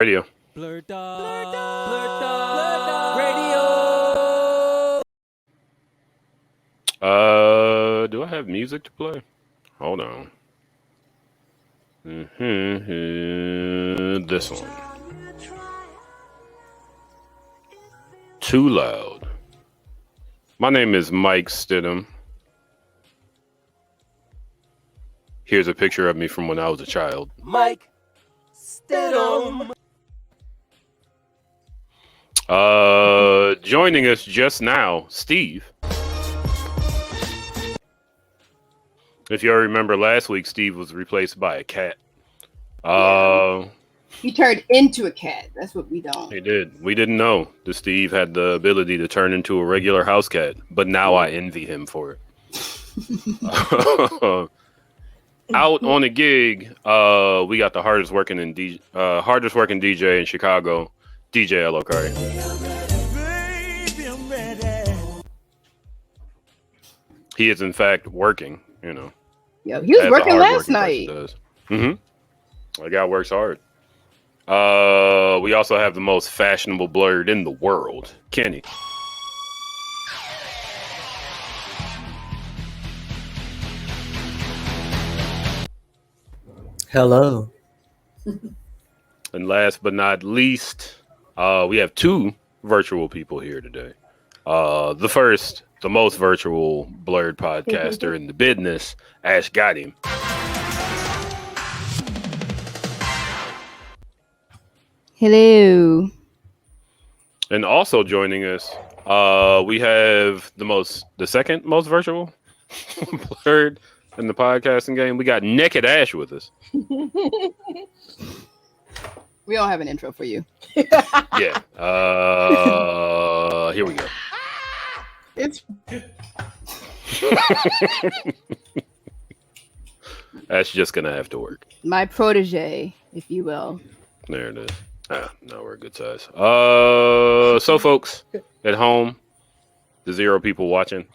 Radio. BlurdDotRadio. Do I have music to play? Hold on. This one. Too loud. My name is Mike Stidham. Here's a picture of me from when I was a child. Mike Stidham. Joining us just now, Steve. If you all remember last week, Steve was replaced by a cat. He turned into a cat. That's what we don't. He did. We didn't know that Steve had the ability to turn into a regular house cat, but now I envy him for it. Out on a gig, we got the hardest working DJ in Chicago, DJ Elokari. He is in fact working, you know. Yo, he was working last night. The guy works hard. We also have the most fashionable blurred in the world, Kenny. Hello. And last but not least, we have two virtual people here today. The first, the most virtual blurred podcaster in the business, Ash got him. Hello. And also joining us, we have the second most virtual blurred in the podcasting game. We got Naked Ash with us. We don't have an intro for you. Yeah. Here we go. It's That's just gonna have to work. my protege, if you will. There it is. No, we're a good size. So folks at home, the 0 people watching,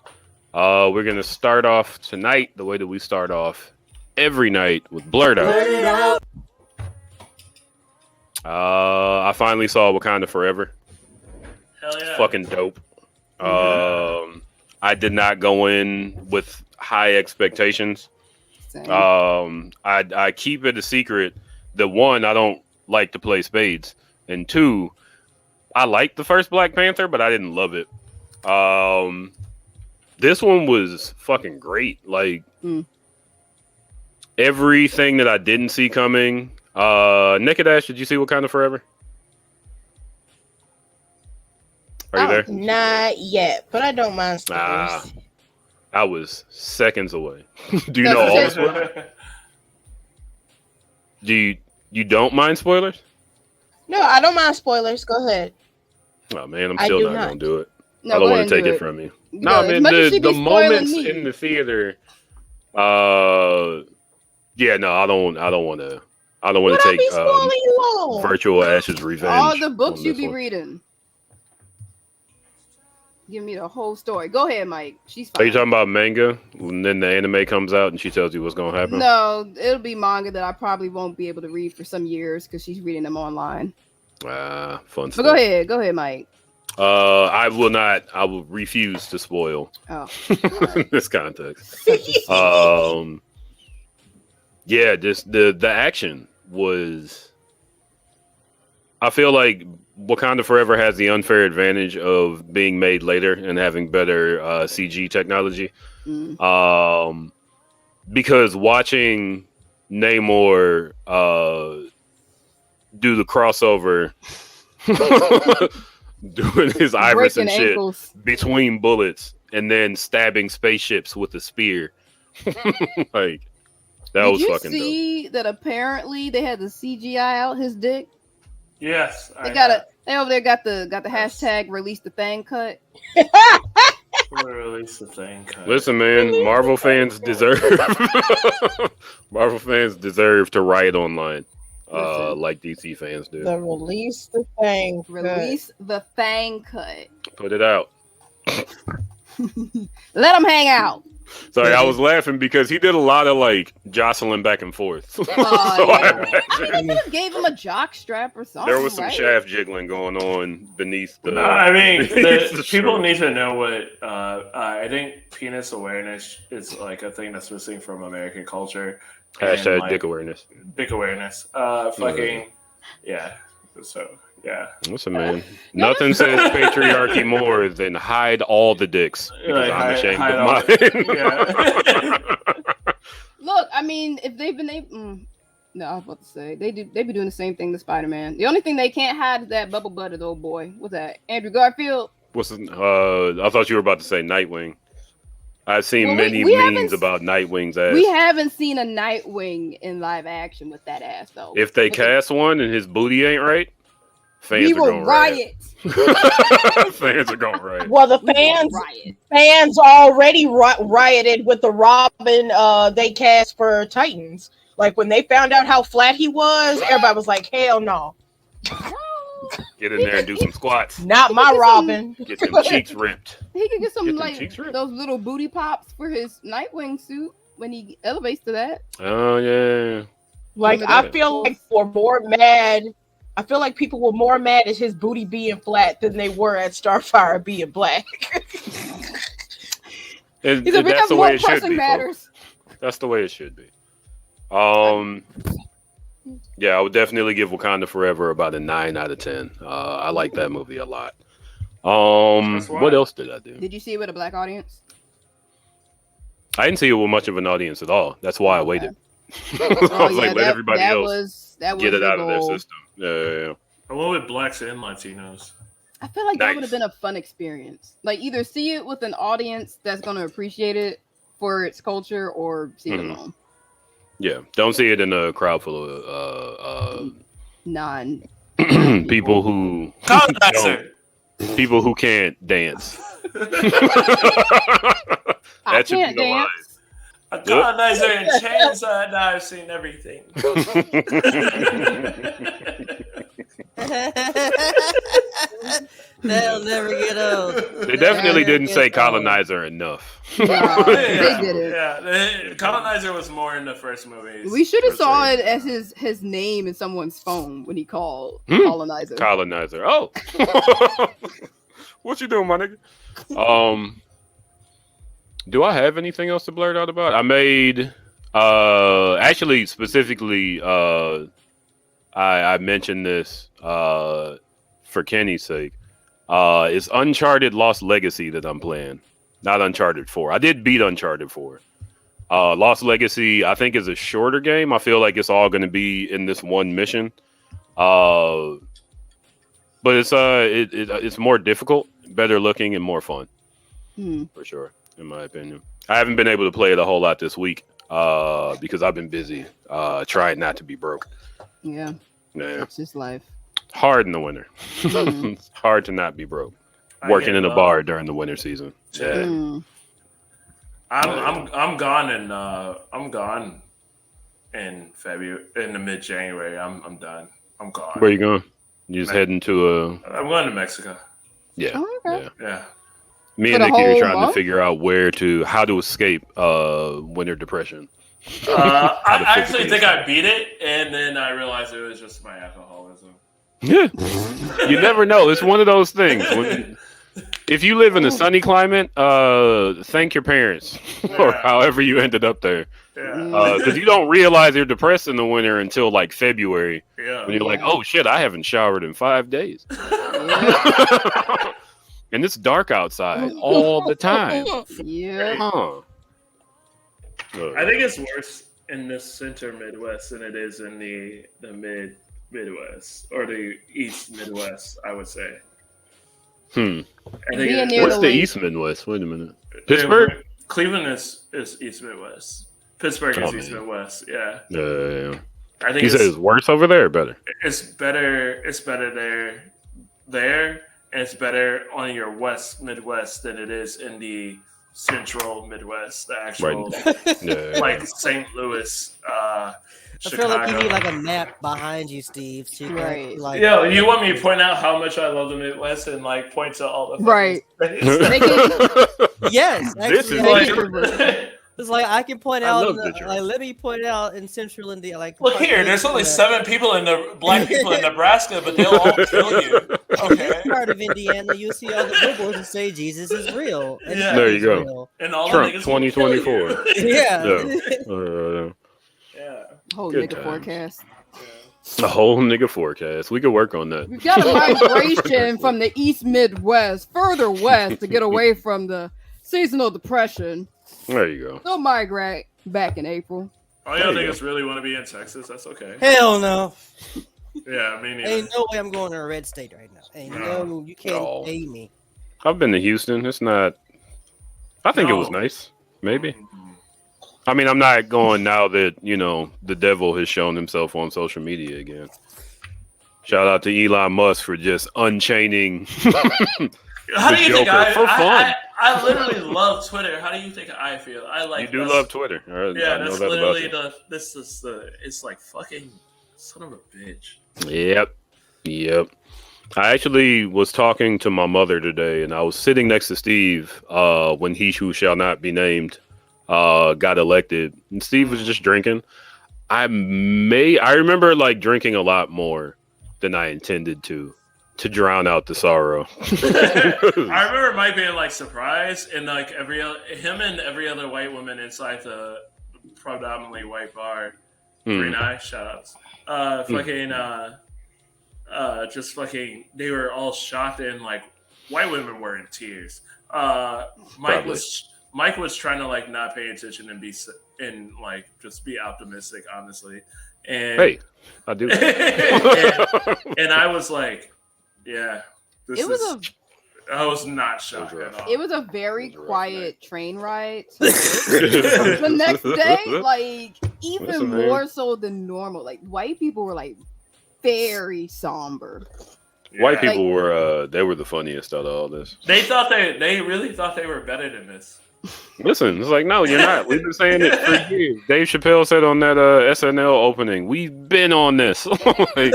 we're gonna start off tonight the way that we start off every night with Blurred Out. I finally saw Wakanda Forever. Hell yeah. Fucking dope. I did not go in with high expectations. Same. I keep it a secret that one, I don't like to play spades, and two, I liked the first Black Panther, but I didn't love it. This one was fucking great. Like everything that I didn't see coming. Naked Ash, did you see Wakanda Forever? Are you there? Not yet, but I don't mind spoilers. I was seconds away. Do you know all the spoilers? Do you don't mind spoilers? No, I don't mind spoilers. Go ahead. Oh man, I'm I still do not not. gonna do it. No, I don't go want ahead to take and do it from you. No, As man, much as she be the spoiling moments me. in the theater. Yeah, no, I don't want to. I don't want Would to I take be spoiling you all? virtual Ash's revenge. All the books on you this be one. reading. Give me the whole story. Go ahead, Mike. She's fine. Are you talking about manga? And then the anime comes out and she tells you what's gonna happen. No, it'll be manga that I probably won't be able to read for some years because she's reading them online. Fun But stuff. go ahead, Mike. I will not. I will refuse to spoil Oh, in this context. Yeah, just the action was. I feel like Wakanda Forever has the unfair advantage of being made later and having better CG technology. Because watching Namor do the crossover, doing his iris and breaking shit ankles. between bullets, and then stabbing spaceships with a spear, like that was fucking Did you see that apparently they had the CGI out his dick? Yes. They over there got the hashtag release the thing cut. Release the thing. Listen, man, Marvel fans deserve to riot online, like DC fans do. The release the thing. Release the thing cut. Put it out. Let them hang out. Sorry, I was laughing because he did a lot of like jostling back and forth. So Yeah. I They imagine could have gave him a jock strap or something. there was some right? shaft jiggling going on beneath the. I mean, beneath the people shirt. need to know what. I think penis awareness is like a thing that's missing from American culture. Hashtag And, like, dick awareness. Dick awareness. Fucking. Yeah. So, yeah. Listen, man. Nothing says patriarchy more than hide all the dicks because Like, I'm ashamed hide of all mine. Yeah. Look, I mean, if they've been able, no, I was about to say they be doing the same thing to Spider-Man. The only thing they can't hide is that bubble butted old boy. What's that? Andrew Garfield. What's his, I thought you were about to say Nightwing. I've seen Well, many we memes haven't- about Nightwing's ass. We haven't seen a Nightwing in live action with that ass though. If they cast one and his booty ain't right, fans we are will going riot. Fans are going riot. Well, the We will fans riot. already rioted with the Robin they cast for Titans. Like when they found out how flat he was, everybody was like, "Hell no, Get in there and do some squats. not my Get some- Robin." Get them cheeks ripped. He could get some Get them like cheeks ripped. those little booty pops for his Nightwing suit when he elevates to that. Oh yeah. Like Remember I that? feel like we're more mad. I feel like people were more mad at his booty being flat than they were at Starfire being black. And, He said, that's because the more way it should pressing be. matters. Folks. That's the way it should be. Yeah, I would definitely give Wakanda Forever about a 9 out of 10. I like that movie a lot. That's why. What else did I do? Did you see it with a black audience? I didn't see it with much of an audience at all. That's why I Okay. waited. I was like, let everybody else that was get it the out of their goal. system. Yeah. I went with blacks and Latinos. I feel like that Nice. would have been a fun experience. Like either see it with an audience that's going to appreciate it for its culture, or see it Mhm. alone. Yeah. Don't see it in a crowd full of Non. people who Colonizer. people who can't dance. I That should be can't the line. dance. A colonizer in chains. Now I've seen everything. They'll never get old. They definitely Yeah, didn't say it's old. colonizer enough. Nah, Yeah. they did it. Yeah, the colonizer was more in the first movies. We should have for saw sure. it as his name in someone's phone when he called Hmm. colonizer. Colonizer. Oh. What you doing, my nigga? Do I have anything else to blurt out about? I made actually specifically I mentioned this for Kenny's sake. It's Uncharted Lost Legacy that I'm playing, not Uncharted 4. I did beat Uncharted 4. Lost Legacy, I think, is a shorter game. I feel like it's all going to be in this one mission. But it's more difficult, better looking, and more fun for sure, in my opinion. I haven't been able to play it a whole lot this week because I've been busy trying not to be broke. Yeah, Yeah, it's just life. hard in the winter. Mhm. It's hard to not be broke. I Working get in a love. bar during the winter season. Yeah. Mm. I'm gone in February, in the mid January. I'm done. I'm gone. Where you going? You just heading to I'm going to Mexico. yeah. Oh, okay. Yeah. Yeah. Me For and the Nikki are whole trying to month? figure out how to escape winter depression. I to actually physically think I beat it, and then I realized it was just my alcoholism. Yeah. You never know. It's one of those things. If you live in a sunny climate, thank your parents or Yeah. however you ended up there. Yeah. Because you don't realize you're depressed in the winter until like February Yeah. when you're like, Yeah. oh shit, I haven't showered in 5 days. And it's dark outside all the time. Yeah. Huh. I think it's worse in the center Midwest than it is in the Midwest or the East Midwest, I would say. I think Being near What's the the lake. East Midwest? Wait a minute. Pittsburgh? Cleveland is East Midwest. Pittsburgh Oh, is East man. Midwest. Yeah. Yeah. I think You said it's worse over there or better? it's better there, and it's better on your Midwest than it is in the Central Midwest, the actual Yeah. like St. Louis, I Chicago. feel like you need like a map behind you, Steve. So you can, Right. like, Yo, you want me to point out how much I love the Midwest and like point to all the fucking Right. states? Yes, This actually, is Like, it's like I can point I out, love the joke. like let me point out in Central India, like look here, there's only 7 people in the black people in Nebraska, but they'll all kill you. Okay. This part of Indiana, you see all the billboards that say Jesus is real. And Yeah. There you it's go. real. And all Trump the niggas will kill 2024. you. Yeah. Yeah. Whole Good nigga times. forecast. A whole nigga forecast. We could work on that. We've got a migration from the East Midwest further west to get away from the seasonal depression. There you go. They'll migrate back in April. All y'all niggas really want to be in Texas? That's okay. Hell no. Yeah, me neither. Ain't no way I'm going to a red state right now. Ain't no, you can't No. pay me. I've been to Houston. It's not. I think it was No. nice. Maybe. I mean, I'm not going now that, the devil has shown himself on social media again. Shout out to Elon Musk for just unchaining. How do you think Joker for fun. I literally love Twitter. How do you think I feel? I like. You do love Twitter. Yeah, I know that's that about literally you. This is the. It's like fucking son of a bitch. Yep. I actually was talking to my mother today, and I was sitting next to Steve when he who shall not be named got elected. And Steve was just drinking. I remember like drinking a lot more than I intended to drown out the sorrow. I remember Mike being like surprised, and like him and every other white woman inside the predominantly white bar. Green Eye, shout outs. Just fucking, they were all shocked, and like white women were in tears. Mike was trying to like not pay attention and like just be optimistic, honestly. And Hey, I do. and I was like, yeah, I was not shocked at all. It was a very It was a rough quiet train ride. The next day, like even Listen, man. more so than normal. Like white people were like very somber. White people were they were the funniest out of all this. They really thought they were better than this. Listen, it's like, no, you're not. We've been saying it for years. Dave Chappelle said on that SNL opening, we've been on this. Like,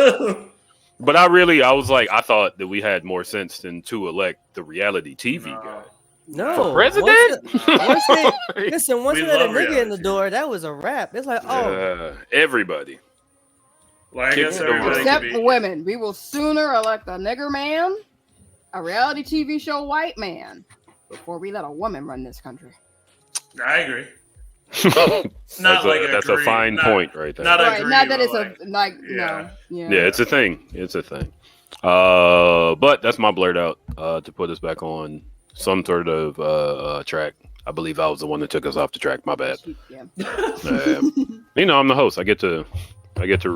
but I was like, I thought that we had more sense than to elect the reality TV guy. No. For president? Once We they let a love nigga in reality. the door, that was a wrap. It's like, Everybody. Well, I guess Kick it everybody over. Except could for be. women. We will sooner elect a nigger man, a reality TV show white man, before we let a woman run this country. I agree. That's like a agree, fine not- point right there. not Right, agree, not that but it's yeah. no. Yeah, it's a thing. It's a thing. But that's my blurt out to put us back on some sort of track. I believe I was the one that took us off the track. My bad. Yeah. I'm the host. I get to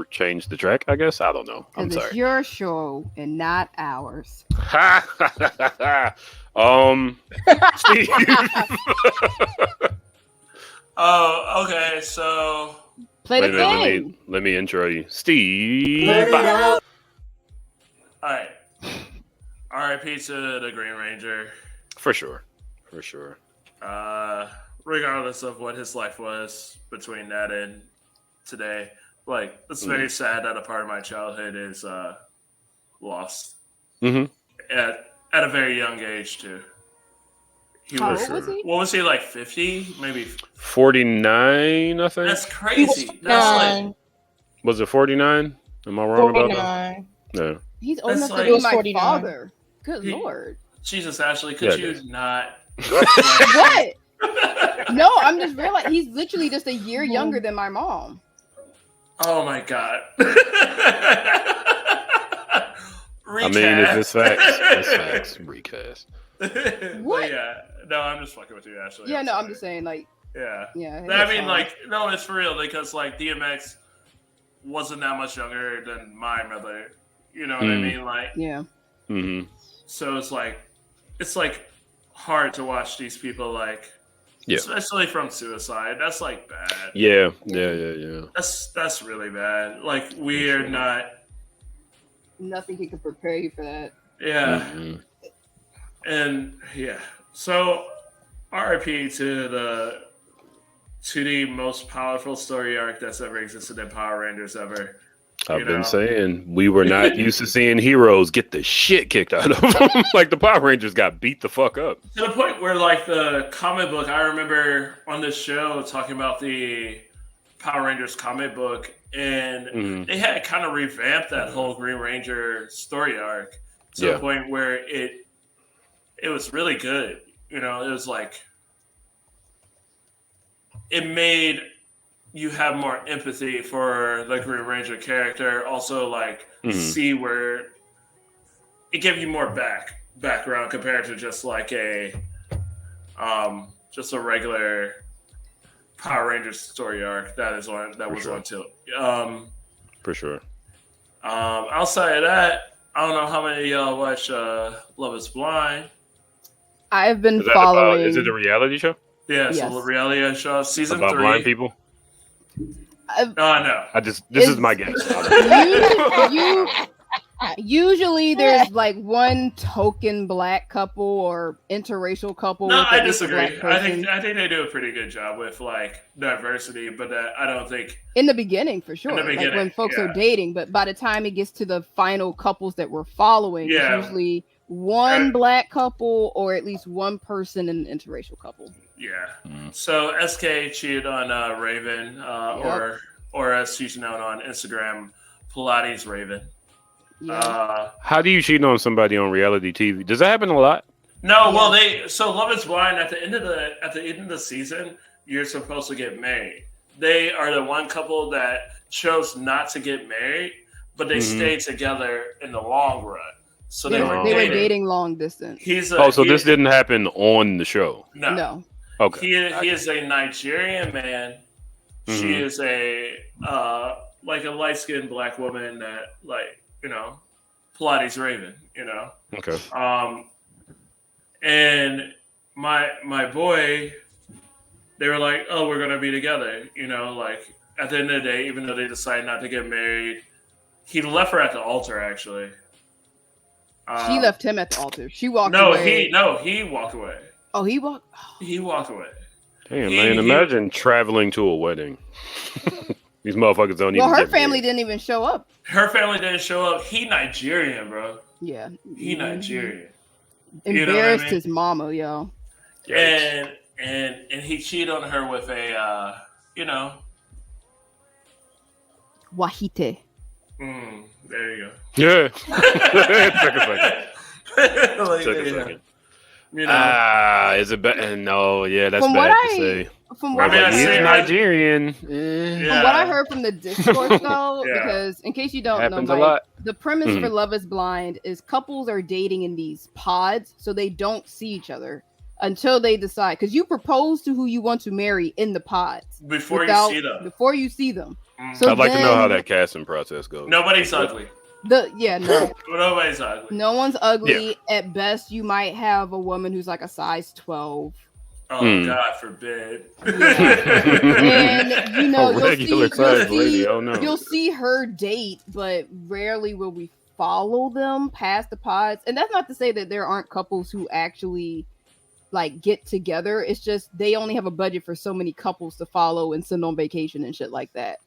change the track, I guess. I don't know. I'm 'Cause it's sorry. your show and not ours. Steve. Oh, okay. So Play the Wait a minute, game. let me intro you. Steve. all right. R.I.P. to the Green Ranger. For sure. Regardless of what his life was between that and today, like it's very sad that a part of my childhood is lost Mm-hmm. at a very young age too. He How was, old was he? what was he, like 50? Maybe 49, I think. that's crazy. That's like Was it 49? Am I wrong about that? 49. No. He's old That's enough like- to It be was my 49. father. Good He- lord. Jesus, Ashley, could Yeah, you it is. not? What? No, I'm just realizing he's literally just a year younger than my mom. Oh my god. I mean, it's just facts. It's facts. Recast. What? Yeah. No, I'm just fucking with you, Ashley. Yeah, no, I'm sorry. just saying, like, Yeah. yeah. I it's mean, fine. like, no, it's for real because, like, DMX wasn't that much younger than my mother. You know what I mean? Like, yeah. Mm-hmm. so it's like hard to watch these people, like, Yeah. especially from suicide. That's like bad. Yeah. That's really bad. Like, we're not. Nothing can prepare you for that. Yeah. Mhm. And yeah, so RIP to the most powerful story arc that's ever existed in Power Rangers ever. I've been saying we were not used to seeing heroes get the shit kicked out of them. Like the Power Rangers got beat the fuck up. To the point where, like, the comic book, I remember on this show talking about the Power Rangers comic book, and they had kind of revamped that whole Green Ranger story arc to the point where it was really good. You know, it was like it made you have more empathy for the Green Ranger character. Also, like, see where it gave you more background compared to just like a regular Power Rangers story arc was on tilt. For sure. Outside of that, I don't know how many of y'all watch Love Is Blind. I've been following. Is it a reality show? Yeah, so the reality show season about 3. Blind people. No. This is my guess. Usually there's like one token black couple or interracial couple. No, with I at least a disagree. black person. I think they do a pretty good job with like diversity, but I don't think in the beginning for sure. In the beginning, like when folks are dating, but by the time it gets to the final couples that we're following, it's usually one black couple or at least one person in an interracial couple. Yeah. So SK cheated on Raven, or as she's known on Instagram, Pilates Raven. Yeah. How do you cheat on somebody on reality TV? Does that happen a lot? No, well, Love Is Blind at the end of the season, you're supposed to get married. They are the one couple that chose not to get married, but they stayed together in the long run. So they were dating long distance. This didn't happen on the show. No. Okay. He is a Nigerian man. She is a like a light-skinned black woman that, like, you know, Pilates Raven, you know. Okay. And my boy, they were like, oh, we're gonna be together, you know, like at the end of the day, even though they decided not to get married, he left her at the altar actually. She left him at the altar. She walked away. He walked away. Oh, he walked. He walked away. Damn, man! Imagine traveling to a wedding. These motherfuckers don't even. Well, her family didn't even show up. Her family didn't show up. He Nigerian, bro. Yeah, he Nigerian. Embarrassed his mama, yo. And he cheated on her with a, Wahite. There you go. Yeah. Took a second. You know. Is it better? No, yeah, that's from bad what to say. From what he's Nigerian. From what I heard from the Discord, though, because in case you don't know, the premise for Love Is Blind is couples are dating in these pods, so they don't see each other until they decide. Because you propose to who you want to marry in the pods before you see them. So I'd like to know how that casting process goes. Nobody's ugly. Nobody's ugly. No one's ugly. Yeah. At best, you might have a woman who's like a size 12. Oh, God forbid. And, you know, you'll see her date, but rarely will we follow them past the pods. And that's not to say that there aren't couples who actually, like, get together. It's just they only have a budget for so many couples to follow and send on vacation and shit like that.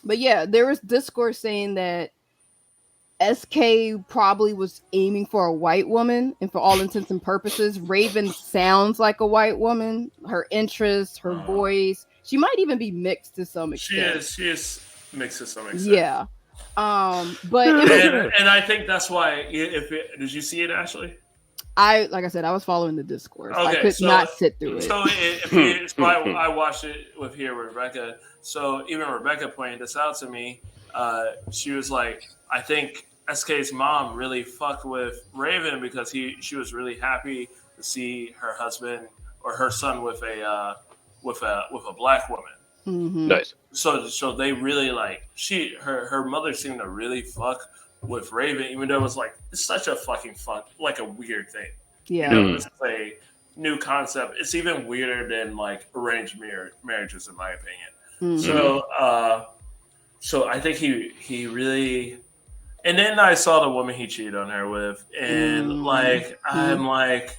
But yeah, there was discourse saying that SK probably was aiming for a white woman, and for all intents and purposes, Raven sounds like a white woman. Her interests, her voice, she might even be mixed to some extent. She is mixed to some extent. Yeah. But and I think that's why. Did you see it, Ashley? Like I said, I was following the discourse. Okay, I could not sit through it. So it's why I watched it with Rebecca. So even Rebecca pointed this out to me. She was like, I think SK's mom really fucked with Raven because she was really happy to see her husband or her son with a black woman. Mm-hmm. Nice. So they really like her mother seemed to really fuck with Raven, even though it was like it's such a fucking like a weird thing. Yeah, you know, it's a new concept. It's even weirder than like arranged marriages, in my opinion. Mm-hmm. So I think he really. And then I saw the woman he cheated on her with, and I'm like,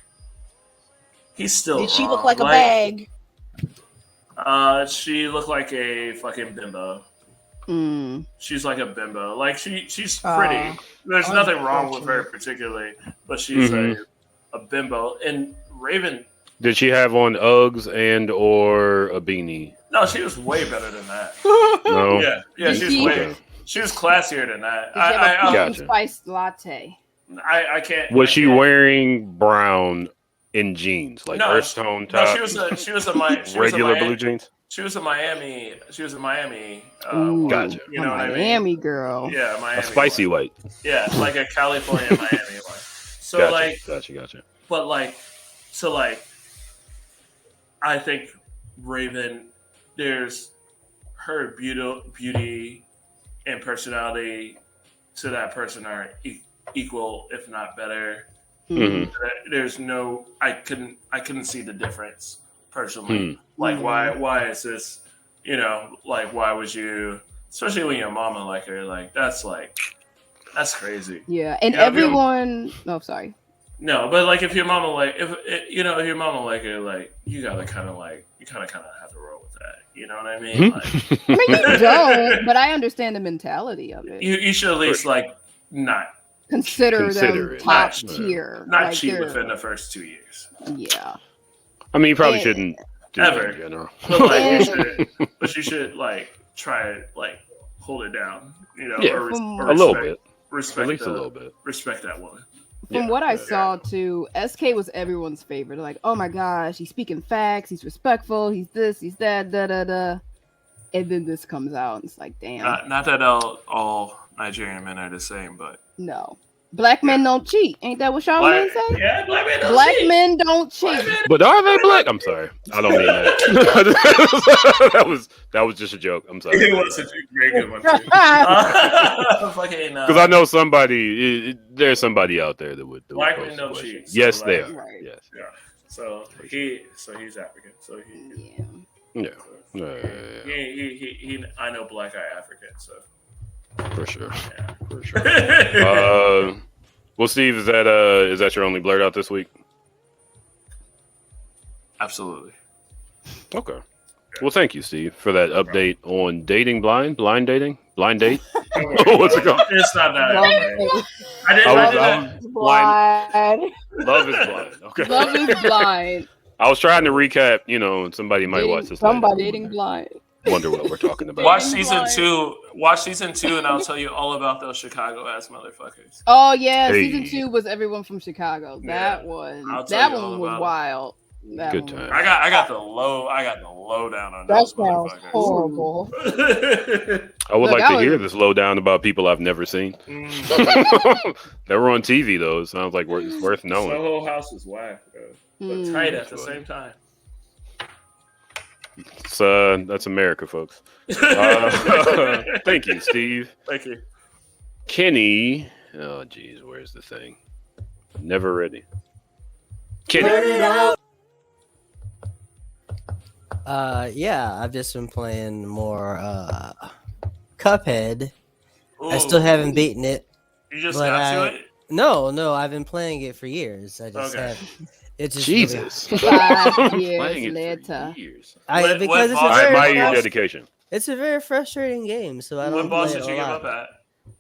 He's still Did she wrong. look like a bag? She looked like a fucking bimbo. She's like a bimbo. Like she's pretty. There's nothing wrong with her particularly, but she's a bimbo. And Raven. Did she have on Uggs and or a beanie? No, she was way better than that. No. Yeah, she was classier than that. I gotcha. Spiced latte. I can't. Was she wearing brown in jeans, like earth tone top? No, she was a regular blue jeans. She was a Miami. Gotcha. You know what I mean? Miami girl. Yeah, Miami. A spicy white. Yeah, like a California Miami one. So gotcha. But I think Raven, there's her beauty and personality to that person are equal, if not better. There's no, I couldn't see the difference personally. Like why is this? You know, like why would you? Especially when your mama like her, that's crazy. Yeah, and everyone. Oh, sorry. No, but like if your mama like if your mama like her, like you gotta kind of have to roll with that. You know what I mean? Like, I mean, you don't, but I understand the mentality of it. you should at least not consider them it. top tier, not cheat within the first 2 years. Yeah, I mean, you probably shouldn't do ever. that in general. But you should hold it down. You know, yeah, or a little bit. Respect at least a little bit. Respect that woman. From what I saw too, SK was everyone's favorite. They're like, oh my gosh, he's speaking facts, he's respectful, he's this, he's that, da. And then this comes out, and it's like, damn. Not that all Nigerian men are the same, but no. Black men don't cheat. Ain't that what Charlamagne said? Yeah, black men don't Black cheat. men don't cheat. But are they black? I'm sorry. I don't mean that. that was just a joke. I'm sorry. It was a very good one. Because I know there's somebody out there that would. Black men don't cheat. Yes, they are. Right. Yes. Yeah. So he's African. So Yeah. He I know black eye African. So for sure. Yeah. For sure. Well, Steve, is that your only blurt out this week? Absolutely. Okay. Well, thank you, Steve, for that update on dating blind date. What's it called? It's not that. I didn't. Blind. Love is blind. Okay. Love is blind. I was trying to recap, and somebody might watch this. Somebody dating blind. Wonder what we're talking about. Watch season 2, and I'll tell you all about those Chicago ass motherfuckers. Oh yeah, Hey. season 2 was everyone from Chicago. That one was wild. Good time. I got the lowdown on That those sounds motherfuckers. horrible. I would like to hear this lowdown about people I've never seen. They were on TV though. It sounds like it's worth knowing. Soho House is whack, but tight at the same time. That's America, folks. Thank you, Steve. Thank you. Kenny. Oh, geez, where's the thing? Never ready. Kenny. Yeah, I've just been playing more Cuphead. Ooh. I still haven't beaten it. You just got to it? No, I've been playing it for years. I just have. It's just Jesus. 5 years Playing it later. for years. Because it's I admire your dedication. It's a very frustrating game, so I don't. What boss play did it you a give lot. up at?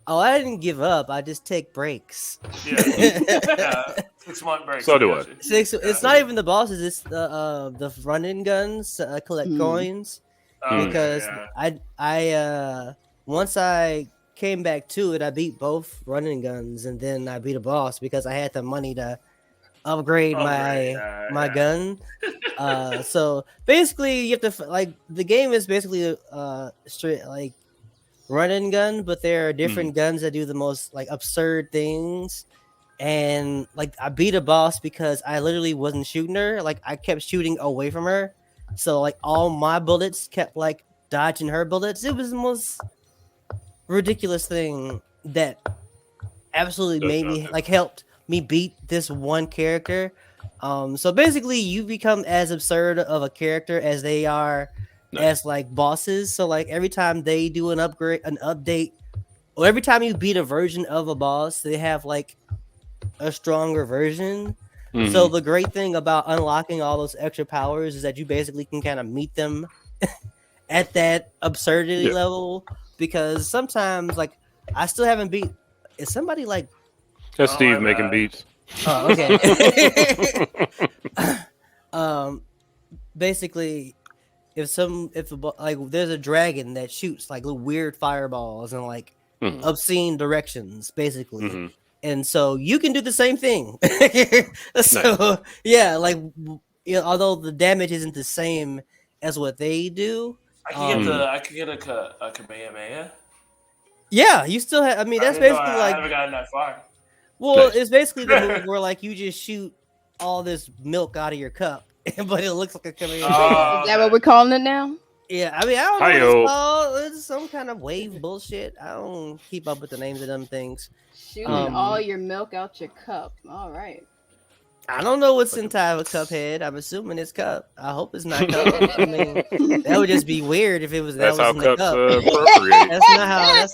Oh, I didn't give up. I just take breaks. Yeah. 6-month break. So do I. It's not even the bosses. It's the run-in guns to collect coins. Because I once I came back to it, I beat both running guns, and then I beat a boss because I had the money to upgrade my gun. So basically, you have to the game is basically straight run and gun, but there are different guns that do the most absurd things. And I beat a boss because I literally wasn't shooting her. I kept shooting away from her, so all my bullets kept dodging her bullets. It was the most ridiculous thing that absolutely made me helped me beat this one character. So basically you become as absurd of a character as they are as bosses. So every time they do an update, or every time you beat a version of a boss, they have a stronger version. So the great thing about unlocking all those extra powers is that you basically can kind of meet them at that absurdity level. Because sometimes, like, I still haven't beat. Is somebody like? That's Steve making beats. Oh, okay. Basically, if there's a dragon that shoots like little weird fireballs and like obscene directions, basically, and so you can do the same thing. So yeah, like although the damage isn't the same as what they do, I could get a Kamehameha. Yeah, you still have. I mean, that's basically I like. haven't gotten that far. Well, it's basically the move where like you just shoot all this milk out of your cup, but it looks like a Kamehameha. Is that what we're calling it now? Yeah, I mean, I don't know what it's called. It's some kind of wave bullshit. I don't keep up with the names of them things. Shooting all your milk out your cup. All right. I don't know what's inside of a Cuphead. I'm assuming it's cup. I hope it's not cup. I mean, that would just be weird if it was. That's that how was in cups the cup. appropriate. That's not how.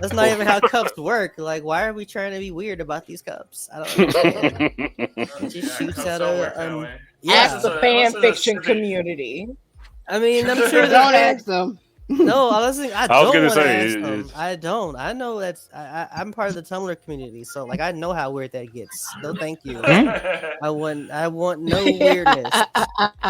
That's not even how cups work. Like, why are we trying to be weird about these cups? I don't understand. It just shoots out of. Ask the fan fiction community. I mean, I'm sure don't ask them. No, I was gonna say I don't. I know that's. I'm part of the Tumblr community, so like I know how weird that gets. No, thank you. I want no weirdness.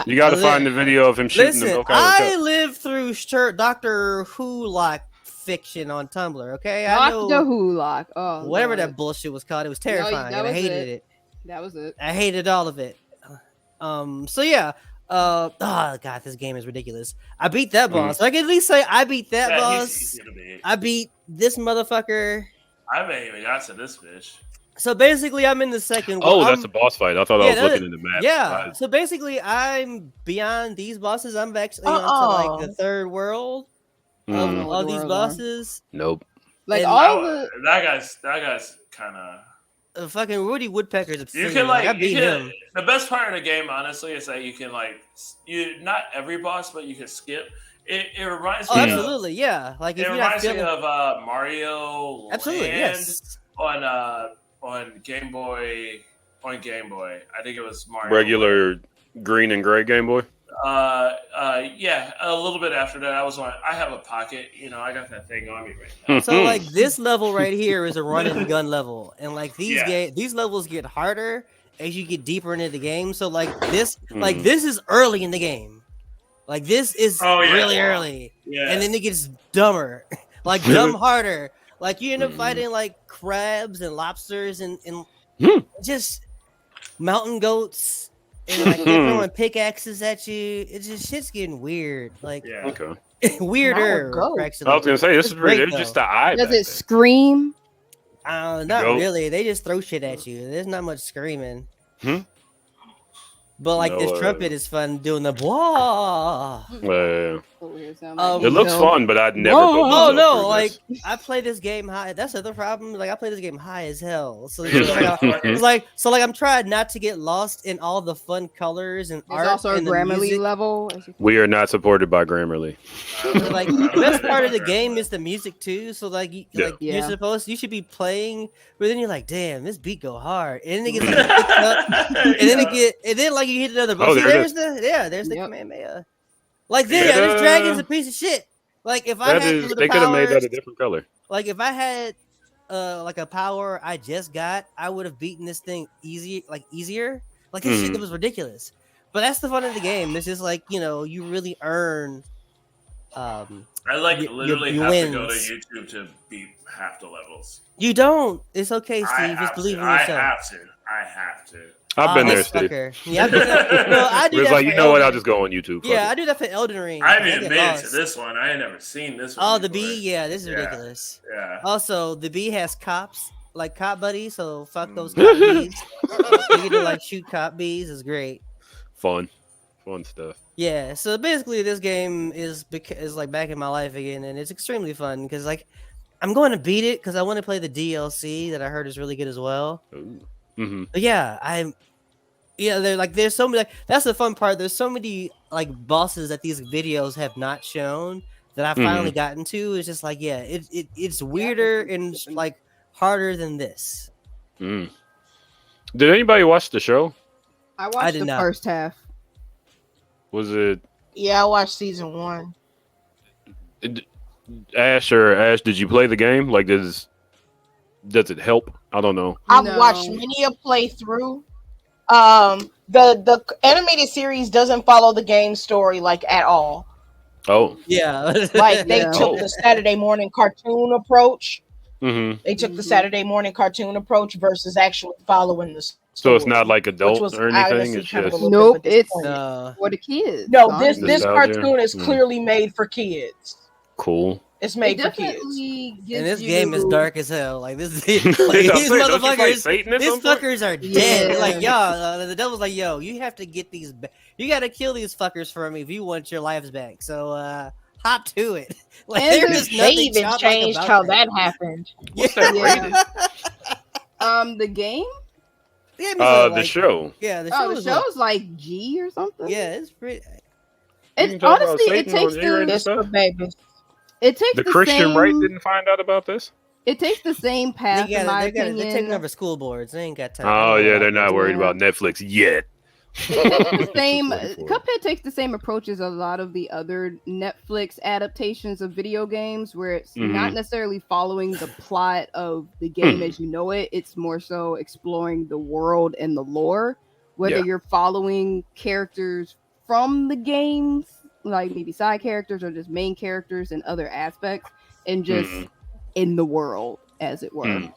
You got to find the video of him shooting the milk out of the cup. I lived through Doctor Who like fiction on Tumblr. Okay, I know Doctor Who like. Oh, whatever that bullshit was called, it was terrifying. I hated it. That was it. I hated all of it. So yeah. Oh god, this game is ridiculous. I beat that boss. I can at least say I beat that boss. I beat this motherfucker. I haven't even got to this bitch. So basically, I'm in the second. Oh, that's a boss fight. I thought I was looking in the map. Yeah. So basically, I'm beyond these bosses. I'm actually onto like the third world of these bosses. Nope. Like that guy's kind of. Fucking Woody Woodpecker's obscene. You can I beat him. The best part of the game, honestly, is that you can not every boss, but you can skip. It reminds me. Absolutely, yeah. Like if it reminds me of Mario. Absolutely, Land yes. On Game Boy. On Game Boy, I think it was Mario. Regular green and gray Game Boy. Yeah, a little bit after that, I have a pocket, I got that thing on me right now. So like this level right here is a run and gun level, and like these levels get harder as you get deeper into the game. So like this is early in the game, like this is really early, and then it gets dumber, like dumb harder. Like you end up fighting like crabs and lobsters and just mountain goats. And like they're throwing pickaxes at you. It's just shit's getting weird. Like weirder. Actually. I was gonna say this is really just the eye. Does it scream? Not really. They just throw shit at you. There's not much screaming. But like this trumpet is fun doing the blah. It looks fun, but I'd never. Oh no! Like I play this game high. That's the other problem. Like I play this game high as hell. So it's like I'm trying not to get lost in all the fun colors and art. Also and a Grammarly level. We are not supported by Grammarly. Like the best part of the game is the music too. So like you should be playing, but then you're like, damn, this beat go hard, and then it gets picked up, and then like you hit another boss. There's the Kamehameha. Like this dragon's a piece of shit. Like if I had they could have made that a different color. Like if I had like a power I just got, I would have beaten this thing easier. Like this shit that was ridiculous. But that's the fun of the game. It's just like, you really earn I literally have to go to YouTube to beat half the levels. You don't. It's okay, Steve. Just believe in yourself. I have to. I've been there, Steve. Yeah, I do it's that like, I'll just go on YouTube. Yeah, I do that for Elden Ring. I haven't even made it to this one. I ain't never seen this one. Oh, the bee? Yeah, this is ridiculous. Yeah. Also, the bee has cops, like cop buddies, so fuck those cop bees. You get to shoot cop bees. Is great. Fun stuff. Yeah, so basically this game is like back in my life again, and it's extremely fun because I'm going to beat it because I want to play the DLC that I heard is really good as well. But there's so many. That's the fun part. There's so many bosses that these videos have not shown that I finally gotten to. It's just it's weirder and harder than this. Did anybody watch the show? I watched the first half. Was it? Yeah, I watched season 1. Ash, did you play the game? Like, does it help? I don't know. I've watched many a playthrough. The animated series doesn't follow the game story like at all. Oh, yeah. Like they took the Saturday morning cartoon approach. Mm-hmm. They took the Saturday morning cartoon approach versus actually following the story. So it's not like adult or anything. It's just nope. It's for the kids. No, this cartoon is clearly made for kids. Cool. It's made for kids. And this game is dark as hell. Like this, like, these motherfuckers, these fuckers are dead. Like, yo, the devil's like, yo, you have to get these. You got to kill these fuckers for me if you want your lives back. So, hop to it. Like, and they even changed how that happened. What's that rated? The game. The show. Yeah, the show. The show's like G or something. Yeah, it's pretty. It's honestly, it takes the babies. It takes the Christian right didn't find out about this. It takes the same path. They're taking over school boards. They ain't got time. Oh yeah, they're not worried about Netflix yet. The same Cuphead takes the same approach as a lot of the other Netflix adaptations of video games, where it's not necessarily following the plot of the game as you know it. It's more so exploring the world and the lore, whether you're following characters from the games, like maybe side characters or just main characters and other aspects, and just in the world, as it were.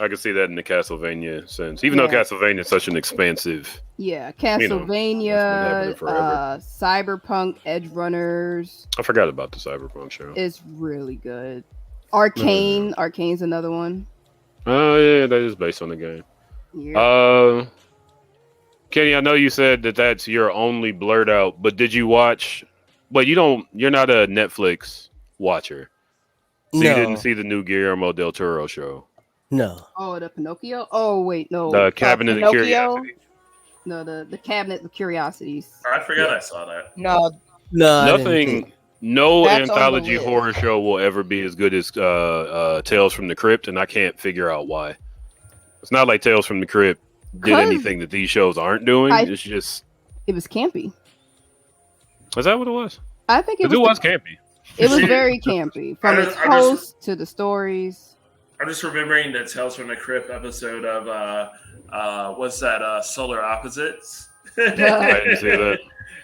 I can see that in the Castlevania sense, even though Castlevania is such an expansive. Yeah, Castlevania, Cyberpunk, Edge Runners. I forgot about the Cyberpunk show. It's really good. Arcane, Arcane's another one. Oh yeah, that is based on the game. Yeah. Kenny, I know you said that that's your only Blurred Out, but did you watch? But you're not a Netflix watcher, so you didn't see the new Guillermo del Toro show. No. Oh, the Pinocchio. Oh wait, no. The Cabinet of Curiosities. No, the Cabinet of Curiosities. I forgot I saw that. No, nothing. No anthology horror show will ever be as good as Tales from the Crypt, and I can't figure out why. It's not like Tales from the Crypt did anything that these shows aren't doing. It's just it was campy. Is that what it was? I think it was campy. It was very campy, from its host to the stories. I'm just remembering the Tales from the Crypt episode of what's that? Solar Opposites. I didn't see that.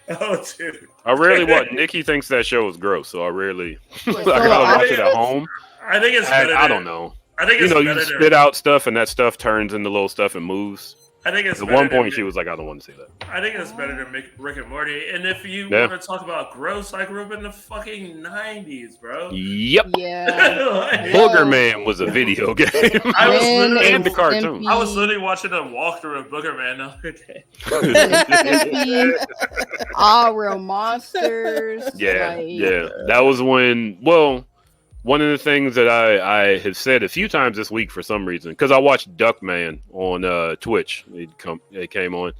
Oh, dude! I rarely watch. Nikki thinks that show is gross, so I rarely. I gotta watch it at home. I think it's better. I don't know. I think it's you spit out stuff, and that stuff turns into little stuff and moves. I think it's at one point she was like, "I don't want to see that." I think it's better than Rick and Morty. And if you want to talk about gross, I grew up in the fucking 90s, bro. Yep. Yeah. Booger Man was a video game. And the cartoon. I was literally watching a walkthrough of Booger Man the other day. All Real Monsters. Yeah, yeah. That was when. Well, one of the things that I have said a few times this week for some reason, because I watched Duckman on Twitch. It came on.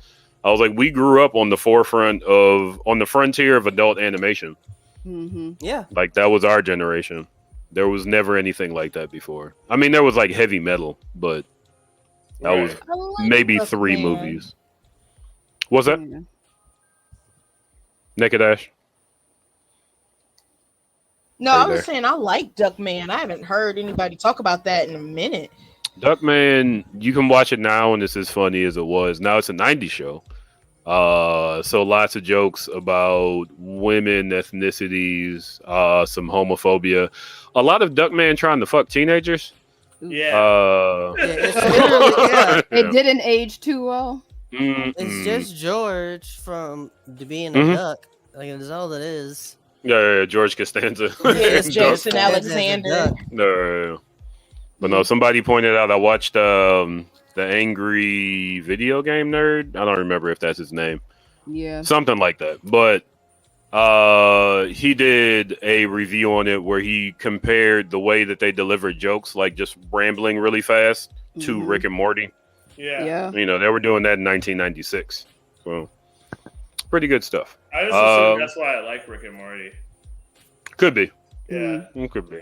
I was like, we grew up on the frontier of adult animation. Yeah. Like, that was our generation. There was never anything like that before. I mean, there was like heavy metal, but that was maybe 3 movies. What's that? Naked Ash? No, I was saying I like Duckman. I haven't heard anybody talk about that in a minute. Duckman, you can watch it now, and it's as funny as it was. Now it's a 90s show. So lots of jokes about women, ethnicities, some homophobia. A lot of Duckman trying to fuck teenagers. Yeah. It didn't age too well. It's just George from being a duck. Like, that's all it is. Yeah, George Costanza. Yes, Jason Alexander. No. But no, somebody pointed out, I watched the Angry Video Game Nerd. I don't remember if that's his name. Yeah. Something like that. But he did a review on it where he compared the way that they delivered jokes, like just rambling really fast, to Rick and Morty. Yeah. You know, they were doing that in 1996. So, pretty good stuff. I just assume that's why I like Rick and Morty. Could be. Yeah. It could be.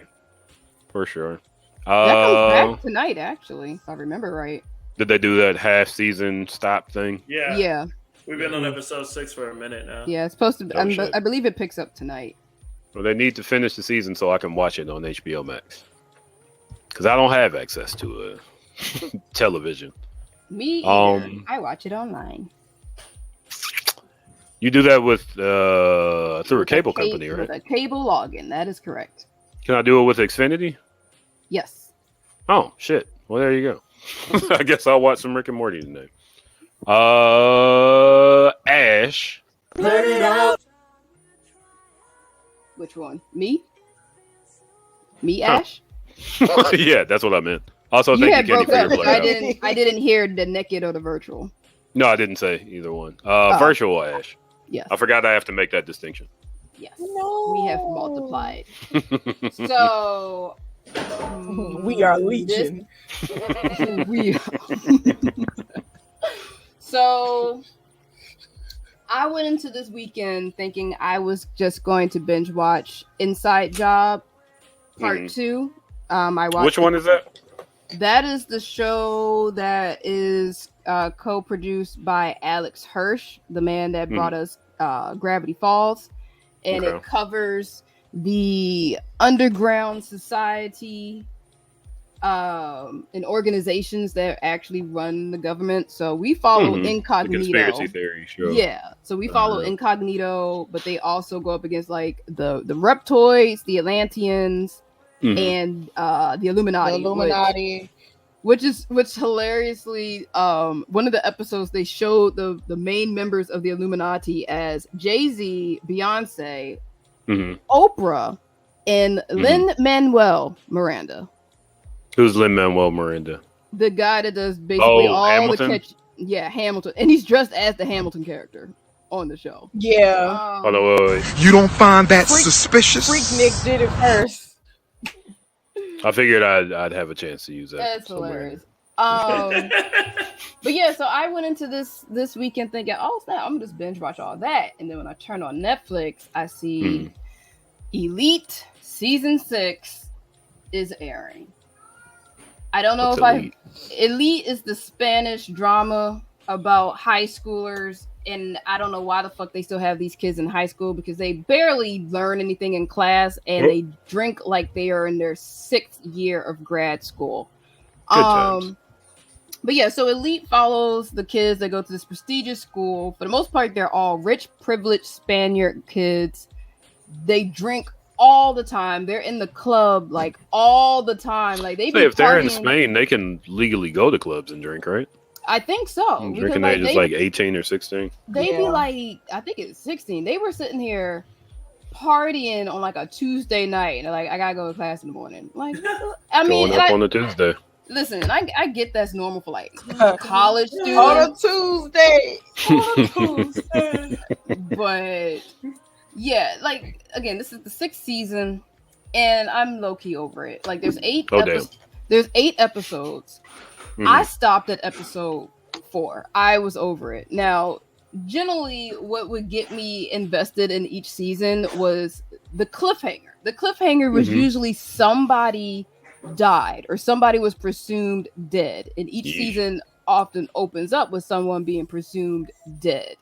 For sure. That comes back tonight, actually, if I remember right. Did they do that half season stop thing? Yeah. Yeah. We've been on episode 6 for a minute now. Yeah, it's supposed to be. Oh, shit. I believe it picks up tonight. Well, they need to finish the season so I can watch it on HBO Max. Because I don't have access to a television. Me either. I watch it online. You do that with through a cable company, right? With a cable login. That is correct. Can I do it with Xfinity? Yes. Oh, shit. Well, there you go. I guess I'll watch some Rick and Morty tonight. Ash. Blurt it out. Which one? Me, Ash? Yeah, that's what I meant. Also, You thank you, had Kenny, broke for your up. blur. I didn't hear the naked or the virtual. No, I didn't say either one. Virtual Ash. Yes. I forgot I have to make that distinction. Yes. No. We have multiplied. So We are legion. we So I went into this weekend thinking I was just going to binge watch Inside Job Part 2. I watched Which one is that? That is the show that is co-produced by Alex Hirsch, the man that brought us Gravity Falls, and it covers the underground society and organizations that actually run the government. So we follow Incognito. The conspiracy theory show. Yeah, so we follow Incognito, but they also go up against like the Reptoids, the Atlanteans, and the Illuminati. Which hilariously, one of the episodes they showed the main members of the Illuminati as Jay-Z, Beyonce, Oprah, and Lin-Manuel Miranda. Who's Lin-Manuel Miranda? The guy that does basically all Hamilton? the catch. Yeah, Hamilton, and he's dressed as the Hamilton character on the show. Yeah. Hold on, wait. You don't find that suspicious? Freak Nick did it first. I figured I'd have a chance to use that. That's somewhere. hilarious. But yeah, so I went into this weekend thinking, oh snap, I'm gonna just binge watch all that. And then when I turn on Netflix, I see Elite season 6 is airing. I don't know Elite is the Spanish drama about high schoolers, and I don't know why the fuck they still have these kids in high school because they barely learn anything in class and they drink like they are in their 6th year of grad school. Good times. But yeah, so Elite follows the kids that go to this prestigious school. For the most part, they're all rich, privileged Spaniard kids. They drink all the time. They're in the club like all the time. Like if they're in Spain, they can legally go to clubs and drink, right? I think so. Drinking age is like 18 or 16. They'd be like, I think it's 16. They were sitting here partying on like a Tuesday night, and they're like, I gotta go to class in the morning. Like, I mean, going up on a Tuesday. Listen, I get that's normal for like college students on a Tuesday. But yeah, like again, this is the 6th season, and I'm low key over it. Like, there's 8 there's 8 episodes. I stopped at episode 4. I was over it. Now, generally, what would get me invested in each season was the cliffhanger. The cliffhanger was usually somebody died or somebody was presumed dead. And each season often opens up with someone being presumed dead.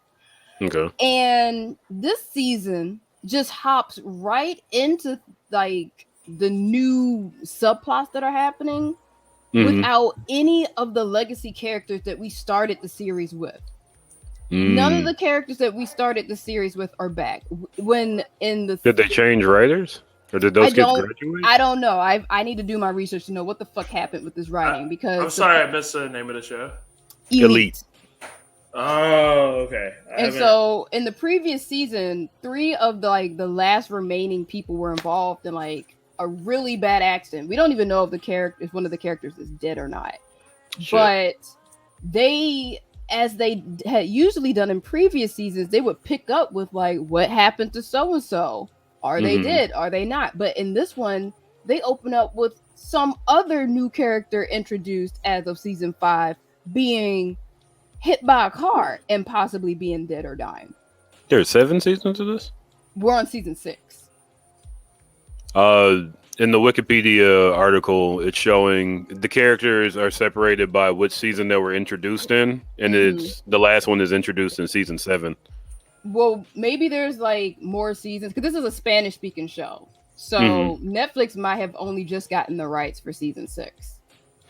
Okay. And this season just hops right into like the new subplots that are happening. Without any of the legacy characters that we started the series with. None of the characters that we started the series with are back. Did they change writers? Or did those kids graduate? I don't know. I need to do my research to know what the fuck happened with this writing because I'm sorry, I missed the name of the show. Elite. Oh, okay. And so in the previous season, 3 of the last remaining people were involved in like a really bad accident. We don't even know if one of the characters is dead or not. Shit. But as they had usually done in previous seasons, they would pick up with like, what happened to so-and-so? Are they dead? Are they not? But in this one, they open up with some other new character introduced as of season 5 being hit by a car and possibly being dead or dying. There's 7 seasons of this? We're on season 6. in the Wikipedia article, it's showing the characters are separated by which season they were introduced in, and it's the last one is introduced in season 7. Well, maybe there's like more seasons because this is a Spanish-speaking show, so Netflix might have only just gotten the rights for season 6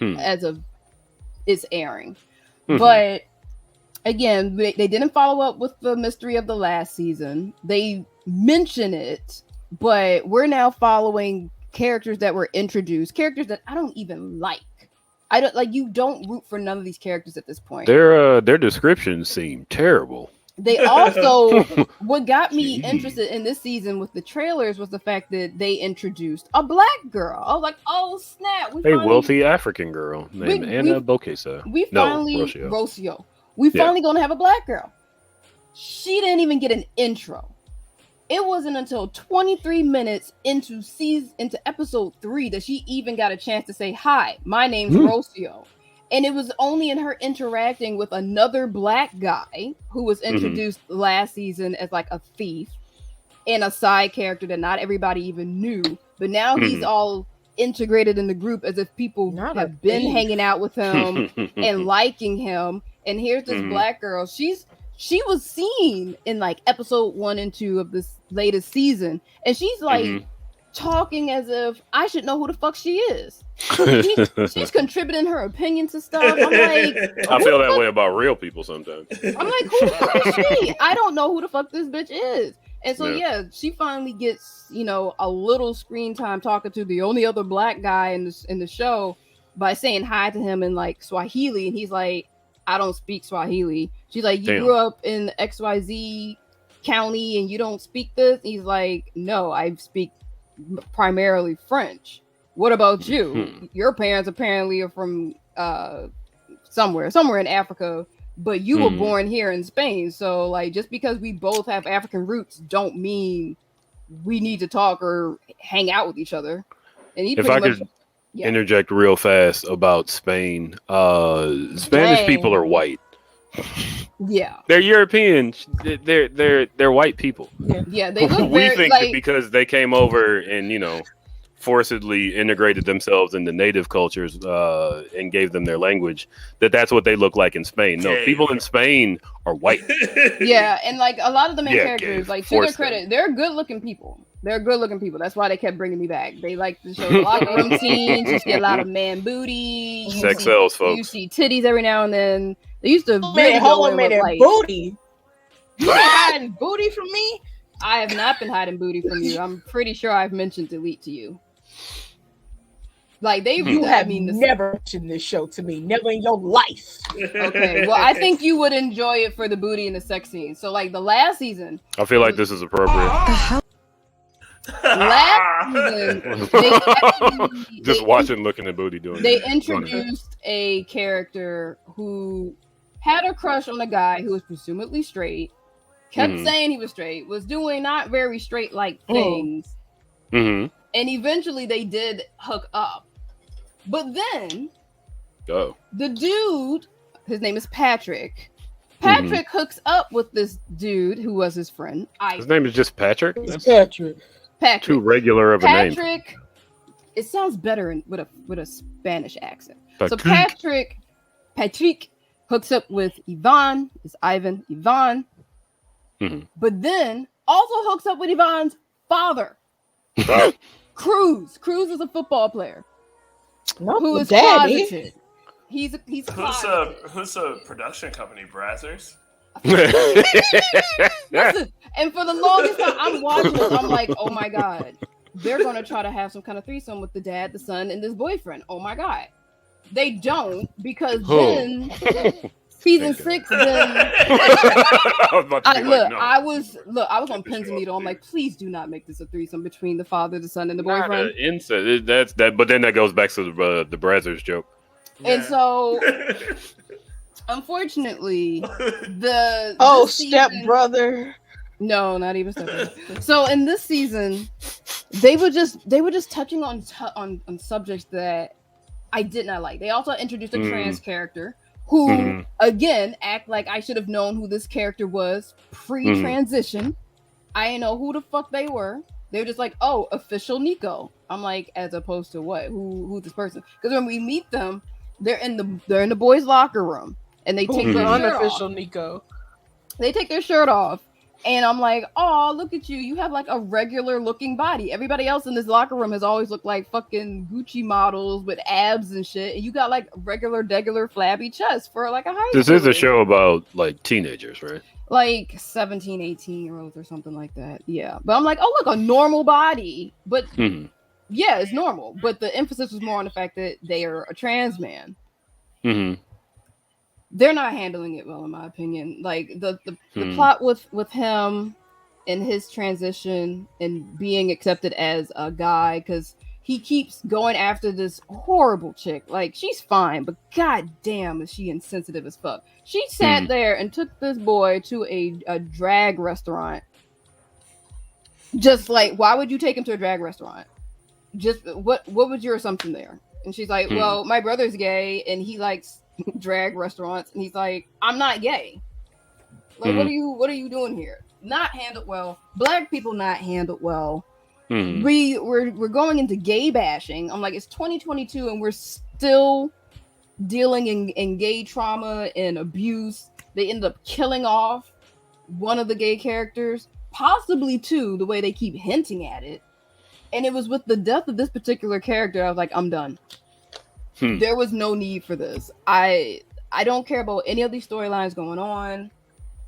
as of its airing. But again, they didn't follow up with the mystery of the last season. They mention it, but we're now following characters that were introduced, characters that I don't even like. I don't like. You don't root for none of these characters at this point. Their descriptions seem terrible. They also, what got me interested in this season with the trailers was the fact that they introduced a black girl. I was like, oh snap! Wealthy African girl named Anna Bokesa. Rocio. We finally gonna have a black girl. She didn't even get an intro. It wasn't until 23 minutes into episode 3 that she even got a chance to say, hi, my name's Rocio. And it was only in her interacting with another black guy who was introduced last season as like a thief and a side character that not everybody even knew. But now he's all integrated in the group as if people have been hanging out with him and liking him. And here's this black girl. She was seen in like episode 1 and 2 of this latest season. And she's like talking as if I should know who the fuck she is. She's contributing her opinion to stuff. I'm like, I feel that way about real people sometimes. I'm like, who the fuck is she? I don't know who the fuck this bitch is. And so she finally gets, a little screen time talking to the only other black guy in the show by saying hi to him in like Swahili, and he's like, I don't speak Swahili. She's like, you grew up in XYZ county and you don't speak this? And he's like, no, I speak primarily French. What about you? Your parents apparently are from somewhere in Africa, but you were born here in Spain. So like, just because we both have African roots don't mean we need to talk or hang out with each other. And he could interject real fast about Spain. Spanish people are white. Yeah, they're European. They're white people. Yeah, they look we think that because they came over and forcibly integrated themselves into native cultures and gave them their language, that's what they look like in Spain. No, people in Spain are white. Yeah, and like a lot of the main characters, like to their credit, they're good looking people. That's why they kept bringing me back. They like to show the locker room scenes. You see a lot of man booty. Sex sells, folks. You see titties every now and then. They used to hold a minute, booty. You been hiding booty from me? I have not been hiding booty from you. I'm pretty sure I've mentioned delete to you. Like you have never mentioned this show to me, never in your life. Okay, well, I think you would enjoy it for the booty and the sex scene. So, like the last season, I feel like this is appropriate. Last season, just watching, looking at booty doing. They introduced a character who had a crush on a guy who was presumably straight. Kept saying he was straight, was doing not very straight like things, and eventually they did hook up. But then, the dude, his name is Patrick. Patrick hooks up with this dude who was his friend. His name is just Patrick? It's Patrick. Too regular of a name. Patrick, it sounds better with a Spanish accent. Patrick. So Patrick hooks up with Ivan. It's Ivan. But then also hooks up with Ivan's father. Cruz. Cruz is a football player who is closeted. He's closeted. Who's a production company? Brazzers? Listen, and for the longest time I'm watching it, I'm like, oh my god, they're gonna try to have some kind of threesome with the dad, the son, and this boyfriend. Oh my god. They don't, because then season 6 then I was on pins and needle. I'm like, please do not make this a threesome between the father, the son, and the boyfriend. That's that, but then that goes back to the Brazzers joke. And so unfortunately, step brother. No, not even step brother. So in this season, they were just touching on subjects that I did not like. They also introduced a trans character who, again, act like I should have known who this character was pre-transition. I didn't know who the fuck they were. They were just like, oh, official Nico. I'm like, as opposed to what? Who's this person? Because when we meet them, they're in the boys' locker room, and they take their shirt unofficial off. Nico. They take their shirt off, and I'm like, oh, look at you. You have like a regular looking body. Everybody else in this locker room has always looked like fucking Gucci models with abs and shit. And you got like regular flabby chest for like a high This schooler. is a show about like teenagers, right? Like 17, 18-year-olds or something like that. Yeah. But I'm like, oh, look, a normal body. But yeah, it's normal. But the emphasis was more on the fact that they are a trans man. They're not handling it well, in my opinion. Like the plot with him and his transition and being accepted as a guy, because he keeps going after this horrible chick. Like, she's fine, but god damn is she insensitive as fuck. She sat there and took this boy to a drag restaurant. Just like, why would you take him to a drag restaurant? Just what was your assumption there? And she's like, well, my brother's gay and he likes drag restaurants, and he's like, I'm not gay. Like, what are you doing here? Not handled well. Black people not handled well. We're going into gay bashing. I'm like, it's 2022 and we're still dealing in gay trauma and abuse. They ended up killing off one of the gay characters, possibly two, the way they keep hinting at it. And it was with the death of this particular character, I was like, I'm done. There was no need for this. I don't care about any of these storylines going on.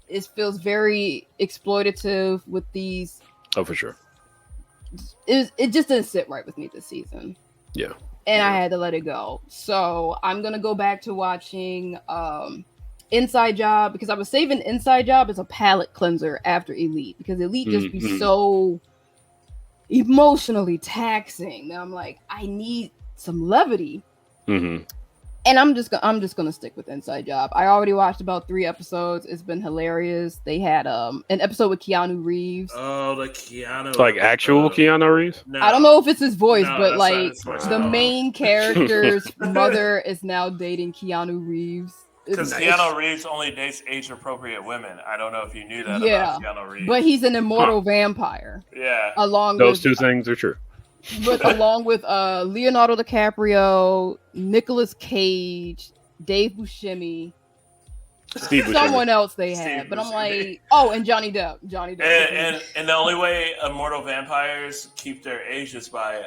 It feels very exploitative with these. Oh, for sure. It just didn't sit right with me this season. Yeah. And I had to let it go. So I'm going to go back to watching Inside Job, because I was saving Inside Job as a palate cleanser after Elite, because Elite just be so emotionally taxing that I'm like, I need some levity. And I'm just gonna stick with Inside Job. I already watched about 3 episodes. It's been hilarious. They had an episode with Keanu Reeves. Oh, the Keanu. Like actual Keanu Reeves? No. I don't know if it's his voice, No, but that's like not his voice. the main character's mother is now dating Keanu Reeves. Because Keanu Reeves only dates age-appropriate women. I don't know if you knew that about Keanu Reeves. But he's an immortal vampire. Yeah. Those two things are true. But along with Leonardo DiCaprio, Nicolas Cage, Dave Buscemi, someone else they had. But I'm like, oh, and Johnny Depp. And the only way immortal vampires keep their age is by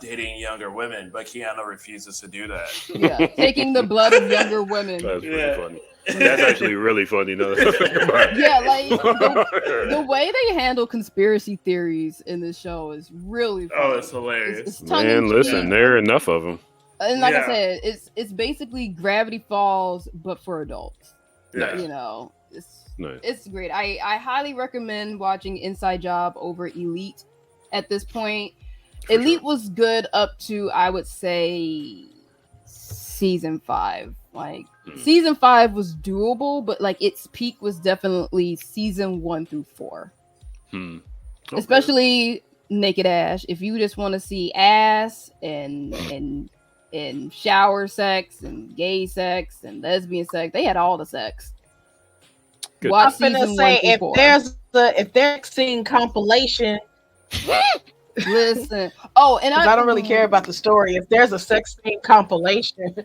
dating younger women, but Keanu refuses to do that. Yeah, taking the blood of younger women. That's pretty funny. That's actually really funny. No, yeah, like the way they handle conspiracy theories in this show is really funny. Oh, it's hilarious. Man, listen, there are enough of them. And like I said, it's basically Gravity Falls, but for adults. Yeah. You know, it's great. I highly recommend watching Inside Job over Elite at this point. Elite was good up to, I would say, season 5. Like season 5 was doable, but like its peak was definitely season 1 through 4. Okay. Especially Naked Ash. If you just want to see ass and shower sex and gay sex and lesbian sex, they had all the sex. Good. Watch I'm gonna say if there's scene compilation. Listen. Oh, and I don't really care about the story. If there's a sex scene compilation,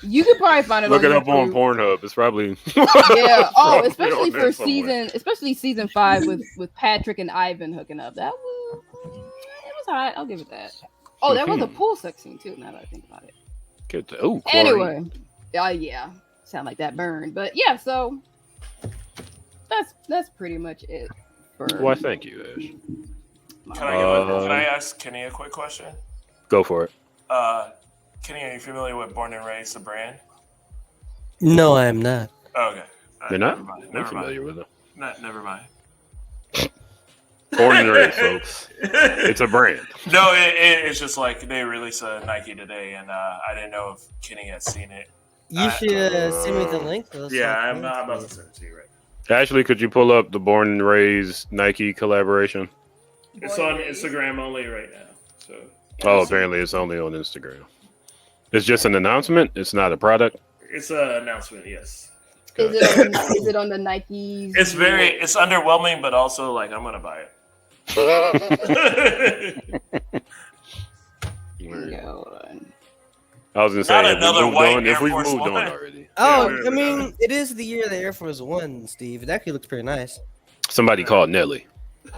you could probably find it. Look it up on Pornhub. It's probably yeah. Oh, especially for season 5 with Patrick and Ivan hooking up. It was hot. I'll give it that. Oh, that was a pool sex scene too. Now that I think about it. Good. Oh, anyway, yeah, sound like that burn. But yeah, so that's pretty much it. Why, thank you, Ash. Can I ask Kenny a quick question? Go for it. Kenny, are you familiar with Born and Raised, the brand? No, I am not. Oh, okay. You're not? Never familiar with them. Never mind. Born and Raised, folks. It's a brand. No, it's just like they released a Nike today, and I didn't know if Kenny had seen it. You should send me the link. I'm about to send it to you right now. Ashley, could you pull up the Born and Raised Nike collaboration? It's on Instagram only right now. So. Apparently it's only on Instagram. It's just an announcement. It's not a product. It's an announcement. Yes. cut. Is it on the Nikes? It's underwhelming, but also like I'm gonna buy it. I was gonna say, if we've Force moved on One. already. Oh, we're I mean, it is the year of the Air Force One, Steve. It actually looks pretty nice. Somebody called Nelly.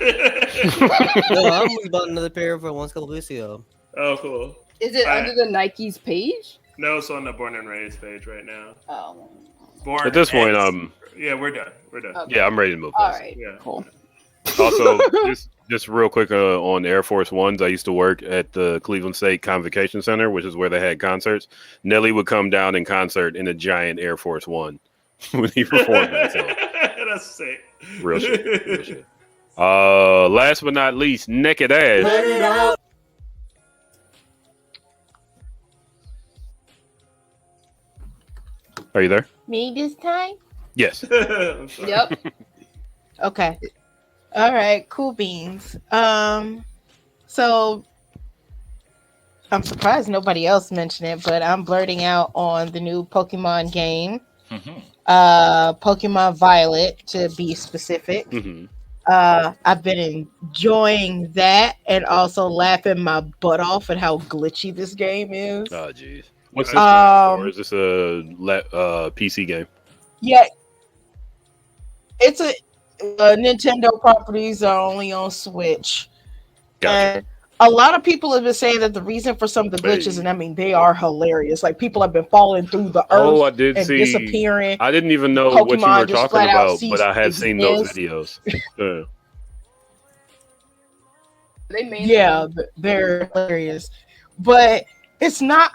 No, I almost bought another pair for once a couple weeks ago. Oh, cool. Is it under the Nikes page? No, it's on the Born and Raised page right now. Oh. Born At this point, yeah, we're done. We're done. Okay. yeah, I'm ready to move. All past. right. Yeah. Cool. Also, just real quick on Air Force Ones, I used to work at the Cleveland State Convocation Center, which is where they had concerts. Nelly would come down in concert in a giant Air Force One when he performed that song. That's sick. Real shit. Real shit. Last but not least, Naked Ass. Let it out. Are you there? Me this time? Yes. Yep. Okay. All right. Cool beans. So I'm surprised nobody else mentioned it, but I'm blurting out on the new Pokemon game. Pokemon Violet, to be specific. I've been enjoying that and also laughing my butt off at how glitchy this game is. Oh, jeez. What's this? Or is this a PC game? Yeah, it's a Nintendo properties are only on Switch. Gotcha. And a lot of people have been saying that the reason for some of the glitches, and I mean, they are hilarious. Like, people have been falling through the earth I did and see. disappearing. I didn't even know Pokemon what you were just talking flat out about, but I have ceased seen to those exist. videos. Yeah. They made Yeah, they're hilarious. But it's not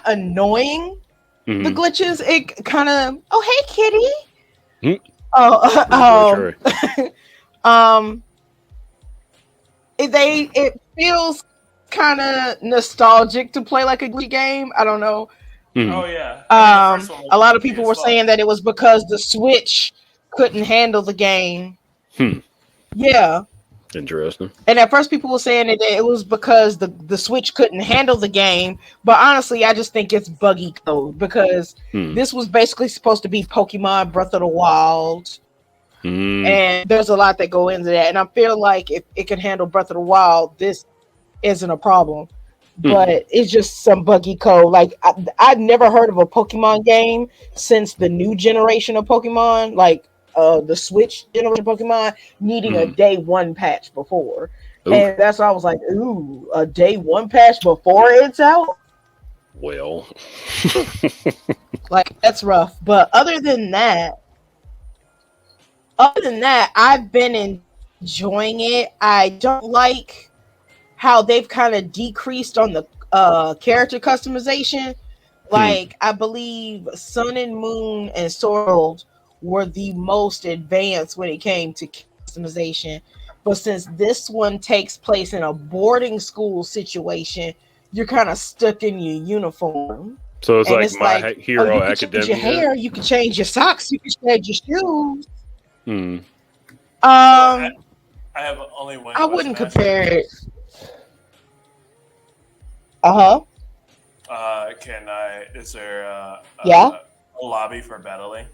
annoying. Mhm. The glitches, it kind of, oh, hey, kitty. Hmm. It feels kind of nostalgic to play like a glitchy game. I don't know. Oh yeah. A lot of people were saying that it was because the Switch couldn't handle the game. Yeah. Interesting. And at first people were saying that it was because the Switch couldn't handle the game. But honestly, I just think it's buggy code because this was basically supposed to be Pokemon Breath of the Wild. And there's a lot that go into that. And I feel like if it can handle Breath of the Wild, this isn't a problem. But it's just some buggy code. Like, I've never heard of a Pokemon game since the new generation of Pokemon, like the Switch generation of Pokemon, needing a day one patch before. Ooh. And that's why I was like, ooh, a day one patch before it's out? Well. Like, that's rough. But other than that, I've been enjoying it. I don't like how they've kind of decreased on the character customization. Like, I believe Sun and Moon and Sword were the most advanced when it came to customization. But since this one takes place in a boarding school situation, you're kind of stuck in your uniform. So it's And like it's My like, Hero you can change Academia. your hair, you can change your socks, you can change your shoes. I have only one. I wouldn't question compare to it. Can I? Is there a lobby for battling?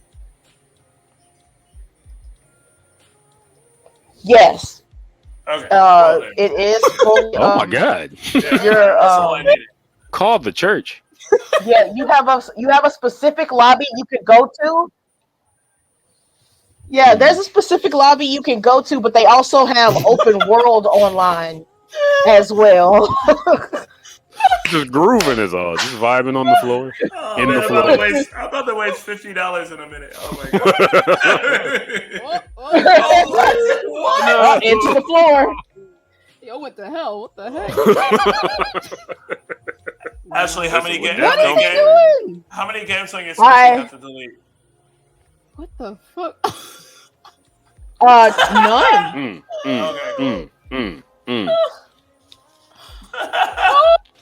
Yes. Okay. It is fully, Oh my God! You're That's all I needed. Call the church. yeah, you have a specific lobby you can go to. Yeah, there's a specific lobby you can go to, but they also have open world online as well. Just grooving is all. Just vibing on the floor. Oh, In man, the floor. I'm about to waste $50 in a minute. Oh my god! Into the floor. Yo, what the hell? What the heck? Ashley, how many games? What are you doing? How many games on your Switch you have to delete? What the fuck? None.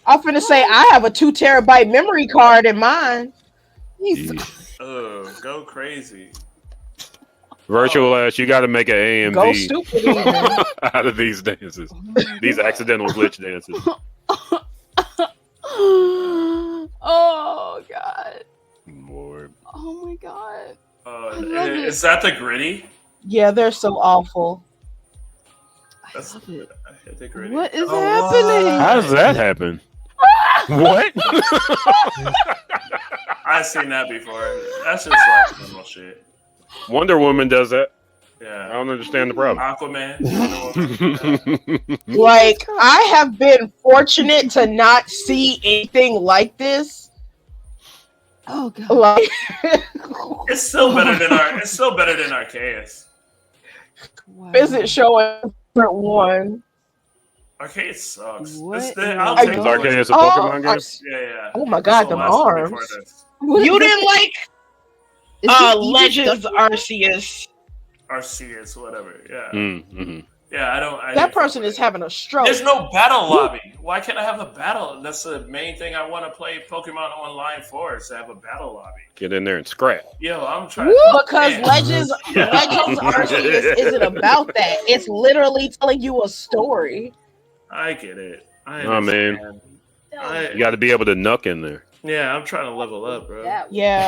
I'm finna say I have a 2 terabyte memory card in mine. Oh, go crazy. Virtual ass, you got to make an AMV Go stupid even. out of these dances. These accidental glitch dances. Oh god. god. Is that the gritty? Yeah, they're so awful. I love it. I hit the gritty. What is happening? How does that happen? What? I've seen that before. That's just like normal shit. Wonder Woman does that. I Yeah. don't understand the problem. Aquaman. Like, I have been fortunate to not see anything like this. Oh god. Like, It's still better than Arceus. Wow. isn't showing different one. Arceus sucks. What I'll in take the Is world? Arceus a Pokemon game? Yeah. Oh my It's god, the them last one arms. before this. You didn't like Is this even Legends stuff- Arceus. Arceus, whatever. Yeah. Mm-hmm. Yeah, I That didn't person fuck is with it. having a stroke. There's no battle lobby. Why can't I have a battle? That's the main thing I want to play Pokemon Online for, is to have a battle lobby. Get in there and scrap. Yo, I'm trying. Because Man. Legends Arceus isn't about that. It's literally telling you a story. I get it. I Oh, man. understand. You got to be able to knuck in there. Yeah, I'm trying to level up, bro. Yeah,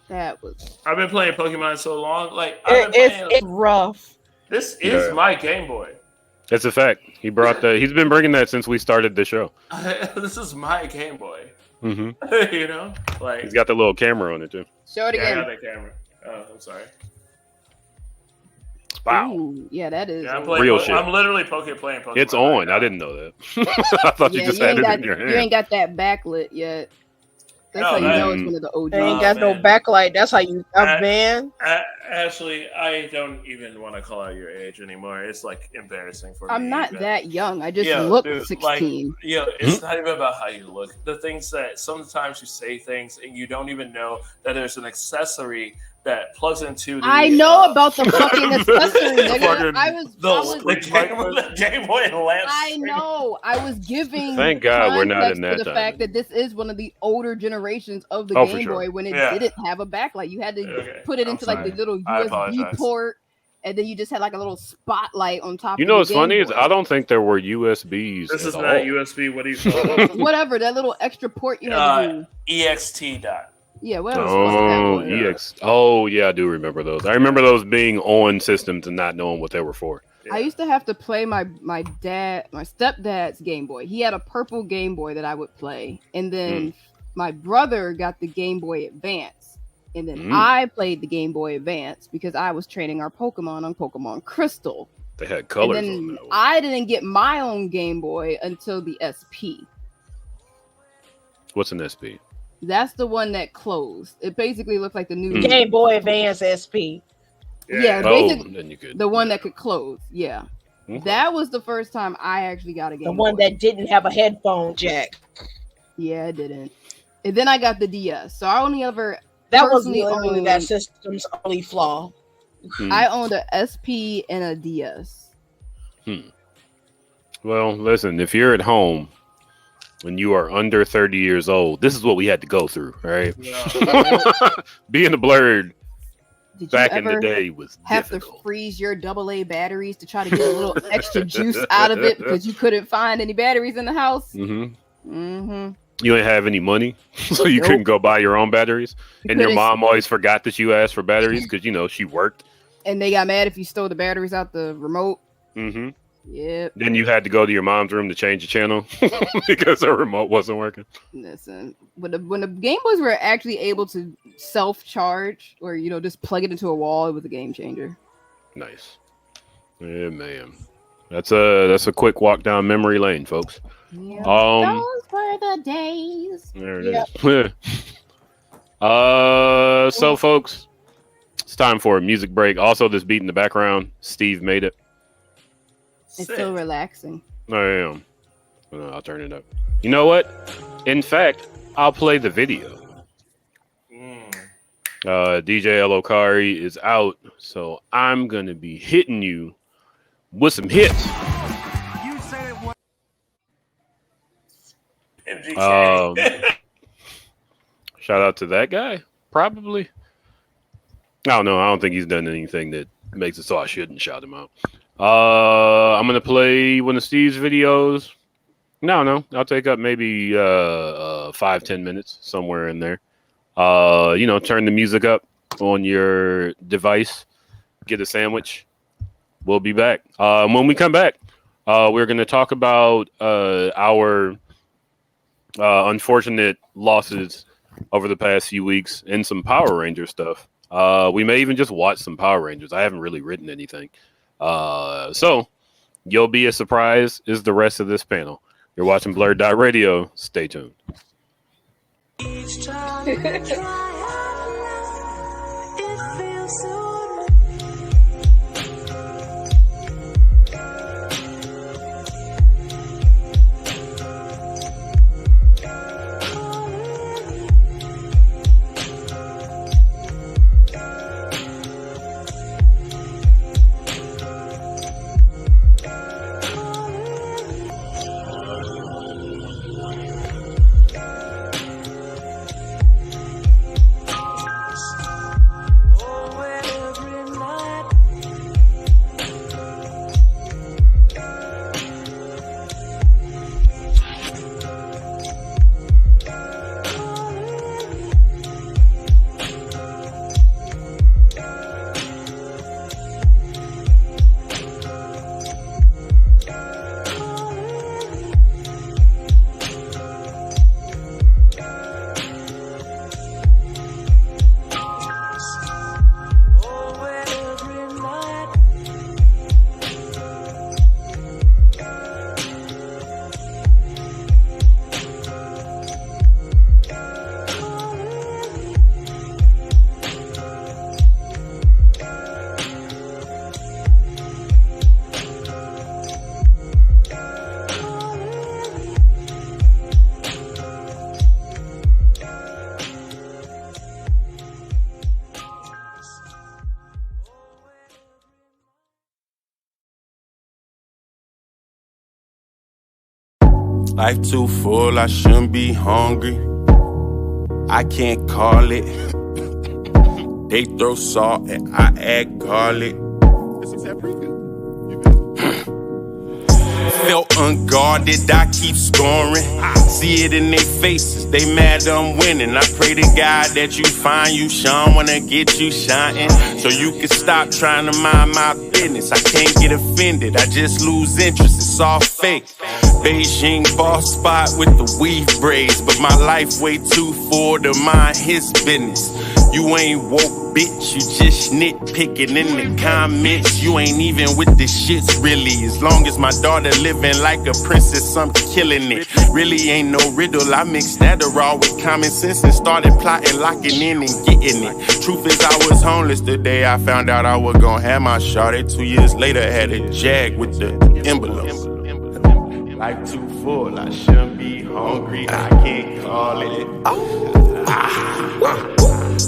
That was I've been playing Pokemon so long. Like, I've been playing, it's rough. this is Yeah. my Game Boy. That's a fact. He's been bringing that since we started the show. This is my Game Boy. Mm-hmm. You know, like He's got the little camera on it too. show it yeah, I again. got that camera. Oh, I'm sorry. Wow, Ooh, yeah, that is. Yeah, Real shit. I'm literally playing Pokemon. it's right on. now. I didn't know that. I thought you just had it in your You hand. ain't got that backlit yet. That's No, how you that- know it's one of the OGs. They ain't Oh, got no man. backlight. That's how you, man. Ashley, I don't even want to call out your age anymore. It's like embarrassing for me. I'm not even. that young. I just Yeah, look dude, 16. It's not even about how you look. The things that sometimes you say things and you don't even know that there's an accessory that plugs into the. I know about the fucking accessory, nigga. Fucking- I was the Game Boy lamp. I know. I was giving. Thank God we're not in context that to the time. fact that this is one of the older generations of the Oh, for Game sure. Boy when it Yeah. didn't have a backlight. You had to Okay, put it I'm into like sorry. the little I USB apologize. port, and then you just had like a little spotlight on top. You of know the what's Game funny is Boy. I don't think there were USBs. This at is all. not USB. What do you call it? Whatever that little extra port you had to do. EXT dot. Yeah, whatever. Oh, that was. EX. Oh, yeah, I do remember those. I remember those being on systems and not knowing what they were for. I used to have to play my stepdad's Game Boy. He had a purple Game Boy that I would play, and then my brother got the Game Boy Advance, and then I played the Game Boy Advance because I was training our Pokemon on Pokemon Crystal. They had colors and on then that one. I didn't get my own Game Boy until the SP. What's an SP? That's the one that closed. It basically looked like the new Game Boy Advance SP. Yeah, Oh, basically then you could. the one that could close. Yeah. Okay. That was the first time I actually got a Game The one Boy. that didn't have a headphone jack. Yeah, it didn't. And then I got the DS. So I only ever That was personally literally owned, that system's only flaw. I owned a SP and a DS. Well, listen, if you're at home when you are under 30 years old, this is what we had to go through, all right? Being a blurred Did back you in the ever day was have difficult. to freeze your AA batteries to try to get a little extra juice out of it because you couldn't find any batteries in the house? Mm-hmm. Mm-hmm. You didn't have any money, so you couldn't go buy your own batteries. And your couldn't- mom always forgot that you asked for batteries because, you know, she worked. And they got mad if you stole the batteries out the remote. Mm-hmm. Yep. Then you had to go to your mom's room to change the channel because her remote wasn't working. Listen, when the Game Boys were actually able to self-charge or, you know, just plug it into a wall, it was a game changer. Nice. Yeah, man. That's a quick walk down memory lane, folks. Yeah. Um, Those were the days. There it is. So folks, it's time for a music break. Also, this beat in the background, Steve made it. It's so relaxing. I am. I'll turn it up. You know what? In fact, I'll play the video. DJ Elokari is out, so I'm gonna be hitting you with some hits. Shout out to that guy. Probably. I don't know. I don't think he's done anything that makes it so I shouldn't shout him out. I'm gonna play one of Steve's videos. No, I'll take up maybe 5-10 minutes somewhere in there. Turn the music up on your device, get a sandwich. We'll be back. When we come back, we're going to talk about our unfortunate losses over the past few weeks and some Power Ranger stuff. We may even just watch some Power Rangers. I haven't really written anything. So you'll be as surprised as the rest of this panel. You're watching BlurdDotRadio. Stay tuned. Life too full, I shouldn't be hungry. I can't call it. They throw salt and I add garlic. Felt unguarded, I keep scoring. See it in their faces, they mad I'm winning. I pray to God that you find you shine, wanna get you shining. So you can stop trying to mind my business. I can't get offended, I just lose interest, it's all fake. Beijing boss spot with the weave braids, but my life way too full to mind his business. You ain't woke, bitch, you just nitpicking in the comments. You ain't even with the shits, really. As long as my daughter living like a princess, I'm killing it. Really ain't no riddle, I mixed Adderall with common sense and started plotting, locking in and getting it. Truth is I was homeless the day I found out I was gonna have my shawty. 2 years later had a Jag with the envelope. Life too full, I shouldn't be hungry, I can't call it.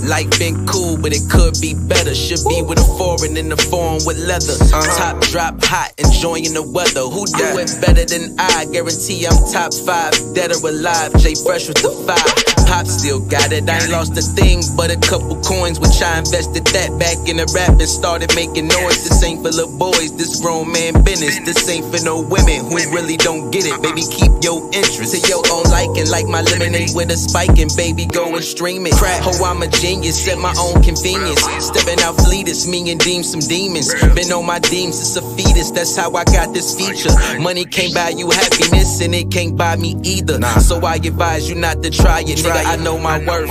Life been cool, but it could be better. Should be with a foreign in the foreign with leather. Top drop hot, enjoying the weather. Who do it better than I? Guarantee I'm top 5, dead or alive. Jay Fresh with the 5. Pop still got it, I ain't lost a thing but a couple coins, which I invested that back in the rap and started making noise. This ain't for little boys, this grown man business. This ain't for no women who really don't get it. Baby, keep your interest to your own liking, like my lemonade with a spike and baby go and stream it. Crack, ho, I'm a genius, at my own convenience. Stepping out fleetest, me and Deem some demons. Been on my deems, it's a fetus, that's how I got this feature. Money can't buy you happiness and it can't buy me either. So I advise you not to try it, nigga, I know my worth.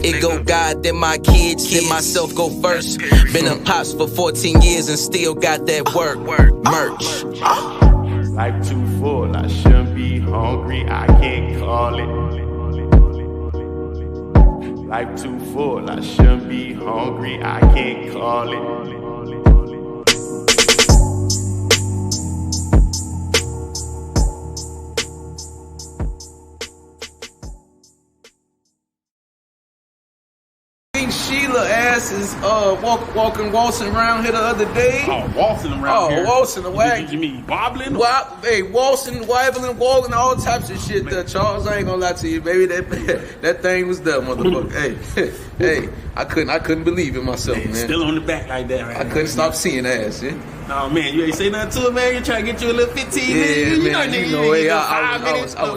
It go God, then my kids, then myself go first. Been a pops for 14 years and still got that work. Merch. Life too full, I shouldn't be hungry, I can't call it. Life too full, I shouldn't be hungry, I can't call it. Sheila ass is waltzing around here the other day. Oh, waltzing around here. Oh, waltzing away. You mean wobbling? Hey, waltzing, wobbling, walking, all types of shit. Charles, I ain't gonna lie to you, baby. That thing was there, motherfucker. Hey, I couldn't believe it myself, man. Still on the back like that, right? I couldn't stop seeing ass, yeah. Oh man, you ain't say nothing to it, man. You trying to get you a little 15 minutes. I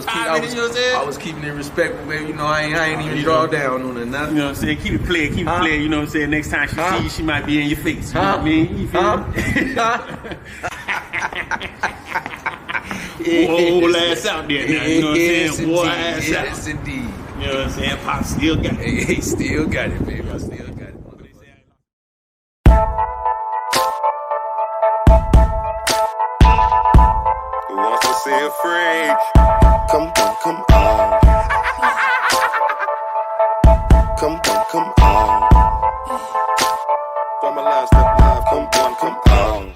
was keeping it respectful, man. You know, I ain't even draw down on it. Nothing. You know what I'm saying? Keep it playing. You know what I'm saying? Next time she see you, she might be in your face. You know what I mean? You feel me? Whole ass out there now. You know what I'm saying? Whole ass out. Yes, indeed. You know what I'm saying? Pop still got it. He still got it, baby. I still got it. Who wants to see a freak? Come on, come on. Come on, come on. Formalize step live, come on, come on.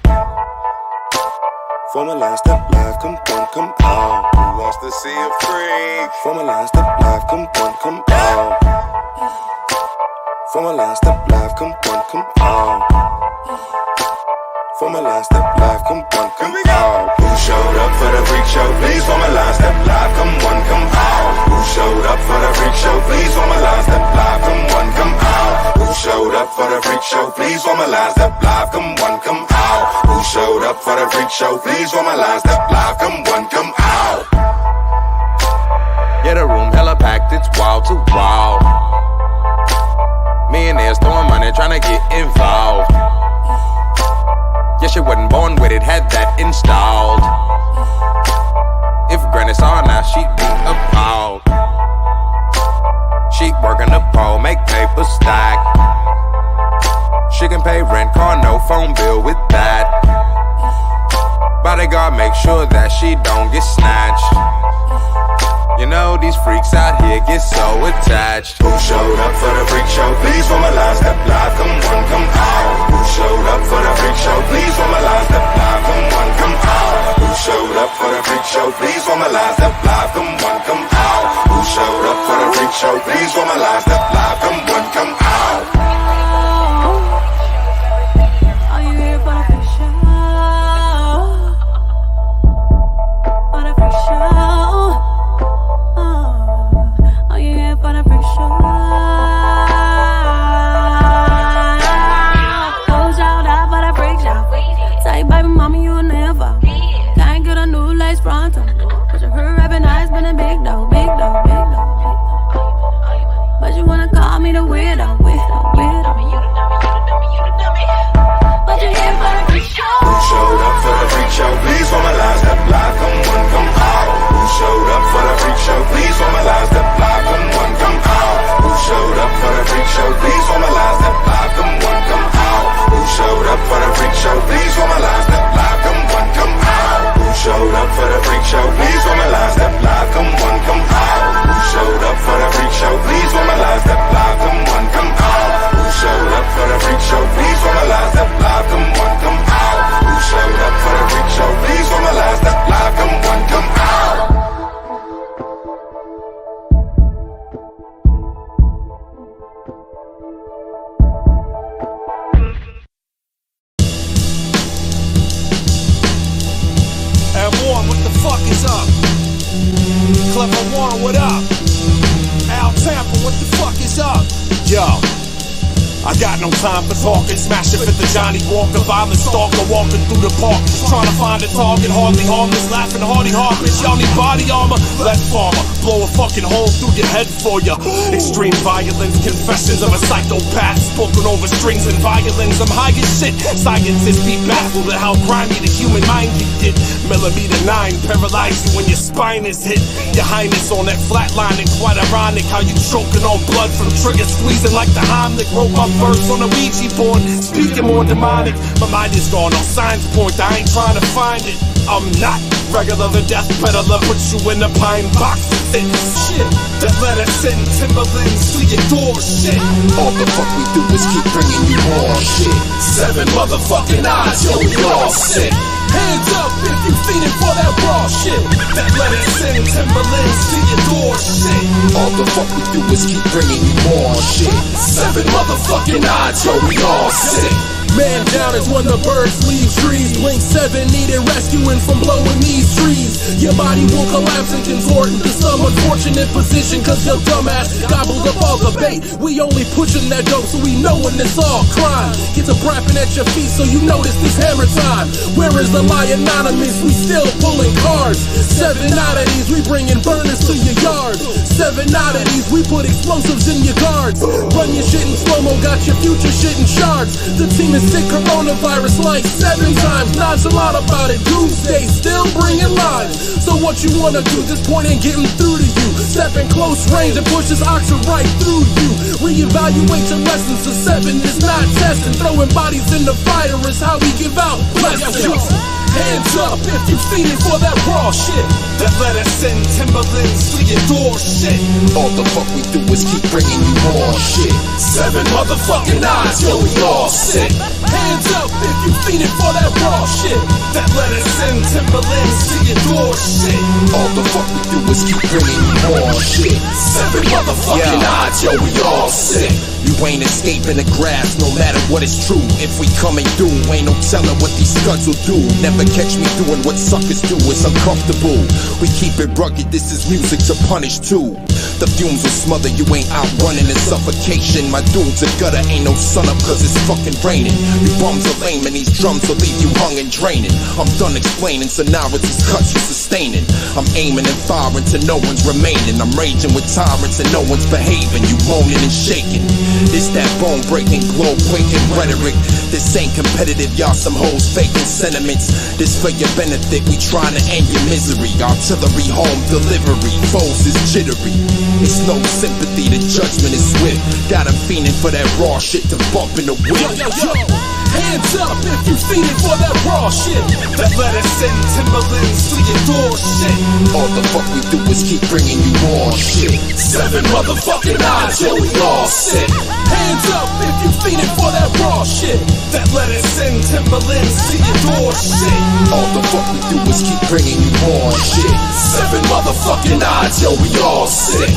Formalize step live, come on, come on. Who wants to see a freak? Formalize step live, come on, come on. Formalize step live, come on, come on. Formalize step live, come on, come on. Who showed up for the freak show? Please formalize step live, come on, come on. Who showed up for the freak show? Please formalize step live, come on, come on. Who showed up for the freak show? Please formalize step live, come on, come on. Who showed up for the freak show? Please formalize step live, come on, come on. Yeah, the room hella packed, it's wild to wild. Millionaires throwing money, trying to get involved. Yeah, she wasn't born with it, had that installed. If granny saw her now, she'd be appalled. She working the pole, make paper stack. She can pay rent, car, no phone bill with that. Bodyguard make sure that she don't get snatched. You know these freaks out here get so attached. Who showed up for the freak show? Please formalize step live, come on, come out. Who showed up for the freak show? Please formalize step live, come on, come out. Who showed up for the freak show? Please formalize step live, come on, come out. Who showed up for the freak show? Please formalize step live, come on, come out. Are you here for the freak show? For the freak show? For the freak show. Go shout out for the freak show. Say, baby mama, you never can't get a new lace pronto. Cause her rapping eyes been a big dog, big dog, big dog, big dog. But you wanna call me the weirdo, weirdo, weirdo. But you here for the freak show. Who showed up for the freak show? Please formalize that live, come on, come out. Who showed up for the freak show? Please formalize that live, come on, come out. Who showed up for the freak show? Please formalize that live, come on, come out. Who showed up for the freak show? Please formalize that live, come on, come out. Who showed up for the freak show? Please formalize that live, come on, come out. Who showed up for the freak show? Please formalize that live, come on, come out. Who showed up for the freak show? Please formalize that live, come on, come out. Who showed up for the freak show? Please formalize that live, come on, come out. Warren, what the fuck is up? Clever Warren, what up? Al Tampa, what the fuck is up? Yo, I got no time for talking. Smash it for the Johnny Walker, violent stalker, walking through the park, trying to find a target, hardly harmless, laughing hardy harpish. Y'all need body armor, less farmer, blow a fucking hole through your head for ya. Extreme violence, confessions of a psychopath, spoken over strings and violins. I'm high as shit. Scientists be baffled at how grimy the human mind can get. Millimeter 9, paralyze you when your spine is hit. Your highness on that flatline, and quite ironic how you choking on blood from triggers squeezing like the Heimlich. Rope up verse on a Ouija board, speaking more demonic. My mind is gone, all signs point, I ain't trying to find it. I'm not regular, the death peddler, put you in a pine box. It's shit, that letter send Timberlands to your door, shit. All the fuck we do is keep bringing you more shit. 7 motherfucking eyes, yo, we all sick. Hands up if you feeding for that raw shit. That letter send Timberlands to your door, shit. All the fuck we do is keep bringing you more shit. 7 motherfucking odds, yo, we all sick. Man down is when the birds leave trees. Blink 7 needed rescuing from blowing these trees. Your body will collapse and contort into some unfortunate position, cause your dumbass gobbled up all the bait. We only pushing that dope so we know when it's all crime. Get to brapping at your feet so you notice this hammer time. Where is the lie anonymous? We still pulling cards. 7 oddities, we bringing burners to your yard. 7 oddities, we put explosives in your guards. Run your shit in slow-mo, got your future shit in shards. The team is sick coronavirus like 7 times. Nonchalant about it, doomsday still bringing lives. So what you wanna do? This point ain't getting through to you. Step in close range and push this oxygen right through you. Reevaluate your lessons. The 7 is not testing. Throwing bodies in the fire is how we give out blessings. Hands up if you feeding for that raw shit. That let us send Timberlands to your door shit. All the fuck we do is keep bringing you more shit. 7 motherfucking odds, yo, we all sick. Hands up if you feeding for that raw shit. That let us send Timberlands to your door shit. All the fuck we do is keep bringing you more shit. 7 motherfucking odds, yo, we all sick. You ain't escaping the grass, no matter what is true. If we coming through, ain't no telling what these scuds will do. Never catch me doing what suckers do, it's uncomfortable. We keep it rugged, this is music to punish too. The fumes will smother, you ain't outrunning in suffocation. My dude's a gutter, ain't no sun up cause it's fucking raining. You bums are lame and these drums will leave you hung and draining. I'm done explaining, so now it's these cuts you sustaining. I'm aiming and firing till no one's remaining. I'm raging with tyrants and no one's behaving. You moaning and shaking. It's that bone breaking, globe quaking rhetoric. This ain't competitive, y'all some hoes faking sentiments. This for your benefit, we trying to end your misery. Artillery, home delivery, foes is jittery. It's no sympathy, the judgment is swift. Got 'em fiending for that raw shit to bump in the whip. Hands up if you feeding for that raw shit. That let us send Timberlands to your door shit. All the fuck we do is keep bringing you more shit. 7 motherfucking odds, yo, we all sick. Hands up if you feeding for that raw shit. That let us send Timberlands to your door shit. All the fuck we do is keep bringing you more shit. 7 motherfucking odds, yo, we all sick.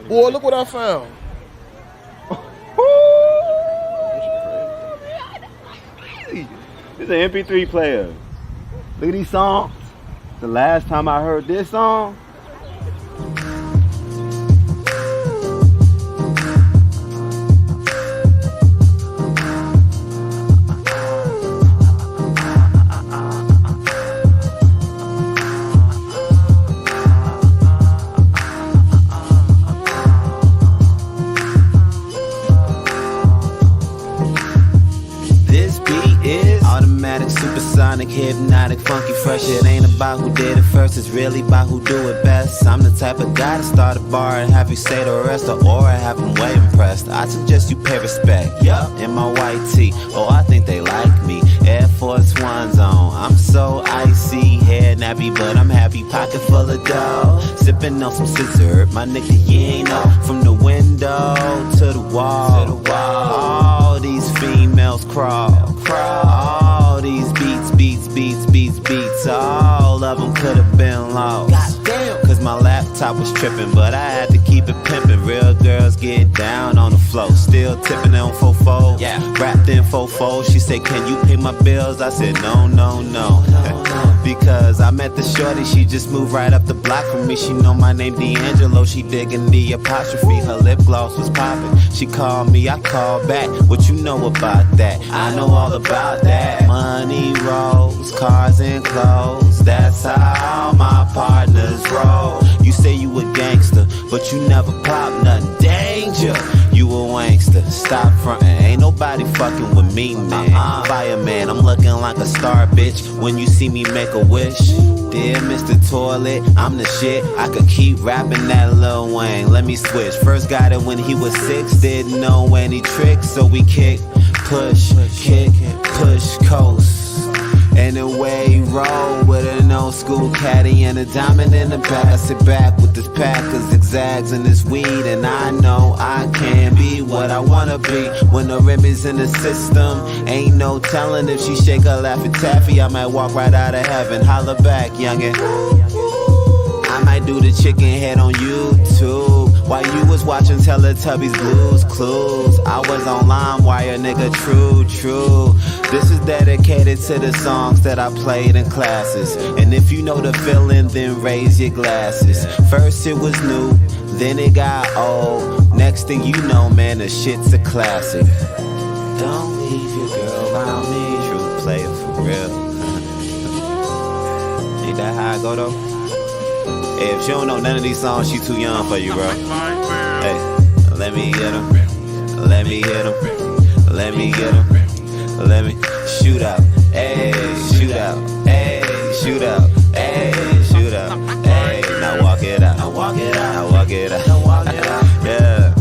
Boy, look what I found. This is an MP3 player. Look at these songs. The last time I heard this song, supersonic, hypnotic, funky, fresh. It ain't about who did it first, it's really about who do it best. I'm the type of guy to start a bar and have you say the rest, or have them way impressed. I suggest you pay respect. Yup, in my white tee. Oh, I think they like me. Air Force Ones on. I'm so icy, hair nappy, but I'm happy. Pocket full of dough, sipping on some scissor. My nigga, you ain't know. From the window to the wall, all these females crawl. All these beats, all of them could have been lost. Cause my laptop was tripping, but I had to keep it pimping. Real girls get down on the floor, still tipping on fofo. Yeah, wrapped in fofo. She said, can you pay my bills? I said, no. Because I met the shorty, she just moved right up the block from me. She know my name D'Angelo, she digging the apostrophe. Her lip gloss was popping. She called me, I called back. What you know about that? I know all about that. Money rolls, cars and clothes. That's how my partners roll. You say you a gangster, but you never pop nothing. Danger, you a wankster. Stop frontin', ain't nobody fucking with me, man. Fireman, I'm looking like a star, bitch. When you see me make a wish, dear Mr. Toilet, I'm the shit. I could keep rapping that Lil Wayne. Let me switch. First got it when he was 6, didn't know any tricks, so we kicked push, kick, push, coast. And away roll with an old school caddy and a diamond in the back. I sit back with this pack of zigzags and this weed, and I know I can be what I wanna be. When the rim is in the system, ain't no telling if she shake her Laffy Taffy, I might walk right out of heaven. Holla back, youngin'. I might do the chicken head on YouTube while you was watching Teletubbies Blues Clues. I was on LimeWire, nigga, true. This is dedicated to the songs that I played in classes. And if you know the feeling, then raise your glasses. First it was new, then it got old. Next thing you know, man, the shit's a classic. Don't leave your girl around me. True player for real. Ain't that how I go though? Hey, if she don't know none of these songs, she too young for you, bro. Hey, let me get him. Let me hit him. Let me get him. Let me shoot out. Hey, shoot out. Hey, shoot out. Hey, shoot out. Hey, now walk it out. Now walk it out. Now walk it out. Now walk it out. Yeah.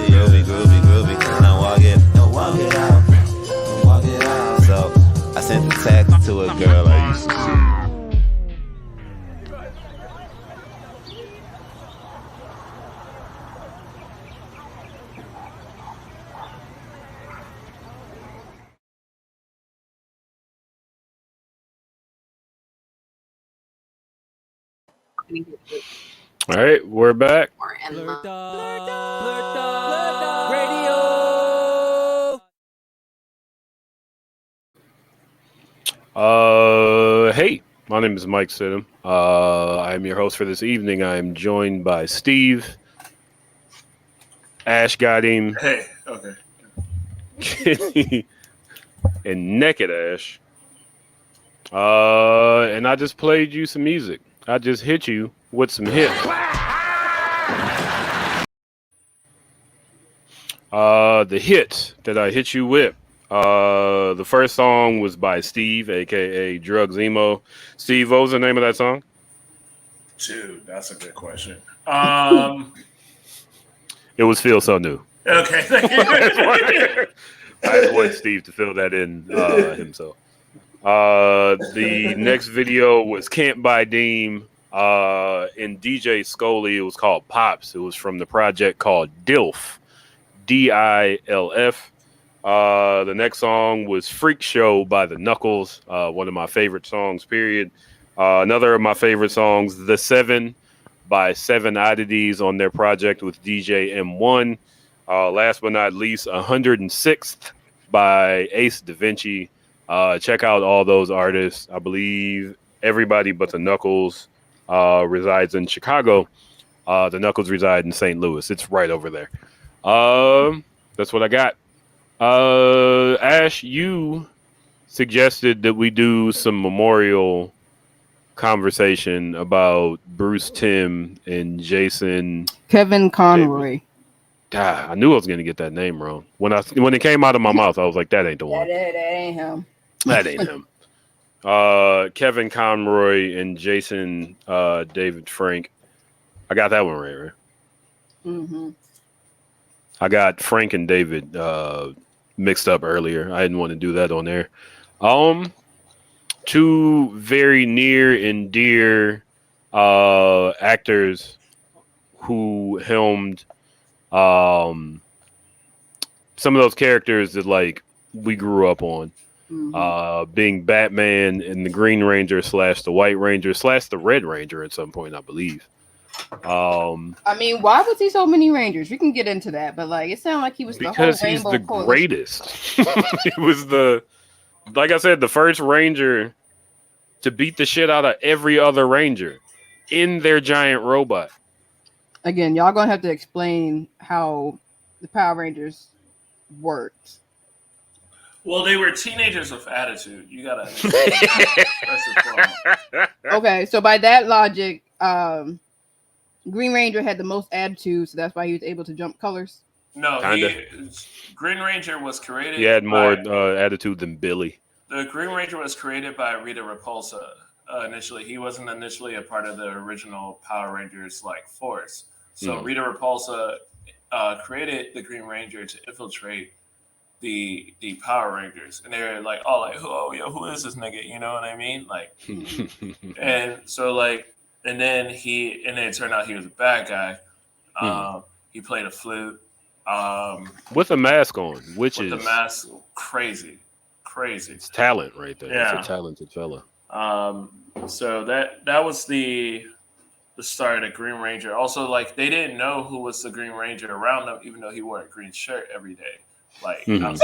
Groovy. Now walk it. Now walk it out. Now walk it out. So I sent a text to a girl I used to see. All right, we're back. Hey, my name is Mike Sidham. I'm your host for this evening. I'm joined by Steve. Ash got him. Hey, okay. Kenny and Naked Ash. And I just played you some music. I just hit you with some hits. The hit that I hit you with. The first song was by Steve, aka Drugs Emo. Steve, what was the name of that song? Dude, that's a good question. It was Feel So New. Okay, thank you. I just wanted Steve to fill that in himself. The next video was Can't Buy Deem in DJ Scully. It was called Pops. It was from the project called DILF. DILF. The next song was Freak Show by the Knuckles. One of my favorite songs, period. Another of my favorite songs, The Seven by Seven Oddities on their project with DJ M1. Last but not least, 106th by Ace Da Vinci. Check out all those artists. I believe everybody but the Knuckles resides in Chicago. The Knuckles reside in St. Louis. It's right over there. That's what I got. Ash, you suggested that we do some memorial conversation about Bruce Timm and Jason Kevin Conroy. God, I knew I was going to get that name wrong. When it came out of my mouth, I was like, that ain't the one. That ain't him. That ain't him. Kevin Conroy and Jason David Frank. I got that one right? Mm-hmm. I got Frank and David mixed up earlier. I didn't want to do that on there. Two very near and dear actors who helmed some of those characters that like we grew up on. Being Batman and the Green Ranger / the White Ranger / the Red Ranger at some point, I believe. I mean, why was he so many Rangers? We can get into that, but like it sounded like he was because the whole he's Rainbow the Coalition. greatest. He was like I said, the first Ranger to beat the shit out of every other Ranger in their giant robot. Again, y'all gonna have to explain how the Power Rangers worked. Well, they were teenagers with attitude. You gotta. Okay, so by that logic, Green Ranger had the most attitude, so that's why he was able to jump colors. No, Green Ranger was created. He had more attitude than Billy. The Green Ranger was created by Rita Repulsa. Initially, he wasn't initially a part of the original Power Rangers force. So Rita Repulsa created the Green Ranger to infiltrate the Power Rangers, and they're like all like, who is this nigga? You know what I mean? Like, and so like, and then it turned out he was a bad guy. He played a flute. With a mask on, which with is the mask, crazy. It's talent right there. Yeah. It's a talented fella. So that was the start of Green Ranger. Also, like they didn't know who was the Green Ranger around them, even though he wore a green shirt every day. Like, it's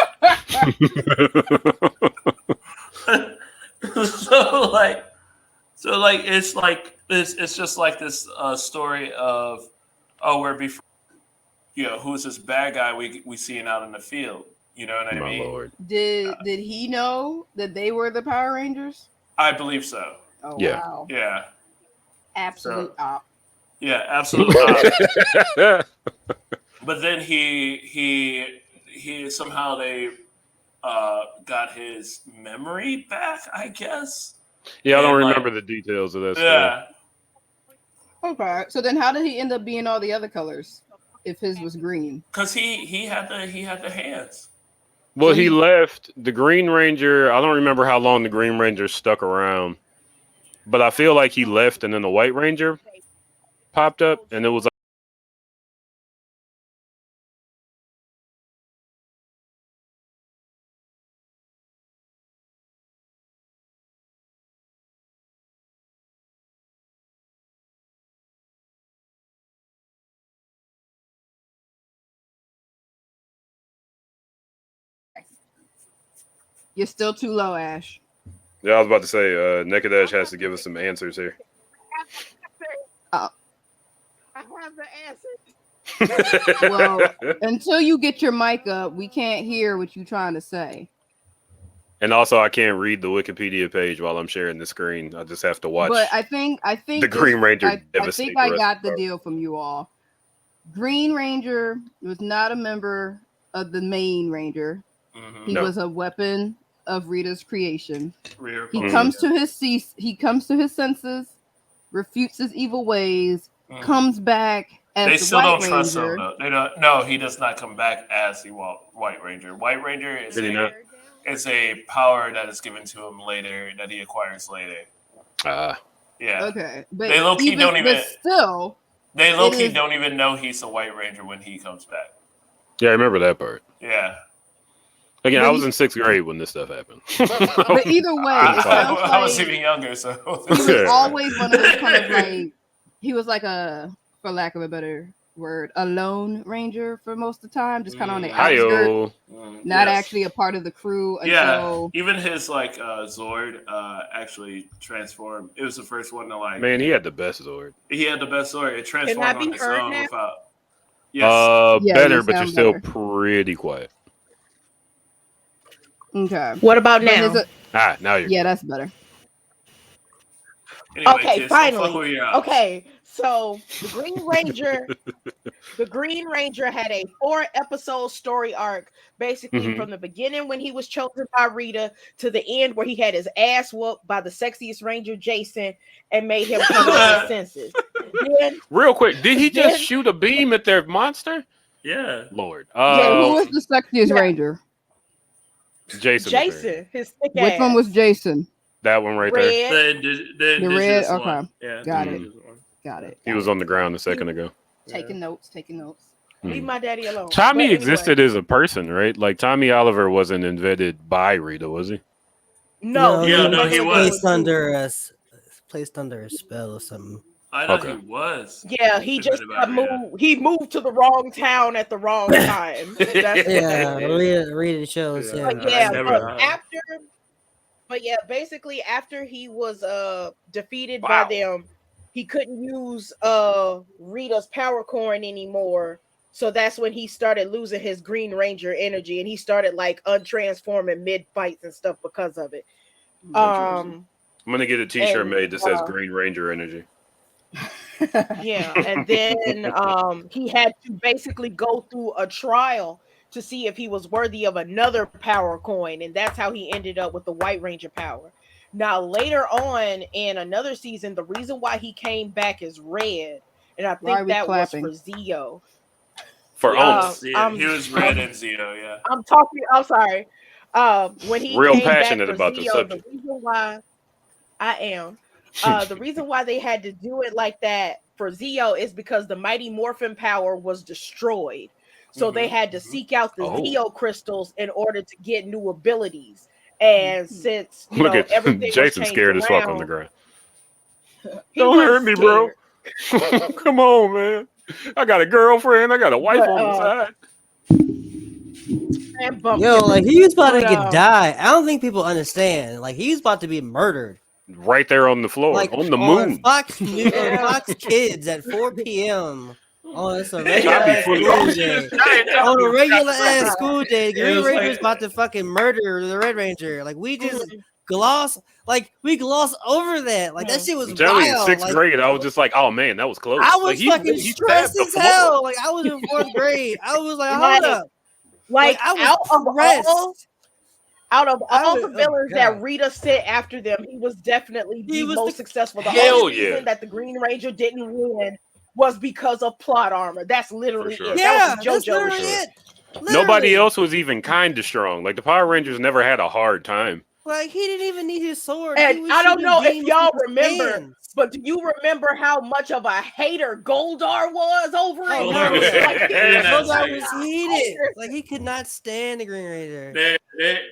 just like this story of we're before. Who's this bad guy we seeing out in the field? You know what I mean? Lord. Did he know that they were the Power Rangers? I believe so. Oh Yeah. wow. Yeah. Absolute op. Yeah, absolute op. But then he somehow they got his memory back, I guess. Yeah, I don't remember the details of that story. Yeah. Okay. So then how did he end up being all the other colors if his was green? Because he had the hands. Well, he left the Green Ranger. I don't remember how long the Green Ranger stuck around, but I feel like he left and then the White Ranger popped up, and it was like, You're still too low, Ash. yeah, I was about to say, Naked Ash has to give us some answers here. I have the answer. Well, until you get your mic up, we can't hear what you're trying to say. And also, I can't read the Wikipedia page while I'm sharing the screen. I just have to watch. But I think the Green Ranger I devastate think the I rest got of the the deal from you all. Green Ranger was not a member of the main Ranger. He was a weapon of Rita's creation. He comes to his senses, refutes his evil ways, comes back as They the still White don't Ranger. trust him though. They don't. No, he does not come back as the White Ranger. White Ranger is it's a power that is given to him later that he acquires later. Yeah. Okay, but They low-key don't even. But still, they low-key don't even know he's a White Ranger when he comes back. Yeah, I remember that part. Yeah. Again, I was in 6th grade when this stuff happened. But either way, I was even younger, so he was always one of those kind of like he was like a, for lack of a better word, a lone ranger for most of the time, just kind of on the outskirts, not actually a part of the crew. Until... even his like Zord actually transformed. It was the first one to like. Man, he had the best Zord. He had the best Zord. It transformed on its own without. Better, but you're still pretty quiet. Okay. What about now? Now you're. Yeah, that's better. Anyway, okay, kids, finally. Okay, so the Green Ranger had a 4-episode story arc, basically from the beginning when he was chosen by Rita to the end where he had his ass whooped by the sexiest Ranger, Jason, and made him come to his senses. Then, real quick, did he just shoot a beam at their monster? Yeah. Lord. Who was the sexiest Ranger? Jason. His thick Which ass. one was Jason? That one right there. The red. Okay. One. Yeah. Got it. He was on the ground a second ago. Taking notes. Leave my daddy alone. Tommy existed as a person, right? Like Tommy Oliver wasn't invented by Rita, was he? No, he was placed under a spell or something. I know he was. Yeah, he just got moved. He moved to the wrong town at the wrong time. Rita shows. Basically after he was defeated by them, he couldn't use Rita's power coin anymore. So that's when he started losing his Green Ranger energy, and he started like untransforming mid fights and stuff because of it. I'm gonna get a T-shirt made that says Green Ranger energy. Yeah, and then he had to basically go through a trial to see if he was worthy of another power coin, and that's how he ended up with the White Ranger power. Now later on in another season, the reason why he came back is red, and I think that was for Zeo. For Oms. He was Red and Zio, yeah. I'm sorry. When he Real came passionate back for about the Zio, subject. the reason why the reason why they had to do it like that for Zio is because the Mighty Morphin power was destroyed. So they had to seek out the Zio crystals in order to get new abilities. And since Look at everything Jason was scared as fuck on the around, ground. he Don't was hurt me, bro. Come on, man. I got a girlfriend. I got a wife on the side. Yo, like he was about to get die. I don't think people understand. Like he was about to be murdered. Right there on the floor, Like on the moon. Fox News, Fox Kids at 4 p.m. On a regular I'd be ass fully- school day. On a regular ass school day, the It Green was Ranger's like- about to fucking murder the Red Ranger. Like we just gloss over that. Like that shit was I'm telling you, wild. sixth Like, grade, I was just like, oh man, that was close. I Like, was fucking he stressed stabbed as the floor. hell. Like I was in 4th grade. I was like, hold up. Like I was out of all was- the oh, villains God. that Rita sent after them, he was definitely the was most successful. The Hell only yeah. reason that the Green Ranger didn't win was because of plot armor. That's literally sure. it. Yeah, that was that's some JoJo literally shit. it. Nobody Literally. else was even kind of strong. Like the Power Rangers never had a hard time. Like he didn't even need his sword. And He was I don't shooting know if beams y'all with his remember, hands. but do you remember how much of a hater Goldar was over it? Oh, Goldar was Goldar was heated. Like he could not stand the Green Ranger.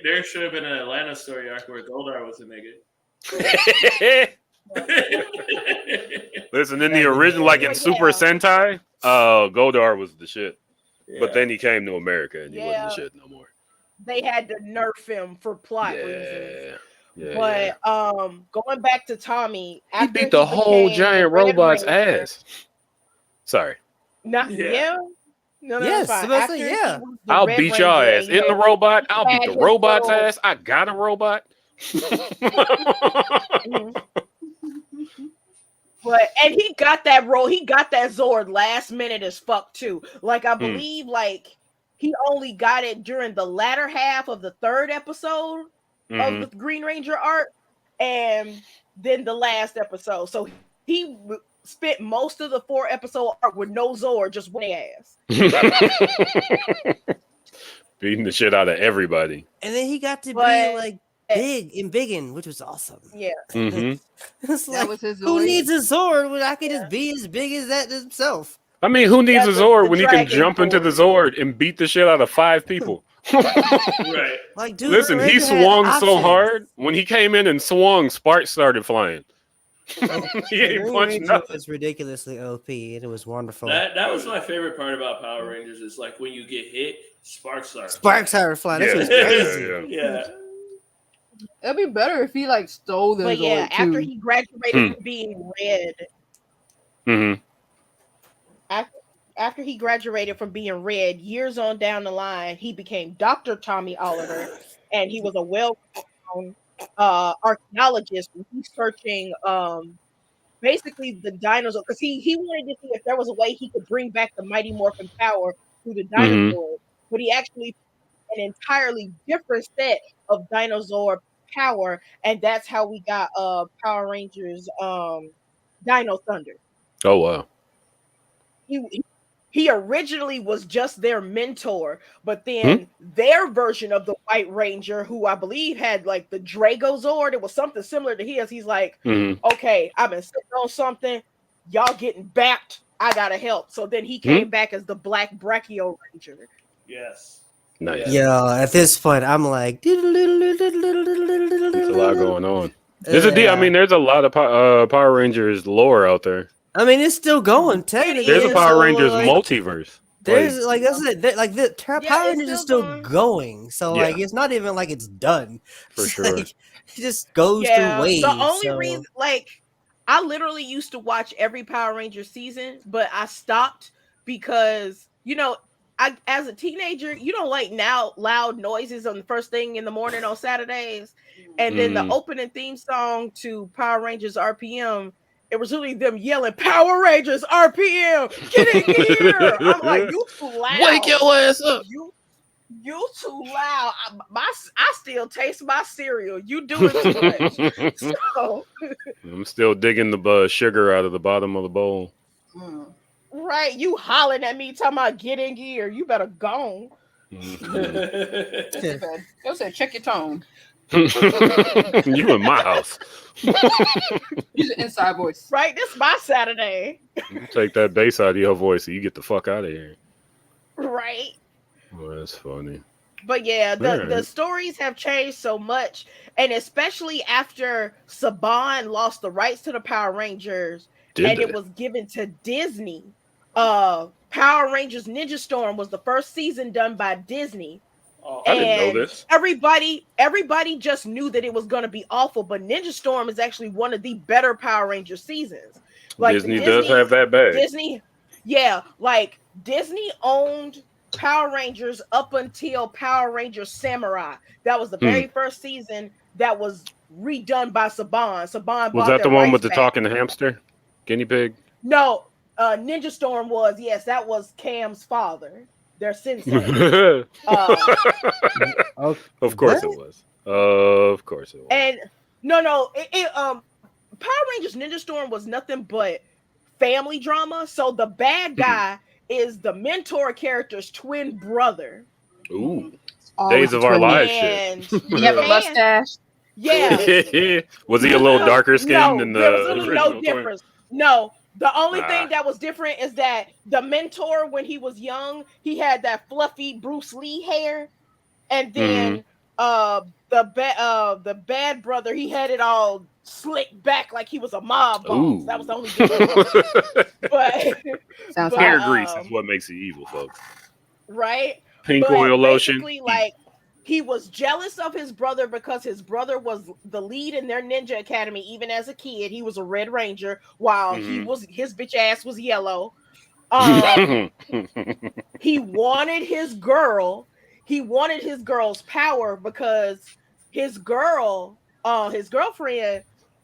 There should have been an Atlanta story arc where Goldar was a nigga. Listen, in the original, like in Super Sentai, Goldar was the shit. But then he came to America and he wasn't the shit no more. They had to nerf him for plot reasons. Yeah, But going back to Tommy, he beat the whole giant robot's ass. Sorry. No, Yes, fine. that's what I say, yeah. I'll Red beat your Ranger, ass in the robot. I'll beat the his robot's little- ass. I got a robot. But and he got that role. He got that Zord last minute as fuck too. Like I believe, like he only got it during the latter half of the 3rd episode of the Green Ranger arc, and then the last episode. So he spent most of the 4-episode arc with no Zord, just one ass. Beating the shit out of everybody. And then he got to be like big and biggin, which was awesome. Yeah. It's That like, was his who Zord. needs a sword when I can just be as big as that himself? I mean, who needs a That's Zord the when he can Dragon jump into the Zord and beat the shit out of 5 people? Right. Like, dude, Listen, Red he Ranger had swung so options. hard. When he came in and swung, sparks started flying. He The ain't Green punched Ranger nothing. was ridiculously OP, and it was wonderful. That was my favorite part about Power Rangers is like when you get hit, sparks start. Sparks started flying. That shit was crazy. Yeah. It'd be better if he like stole them. But yeah, after he graduated from being Red, after he graduated from being Red, years on down the line, he became Dr. Tommy Oliver, and he was a well-known archaeologist researching basically the dinosaurs, because he wanted to see if there was a way he could bring back the Mighty Morphin power through the dinosaurs, but he actually an entirely different set of dinosaur power, and that's how we got Power Rangers Dino Thunder. Oh, wow. He originally was just their mentor, but then their version of the White Ranger, who I believe had like the Dragozord, it was something similar to his. He's like, okay, I've been sitting on something, y'all getting backed, I gotta help. So then he came back as the Black Brachio Ranger. Yes. Nice. Yo, at this point, I'm like, There's a lot going on. I mean, there's a lot of Power Rangers lore out there. I mean, it's still going. Technically, There's a Power so, Rangers like, multiverse. There's like that's it. Like the Power Rangers is still going. So Yeah. like it's not even like it's done. For It's sure. like, it just goes through waves. The only so. reason, like, I literally used to watch every Power Ranger season, but I stopped because, you know, as a teenager, you don't like loud noises on the first thing in the morning on Saturdays. And then the opening theme song to Power Rangers RPM, it was really them yelling, Power Rangers RPM, get in here. I'm like, you too loud. Wake your ass up. You too loud. I still taste my cereal. You doing too much. So I'm still digging the sugar out of the bottom of the bowl. Right, you hollering at me talking about get in gear. You better go. Yo said, check your tone. You in my house. Use an inside voice. Right, this is my Saturday. You take that bass out of your voice and you get the fuck out of here. Right. Well, that's funny. But yeah, the Right. stories have changed so much, and especially after Saban lost the rights to the Power Rangers, it was given to Disney. Power Rangers Ninja Storm was the first season done by Disney. Oh, I didn't know this. Everybody just knew that it was going to be awful, but Ninja Storm is actually one of the better Power Ranger seasons. Like Disney does have that bag. Disney owned Power Rangers up until Power Rangers Samurai. That was the very first season that was redone by Saban. Saban Was that the one with the talking hamster? Guinea pig? No, Ninja Storm was, yes, that was Cam's father, their sensei. Of course it was. Of course it was. And Power Rangers Ninja Storm was nothing but family drama. So the bad guy is the mentor character's twin brother. Ooh. Days of Our Lives shit. You have a mustache. Yeah. Was he a little darker skinned than the there was really no original difference. No, the only thing that was different is that the mentor, when he was young, he had that fluffy Bruce Lee hair, and then the bad brother, he had it all slicked back like he was a mob boss. That was the only difference. But hair grease is what makes it evil, folks. Right? Pink oil lotion. Like, he was jealous of his brother because his brother was the lead in their ninja academy. Even as a kid, he was a Red Ranger while his bitch ass was yellow. He wanted his girl. He wanted his girl's power because his girlfriend,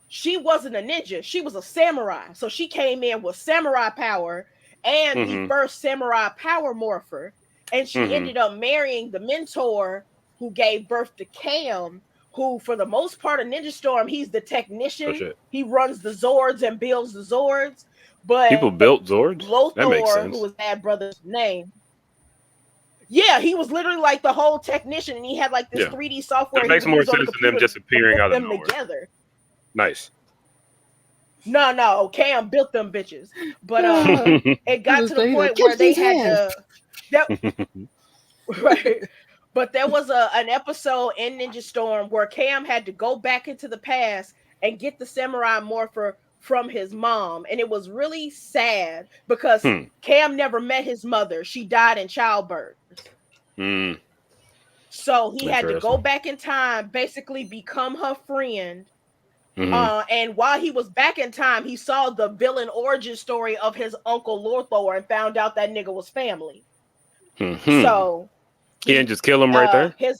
she wasn't a ninja. She was a samurai. So she came in with samurai power and the first samurai power morpher. And she ended up marrying the mentor who gave birth to Cam, who, for the most part of Ninja Storm, he's the technician. He runs the Zords and builds the Zords. But people built Zords? Lothar, That makes sense. who was Bad Brother's name. Yeah, he was literally like the whole technician, and he had like this 3D software. It makes more sense than them just appearing out of them nowhere. Together. Nice. No, Cam built them bitches. But it got to the point where they had to... Right. But there was an episode in Ninja Storm where Cam had to go back into the past and get the samurai morpher from his mom. And it was really sad because Cam never met his mother. She died in childbirth. So he had to go back in time, basically become her friend. And while he was back in time, he saw the villain origin story of his uncle Lothar and found out that nigga was family. So he didn't just kill him right there? Kid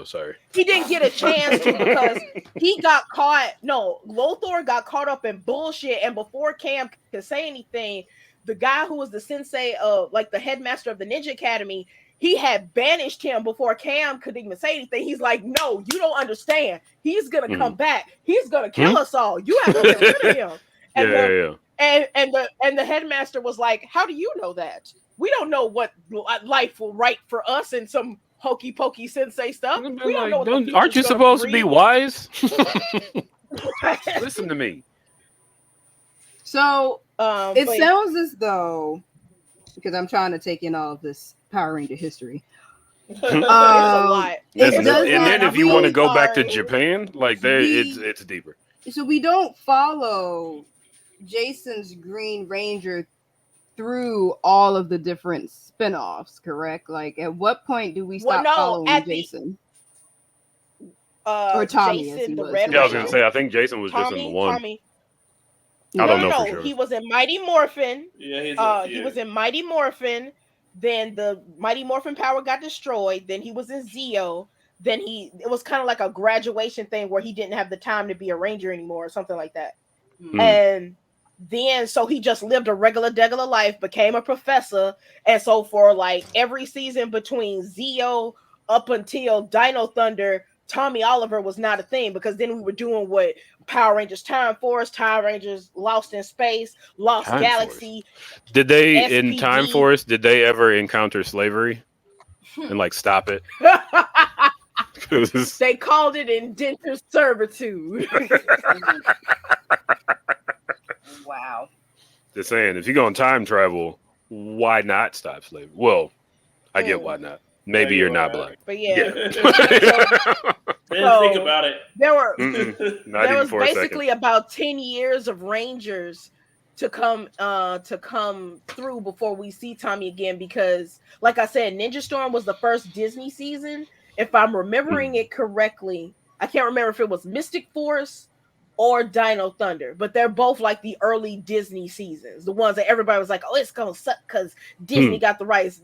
sorry. He didn't get a chance to because he got caught. No, Lothar got caught up in bullshit. And before Cam could say anything, the guy who was the sensei of, like, the headmaster of the Ninja Academy, he had banished him before Cam could even say anything. He's like, no, you don't understand. He's going to come back. He's going to kill us all. You have to get rid of him. And And the headmaster was like, how do you know that? We don't know what life will write for us and some hokey pokey sensei stuff. We don't know. Aren't you supposed to be wise? Listen to me. So it sounds as though, because I'm trying to take in all of this Power Ranger history. It's a lot. And then if you want to go back to Japan, like it's deeper. So we don't follow Jason's Green Ranger through all of the different spin-offs, correct? Like, at what point do we stop following Jason? Or Tommy, Jason, as he was. Red I was going to say, I think Jason was just in the one. Tommy. I don't know for sure. He was in Mighty Morphin. Yeah, he was in Mighty Morphin. Then the Mighty Morphin power got destroyed. Then he was in Zeo. Then it was kind of like a graduation thing where he didn't have the time to be a ranger anymore or something like that. And then so he just lived a regular life, became a professor, and so for like every season between Zeo up until Dino Thunder, Tommy Oliver was not a thing, because then we were doing what Power Rangers Time Force, Power Rangers Lost in Space, Lost Time Galaxy. Force. Did they SPD. in Time Force? Did they ever encounter slavery and like stop it? They called it indentured servitude. Wow. Just saying, if you're going to time travel, why not stop slavery? Well, I get why not. Maybe you're not black. But yeah. Didn't think about it. There Not was for a basically about 10 years of Rangers to come through before we see Tommy again, because like I said, Ninja Storm was the first Disney season. If I'm remembering it correctly, I can't remember if it was Mystic Force or Dino Thunder, but they're both like the early Disney seasons, the ones that everybody was like, oh, it's gonna suck because Disney got the rights.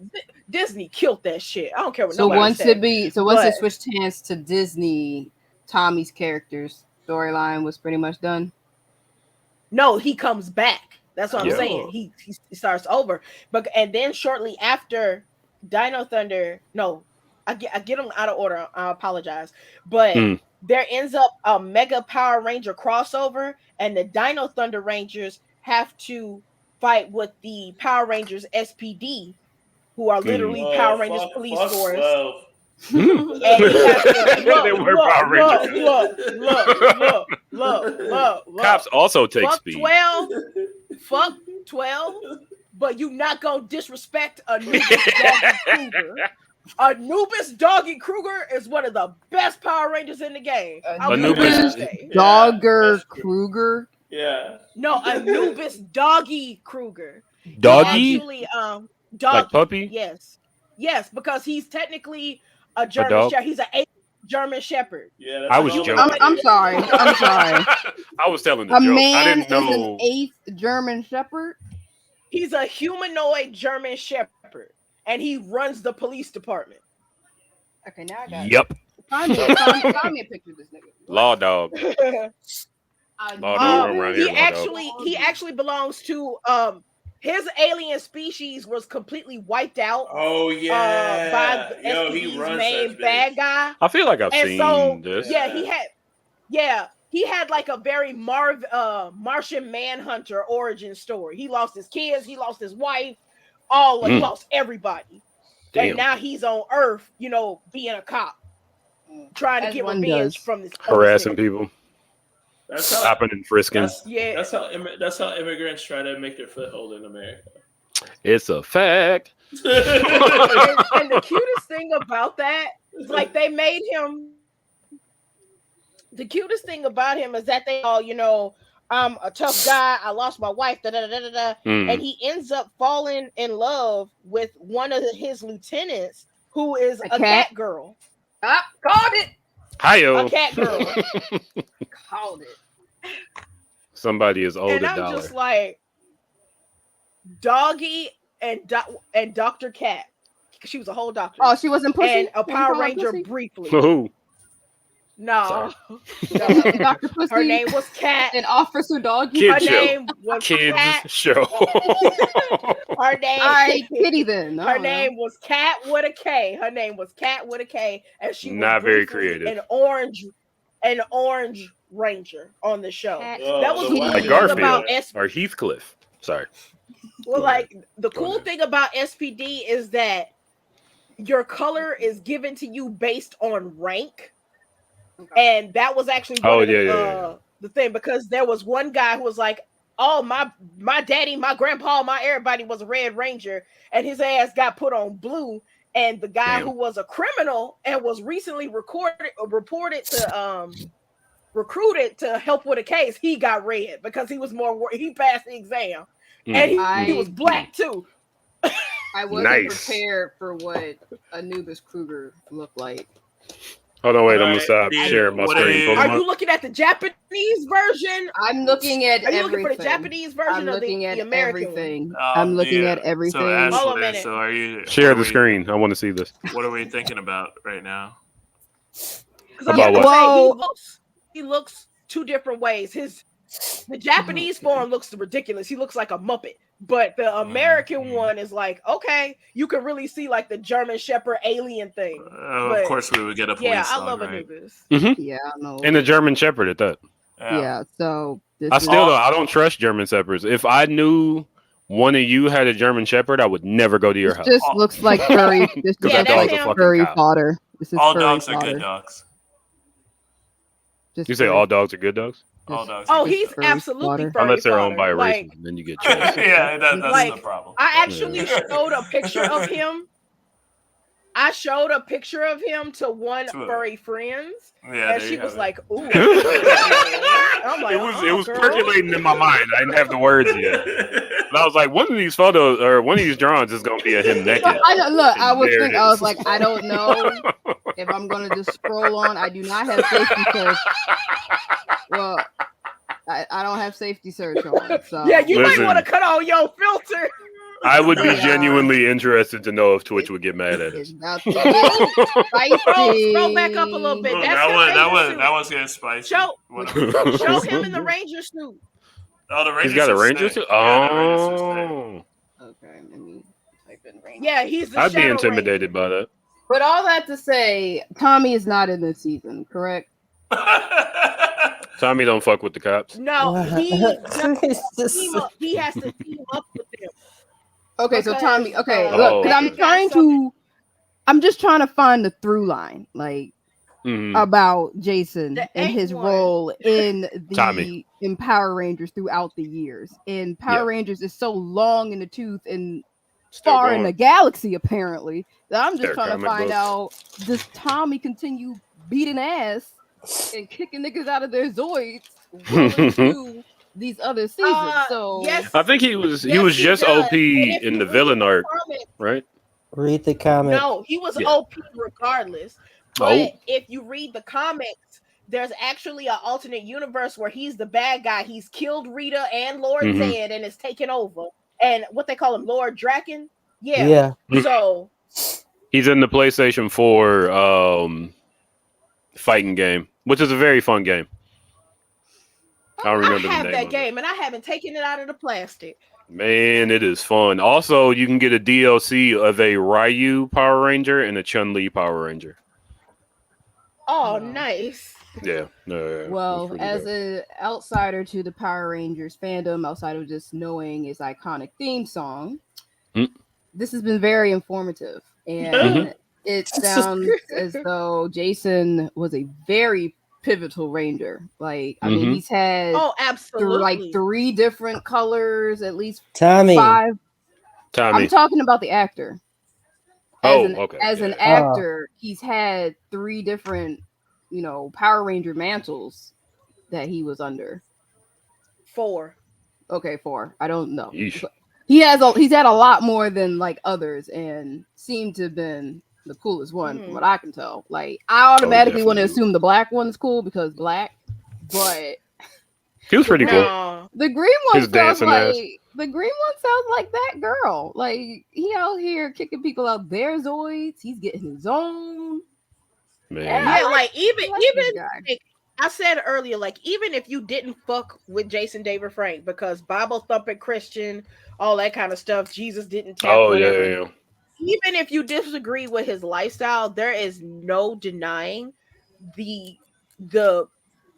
Disney killed that shit. I don't care what nobody said. Once it switched hands to Disney, Tommy's character's storyline was pretty much done. No, he comes back. That's what I'm saying. He starts over. And then shortly after Dino Thunder, no, I get them out of order. I apologize. But there ends up a Mega Power Ranger crossover, and the Dino Thunder Rangers have to fight with the Power Rangers SPD, who are literally Power Rangers police force. And look. Cops also take speed. 12. Fuck 12. But you not gonna disrespect Anubis Doggy Kruger. Anubis Doggy Kruger is one of the best Power Rangers in the game. Anubis Dogger Kruger. Yeah. No, Anubis Doggy Kruger. Doggy? Actually, doggy. Like puppy? Yes, because he's technically a German Shepherd. He's an German Shepherd. Yeah, I was joking. I'm sorry. I was telling the a joke. man I didn't is know. an 8th German Shepherd. He's a humanoid German Shepherd, and he runs the police department. Okay, now I got it. Yep. Find me a picture of this nigga. Law dog. Law dog around here. He actually belongs to his alien species was completely wiped out. Oh yeah, by the he runs main that bad guy. I feel like I've seen this. Yeah, he had like a very Martian Manhunter origin story. He lost his kids, he lost his wife, he lost everybody. Damn. And now he's on Earth, being a cop, trying to get revenge from this harassing people. That's how, stopping and frisking. That's how immigrants try to make their foothold in America. It's a fact. and the cutest thing about that is like they made him. The cutest thing about him is that they all, I'm a tough guy. I lost my wife, and he ends up falling in love with one of his lieutenants, who is a cat girl. Called it. Hi-yo. A cat girl. Called it. Somebody is owed and $1. I'm just like, Doggy and Dr. Cat. She was a whole doctor. Oh, she wasn't pussy? And a Power Ranger briefly. Who? No. Dr. Pussy. Her name was Cat. And Officer Doggy. Her name was Kids Cat. Show. Her name. All right, Kitty then. Her name was Cat with a K. Her name was Cat with a K, and she was not very creative. An orange Ranger on the show. Oh, that was like Garfield or Heathcliff. Sorry. Well, like the cool thing about SPD is that your color is given to you based on rank. And that was actually the thing, because there was one guy who was like, oh, my daddy, my grandpa, my everybody was a Red Ranger, and his ass got put on blue. And the guy who was a criminal and was recently recruited to help with a case, he got red because he was he passed the exam. And he was black too. I wasn't prepared for what Anubis Kruger looked like. Hold on, wait, I'm gonna stop sharing my screen. Are you looking at the Japanese version? I'm looking at everything. Are you looking for the Japanese version or the American everything? I'm looking at everything. So, Ashley, Hold on a minute. so are you share the screen? I want to see this. What are we thinking about right now? About what? He looks two different ways. The Japanese form looks ridiculous. He looks like a Muppet. But the American one is like, okay, you can really see like the German Shepherd alien thing. Of course, we would get a police yeah, dog, I love right? Anubis. Yeah, I know. And the German Shepherd at that. Yeah, so I don't trust German Shepherds. If I knew one of you had a German Shepherd, I would never go to your house. Just looks like furry. This Because that dog's a fucking furry cow. fodder. This is All furry dogs are fodder. good dogs. Just You say all dogs are good dogs? All dogs. Oh, are good he's dogs. absolutely furry Unless they're owned by a fodder. racist, then you get chased. Yeah, that's Like, the problem. I actually showed a picture of him. I showed a picture of him to one furry friends, Yeah, and there she you was have like, "Ooh." I'm like, it was percolating in my mind. I didn't have the words yet. But I was like, one of these photos or one of these drawings is gonna be a him naked. I was There thinking, it I was is. like, I don't know if I'm gonna just scroll on. I do not have safety search. Well, I don't have safety search on. So yeah, you Listen. might want to cut on your filter. I would be genuinely interested to know if Twitch would get mad at us. About to get spicy. Scroll back up a little bit. Oh, That's that was getting spicy. Show him in the Ranger suit. Oh, the Ranger He's got a suit's Ranger sick. suit? Yeah, the Ranger suit's sick. Oh. Okay, let me type in Ranger. Yeah, he's the I'd be Shadow intimidated by that. But all that to say, Tommy is not in this season, correct? Tommy don't fuck with the cops. No, he has to team up with them. Okay, so Tommy. Okay, Oh, look, 'cause okay. I'm just trying to find the through line, like Mhm. about Jason and his role in Tommy. in Power Rangers throughout the years. And Power Rangers is so long in the tooth and Still far in going. the galaxy, apparently, that I'm just They're trying to comic find books. out, does Tommy continue beating ass and kicking niggas out of their Zoids well into these other seasons? So yes, I think he was Yes, he just does. OP And if in you the read villain the arc, comics- right? Read the comment. No, he was Yeah. OP regardless. But Oh. if you read the comics, there's actually an alternate universe where he's the bad guy. He's killed Rita and Lord Mhm. Zed and is taken over. And what they call him, Lord Draken? Yeah. So He's in the PlayStation 4 fighting game, which is a very fun game. I don't I remember the have name that of game and I haven't taken it out of the plastic. it. Man, it is fun. Also, you can get a DLC of a Ryu Power Ranger and a Chun-Li Power Ranger. Oh, nice. Yeah. No, well, it's really as dope. an outsider to the Power Rangers fandom, outside of just knowing its iconic theme song, this has been very informative. And it sounds as though Jason was a very pivotal Ranger. Like, I mean, he's had absolutely 3 different colors, at least Tommy. 5. Tommy. I'm talking about the actor. Okay. As an actor, he's had 3 different, Power Ranger mantles that he was under. 4. Okay, 4. I don't know. Yeesh. But he's had a lot more than like others, and seemed to have been the coolest one from what I can tell. Like, I automatically want to assume the black one's cool because black, but He was pretty cool. the green one His sounds dancing like ass. the green one sounds like that girl. Like, he out here kicking people out their Zoids. He's getting his own. Man. Yeah, like even this guy. like, I said earlier, like even if you didn't fuck with Jason David Frank because Bible thumping Christian, all that kind of stuff, Jesus didn't tap. Oh, whatever. yeah. Even if you disagree with his lifestyle, there is no denying the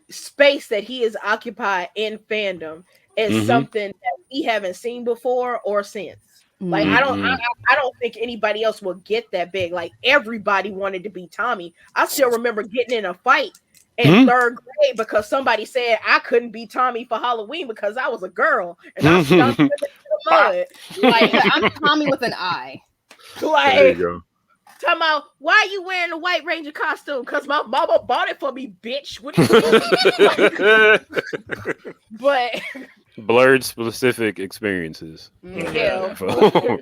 space that he is occupied in fandom is something that we haven't seen before or since. Like, I don't think anybody else will get that big. Like, everybody wanted to be Tommy. I still remember getting in a fight in 3rd grade because somebody said I couldn't be Tommy for Halloween because I was a girl and I stomped him in the mud. Like, I'm Tommy with an I. Like, There you go. talking about, why are you wearing a White Ranger costume? Because my mama bought it for me, bitch. What you mean? But Blurred specific experiences. Yeah. Especially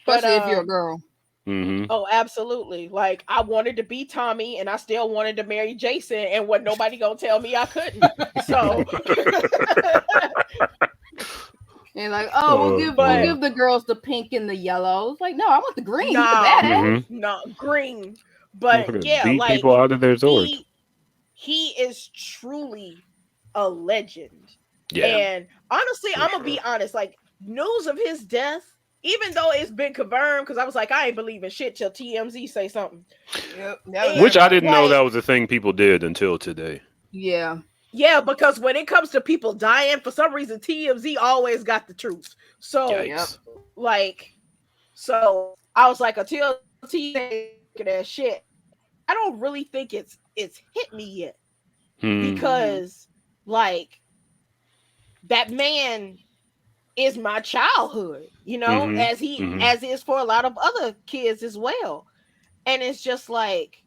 if you're a girl. Oh, absolutely. Like, I wanted to be Tommy and I still wanted to marry Jason, and what nobody gonna tell me I couldn't. So And like, we'll give the girls the pink and the yellow. It's like, no, I want the green. No, green. But yeah, beat like, people out of their Zords. He is truly a legend. Yeah. And honestly, I'm gonna be honest. Like, news of his death, even though it's been confirmed, because I was like, I ain't believing shit till TMZ say something. Yep. Which I didn't know that was a thing people did until today. Yeah. Yeah, because when it comes to people dying, for some reason TMZ always got the truth. So, like, so I was like, until TMZ that shit, I don't really think it's hit me yet. Because, like, that man is my childhood, you know, as is for a lot of other kids as well. And it's just like,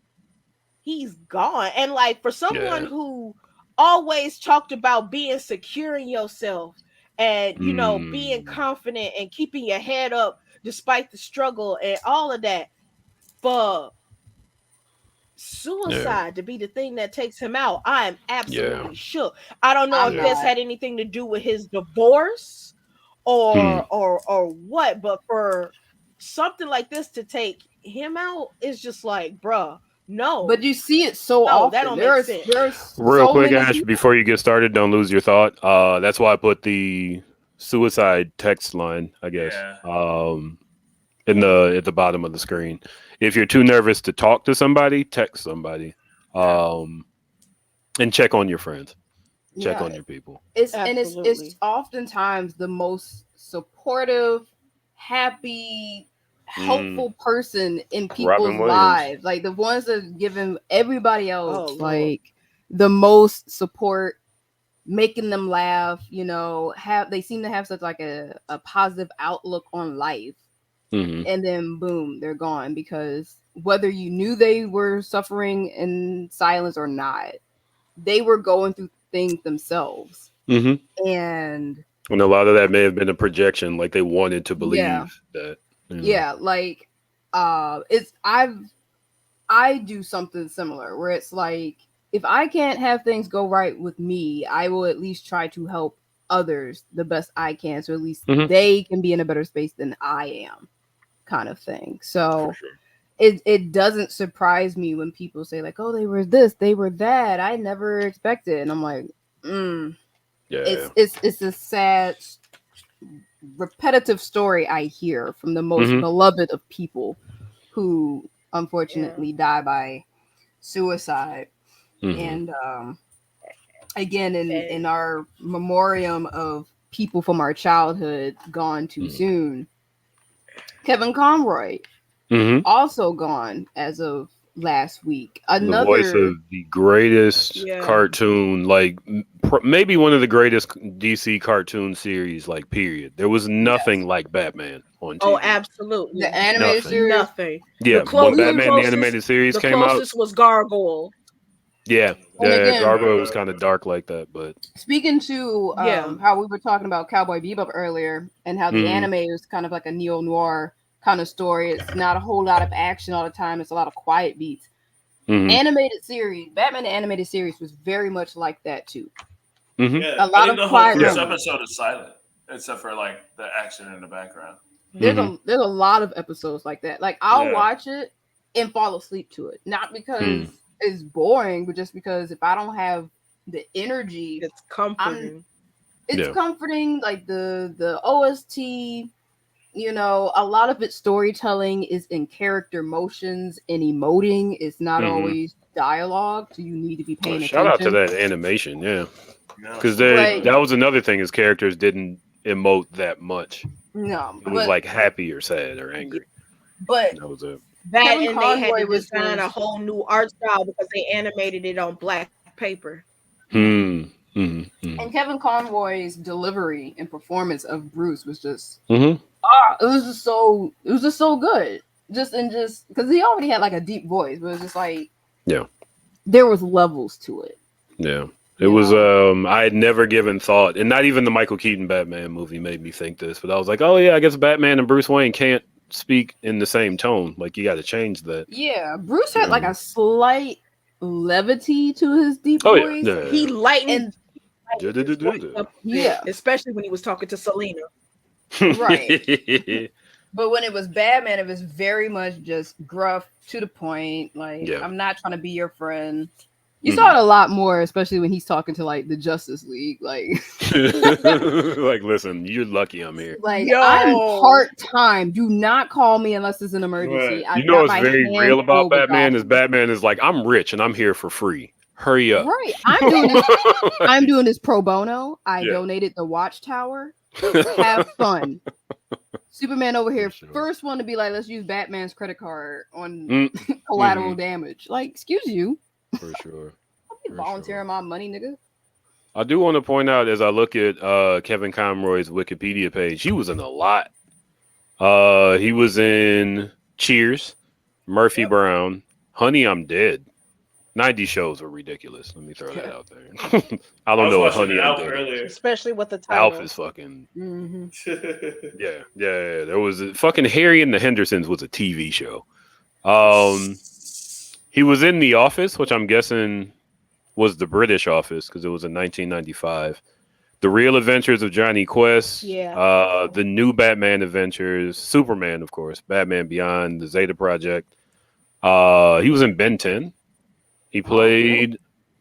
he's gone. And like, for someone who always talked about being secure in yourself and, you know, being confident and keeping your head up despite the struggle and all of that, for suicide to be the thing that takes him out, I am absolutely shook. I don't know if this had anything to do with his divorce or what, but for something like this to take him out is just like, bruh, no. But you see it so often. That don't make sense. There's Real so quick, many Ash, people. before you get started, don't lose your thought. That's why I put the suicide text line, I guess, at the bottom of the screen. If you're too nervous to talk to somebody, text somebody, and check on your friends, check on your people. It's oftentimes the most supportive, happy, helpful person in people's lives, like the ones that have given everybody else like the most support, making them laugh, you know, they seem to have such like a positive outlook on life. And then boom, they're gone, because whether you knew they were suffering in silence or not, they were going through things themselves. And a lot of that may have been a projection, like they wanted to believe that. Like I do something similar where it's like, if I can't have things go right with me, I will at least try to help others the best I can, so at least they can be in a better space than I am, kind of thing. So it doesn't surprise me when people say like, oh, they were this, they were that, I never expected. And I'm like, it's a sad, repetitive story I hear from the most beloved of people who unfortunately die by suicide. And again, in our memoriam of people from our childhood gone too soon, Kevin Conroy also gone as of last week. The voice of the greatest cartoon, like maybe one of the greatest DC cartoon series, like period. There was nothing like Batman on TV. Oh, absolutely. The animated series, nothing. Yeah, when Batman the animated series came out, the closest was Gargoyle. Yeah, Gargoyle was kind of dark like that. But speaking to how we were talking about Cowboy Bebop earlier, and how the anime is kind of like a neo-noir kind of story. It's not a whole lot of action all the time. It's a lot of quiet beats. Animated series, Batman the animated series was very much like that too. Yeah, a lot of the quiet. Whole first episode is silent, except for like the action in the background. There's a lot of episodes like that. Like I'll watch it and fall asleep to it, not because it's boring, but just because if I don't have the energy, it's comforting. It's comforting. Like the OST, you know, a lot of its storytelling is in character motions and emoting. It's not always dialogue, so you need to be paying attention. Shout out to that animation, because that was another thing. His characters didn't emote that much. No, it was like happy or sad or angry. But that was it. That and they had to design a whole new art style because they animated it on black paper. And Kevin Conroy's delivery and performance of Bruce was just it was just so good. Just because he already had like a deep voice, but it was just like there was levels to it. Yeah. It was I had never given thought, and not even the Michael Keaton Batman movie made me think this, but I was like, oh yeah, I guess Batman and Bruce Wayne can't speak in the same tone. Like you got to change that. Yeah, Bruce had like a slight levity to his deep voice. Yeah. He lightened. Yeah, especially when he was talking to Selena. Right. But when it was Batman, it was very much just gruff, to the point. Like I'm not trying to be your friend. You saw it a lot more, especially when he's talking to like the Justice League. Like, like, listen, you're lucky I'm here. like I'm part-time. Do not call me unless it's an emergency. You know what's very real about Batman is Batman is like, I'm rich and I'm here for free. Hurry up. Right. I'm doing this pro bono. I donated the Watchtower. Have fun. Superman over here, first one to be like, let's use Batman's credit card on collateral damage. Like, excuse you. For sure. I'll be volunteering my money, nigga. I do want to point out as I look at Kevin Conroy's Wikipedia page, he was in a lot. He was in Cheers, Murphy Brown, Honey, I'm Dead. 90 shows were ridiculous. Let me throw that out there. I don't know what Honey, I'm Dead earlier. Especially with the title. Alf is fucking... Yeah. There was fucking Harry and the Hendersons was a TV show. He was in The Office, which I'm guessing was the British Office because it was in 1995. The Real Adventures of Johnny Quest. The new Batman Adventures. Superman, of course. Batman Beyond. The Zeta Project. He was in Ben 10. He played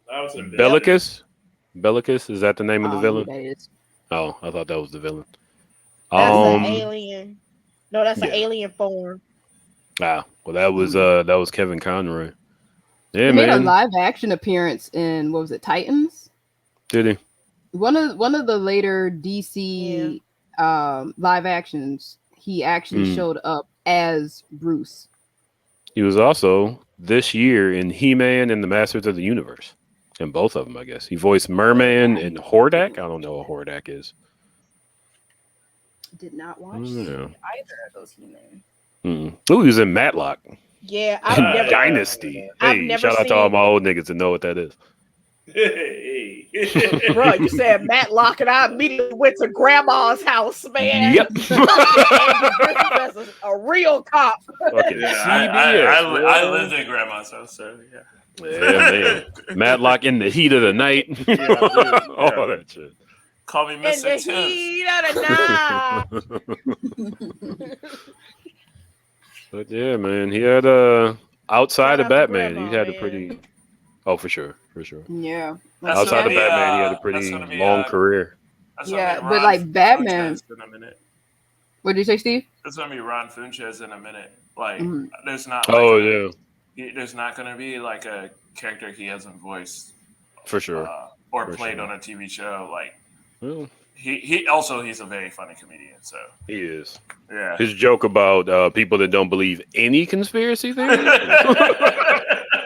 Bellicus. Bellicus, is that the name of the villain? Oh, I thought that was the villain. That's an alien. No, that's an alien form. Well, that was Kevin Conroy. Yeah, he man. made a live action appearance in what was it, Titans? Did he? One of the later DC live actions, he actually showed up as Bruce. He was also this year in He-Man and the Masters of the Universe. In both of them, I guess. He voiced Merman and Hordak. I don't know what Hordak is. Did not watch either of those He-Man. Ooh, he was in Matlock. Yeah, I've never Dynasty. Hey, shout out to all my old niggas that know what that is. Hey. Bro, you said Matlock, and I immediately went to Grandma's house, man. Yep. That's a real cop. I lived in Grandma's house, so yeah. Yeah, man. Matlock in the heat of the night. All that shit. Call me Mr. In the heat of the night. But yeah, man, he had outside of Batman, he had a pretty. Oh, for sure. Yeah. Outside of Batman, he had a pretty long career. Yeah, but like Batman. What did you say, Steve? It's gonna be Ron Funches in a minute. Like, there's not. There's not gonna be like a character he hasn't voiced. For sure. Or played on a TV show. Like, he's a very funny comedian. So he is. Yeah. His joke about people that don't believe any conspiracy theory.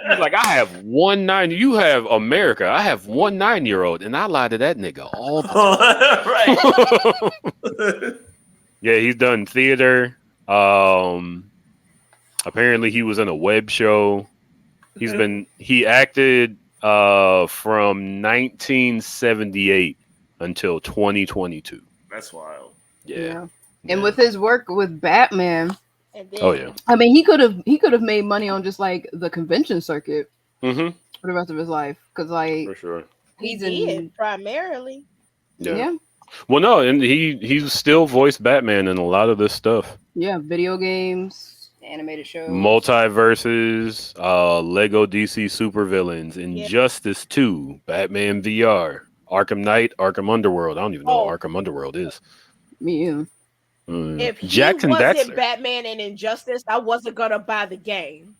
He's like, I have 1 9. You have America. I have 1 9-year-old, and I lie to that nigga all the time. Right. Yeah, he's done theater. Apparently, he was in a web show. He acted from 1978 until 2022. That's wild. Yeah. And with his work with Batman. Then, I mean, he could have made money on just like the convention circuit for the rest of his life, because like for sure he did primarily. Yeah. Well, no, and he's still voiced Batman in a lot of this stuff. Yeah, video games, animated shows, multiverses, Lego DC supervillains, Injustice 2, Batman VR, Arkham Knight, Arkham Underworld. I don't even know what Arkham Underworld is. Me either. If he Jackson wasn't Dexter. Batman and Injustice, I wasn't gonna buy the game.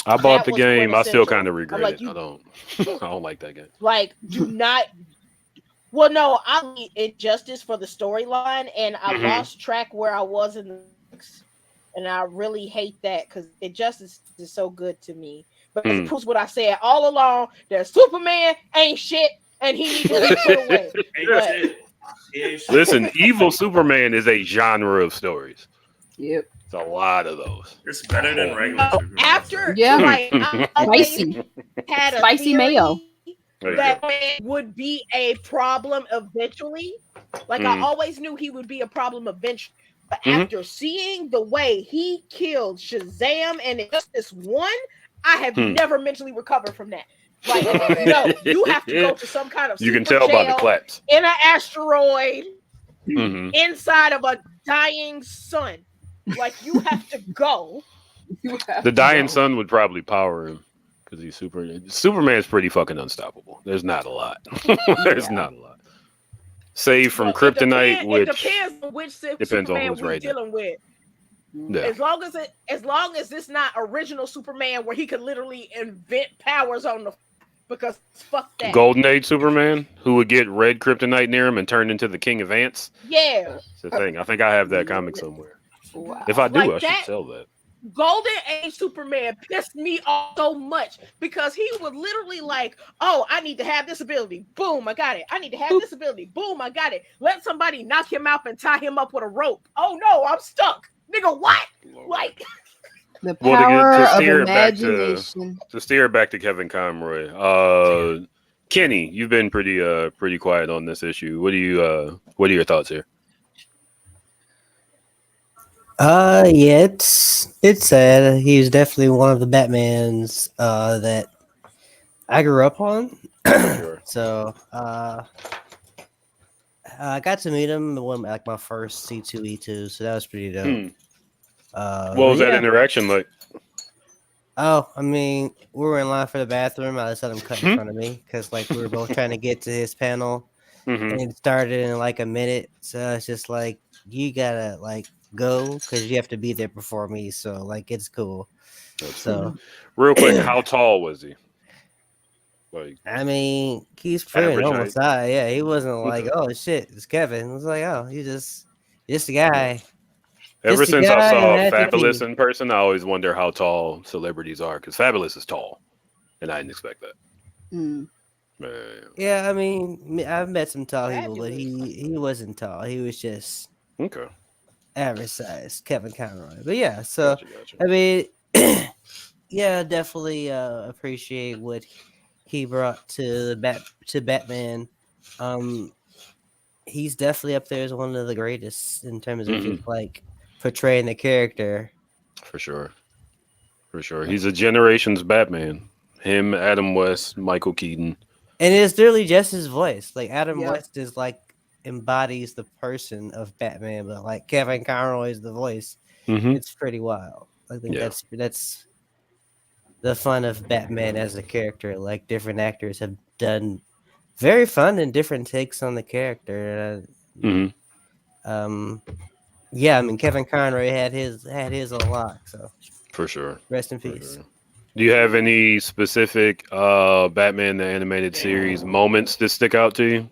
I bought the game. I still kind of regret it. I don't like that game. Like, do not. Well, no, I need Injustice for the storyline, and I lost track where I was in the books, and I really hate that because Injustice is so good to me. But it proves what I said all along: that Superman ain't shit, and he needs to be put away. Listen, evil Superman is a genre of stories. Yep. It's a lot of those. It's better than regular Superman. After, spicy. Had a spicy mayo. Batman would be a problem eventually. Like, I always knew he would be a problem eventually. But after seeing the way he killed Shazam and Injustice 1, I have never mentally recovered from that. Like, no, you have to go to some kind of you can tell by the claps in an asteroid inside of a dying sun. Like, you have to go. The dying sun would probably power him. because he's Superman's pretty fucking unstoppable. There's not a lot. There's not a lot. Save from kryptonite, which it depends on which depends on Superman who's we're right dealing with. Yeah. As long as it's not original Superman where he could literally invent powers on the because fuck that. Golden Age Superman, who would get red kryptonite near him and turn into the King of Ants. Yeah. It's the thing. I think I have that comic somewhere. Wow. If I do, Like I should that- sell that. Golden Age Superman pissed me off so much because he was literally like, oh, I need to have this ability. Boom, I got it. I need to have this ability. Boom, I got it. Let somebody knock him out and tie him up with a rope. Oh no, I'm stuck. Nigga, what? Like the power of imagination. To steer it back to Kevin Conroy. Kenny, you've been pretty quiet on this issue. What are your thoughts here? Yeah, it's sad. He's definitely one of the Batmans that I grew up on. Sure. So I got to meet him when like my first C2E2, so that was pretty dope. What was that interaction like? Oh, I mean, we were in line for the bathroom. I just let him cut in front of me because like we were both trying to get to his panel, and it started in like a minute. So it's just like you gotta like go because you have to be there before me. So like it's cool. So real quick, how tall was he? Like, I mean, he's pretty normal height? size. Yeah, he wasn't like, oh shit, it's Kevin. It was like, oh, you just a guy. Ever Just a since I guy saw in Fabulous attitude. in person, I always wonder how tall celebrities are because Fabulous is tall, and I didn't expect that. Mm. Yeah, I mean, I've met some tall people, but he wasn't tall. He was just okay, average size, Kevin Conroy. But yeah, so Gotcha. I mean, yeah, definitely appreciate what he brought to Batman. He's definitely up there as one of the greatest in terms of just like portraying the character. For sure. He's a generation's Batman. Him, Adam West, Michael Keaton. And it's literally just his voice. Like Adam West is like embodies the person of Batman, but like Kevin Conroy is the voice. It's pretty wild. I think that's the fun of Batman as a character. Like different actors have done very fun and different takes on the character. Yeah, I mean Kevin Conroy had his on lock. So for sure. Rest in peace. Sure. Do you have any specific Batman the Animated Series moments that stick out to you?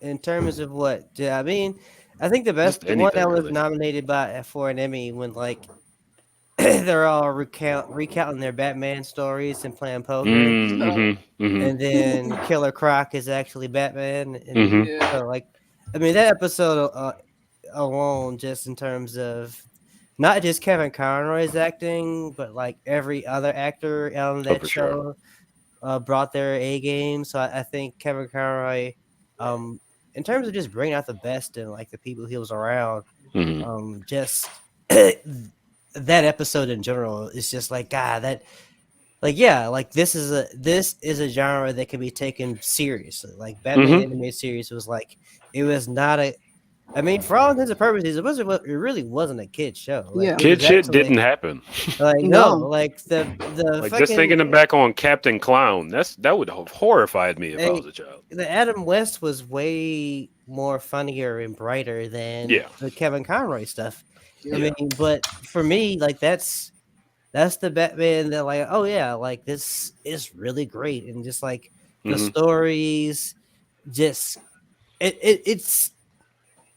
In terms of what? Yeah, I mean, I think the best one that was nominated for an Emmy when like they're all recounting their Batman stories and playing poker, and then Killer Croc is actually Batman, and so like, I mean that episode alone, just in terms of not just Kevin Conroy's acting, but like every other actor on that show brought their A game. So I think Kevin Conroy, in terms of just bringing out the best in like the people he was around, just that episode in general is just like God. That like like this is a genre that can be taken seriously. Like Batman animated series was like it was not a. I mean, for all intents and purposes, it really wasn't a kid show. Like, kid shit didn't happen. Like no, like the like fucking, just thinking back on Captain Clown, that would have horrified me if I was a child. The Adam West was way more funnier and brighter than the Kevin Conroy stuff. I mean, but for me, like that's the Batman that like, oh yeah, like this is really great, and just like the stories, just it's.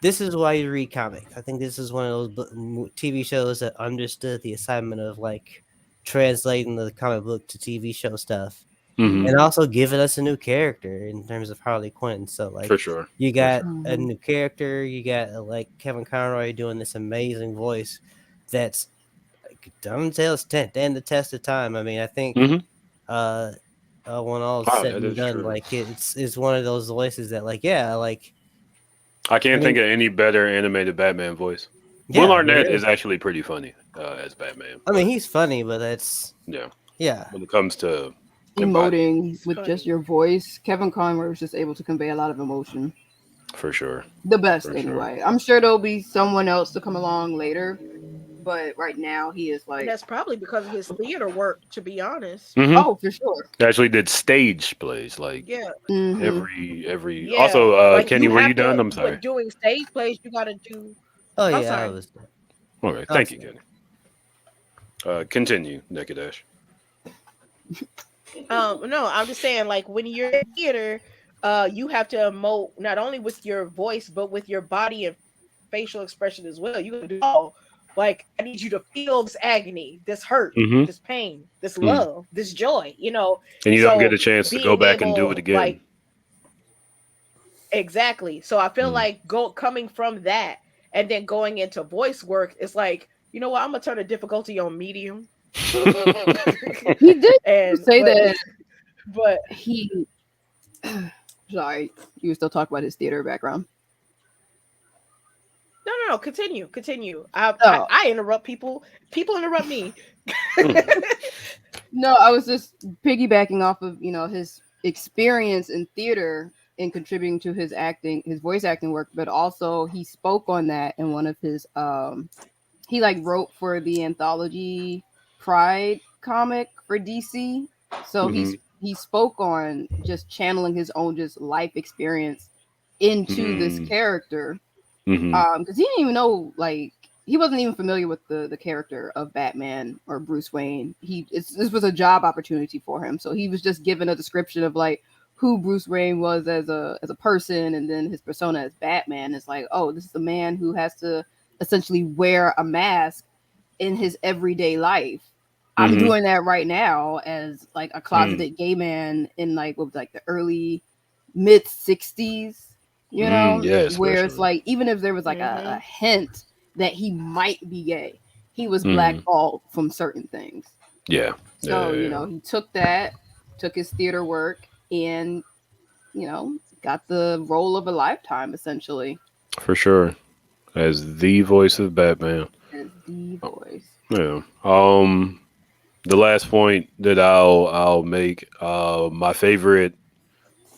This is why you read comics. I think this is one of those TV shows that understood the assignment of like translating the comic book to TV show stuff, and also giving us a new character in terms of Harley Quinn. So like, for sure, you got a new character. You got like Kevin Conroy doing this amazing voice that's like, until stand the test of time. I mean, I think when all said and done, like it's one of those voices that like I can't think of any better animated Batman voice. Will Arnett is actually pretty funny as Batman. I mean, he's funny, but that's yeah. When it comes to emoting with just your voice, Kevin Conroy was just able to convey a lot of emotion. For sure. The best, anyway. I'm sure there'll be someone else to come along later, but right now he is like. And that's probably because of his theater work, to be honest. Mhm. Oh, for sure. He actually did stage plays, like Yeah. every. Yeah. Also, Like Kenny, were you have done? to, I'm sorry. when doing stage plays, you got to do. Oh I'm yeah, I sorry. was. All right, thank you, Kenny. Continue, Naked Ash. No, I'm just saying, like when you're in theater, you have to emote not only with your voice but with your body and facial expression as well. You can do all. Like I need you to feel this agony, this hurt, Mhm. this pain, this Mm. love, this joy. You know, And you don't get a so chance to go being back and do it able, again. like exactly. So I feel Mm. like coming from that and then going into voice work, it's like, you know what? I'm gonna turn the difficulty on medium. He did say that, but he. Sorry, you were still talking about his theater background. No. Continue. Oh. I interrupt people. People interrupt me. No, I was just piggybacking off of his experience in theater and contributing to his voice acting work, but also he spoke on that in one of his he wrote for the anthology Pride comic for DC. So he spoke on just channeling his own just life experience into this character. Because he didn't even know, he wasn't even familiar with the character of Batman or Bruce Wayne. This was a job opportunity for him, so he was just given a description of who Bruce Wayne was as a person, and then his persona as Batman is like, oh, this is a man who has to essentially wear a mask in his everyday life. I'm doing that right now as a closeted gay man in the early mid 60s. Yes, where it's even if there was a hint that he might be gay, he was blackballed from certain things. Yeah. So he took his theater work and got the role of a lifetime essentially. For sure, as the voice of Batman. As the voice. Yeah. The last point that I'll make, my favorite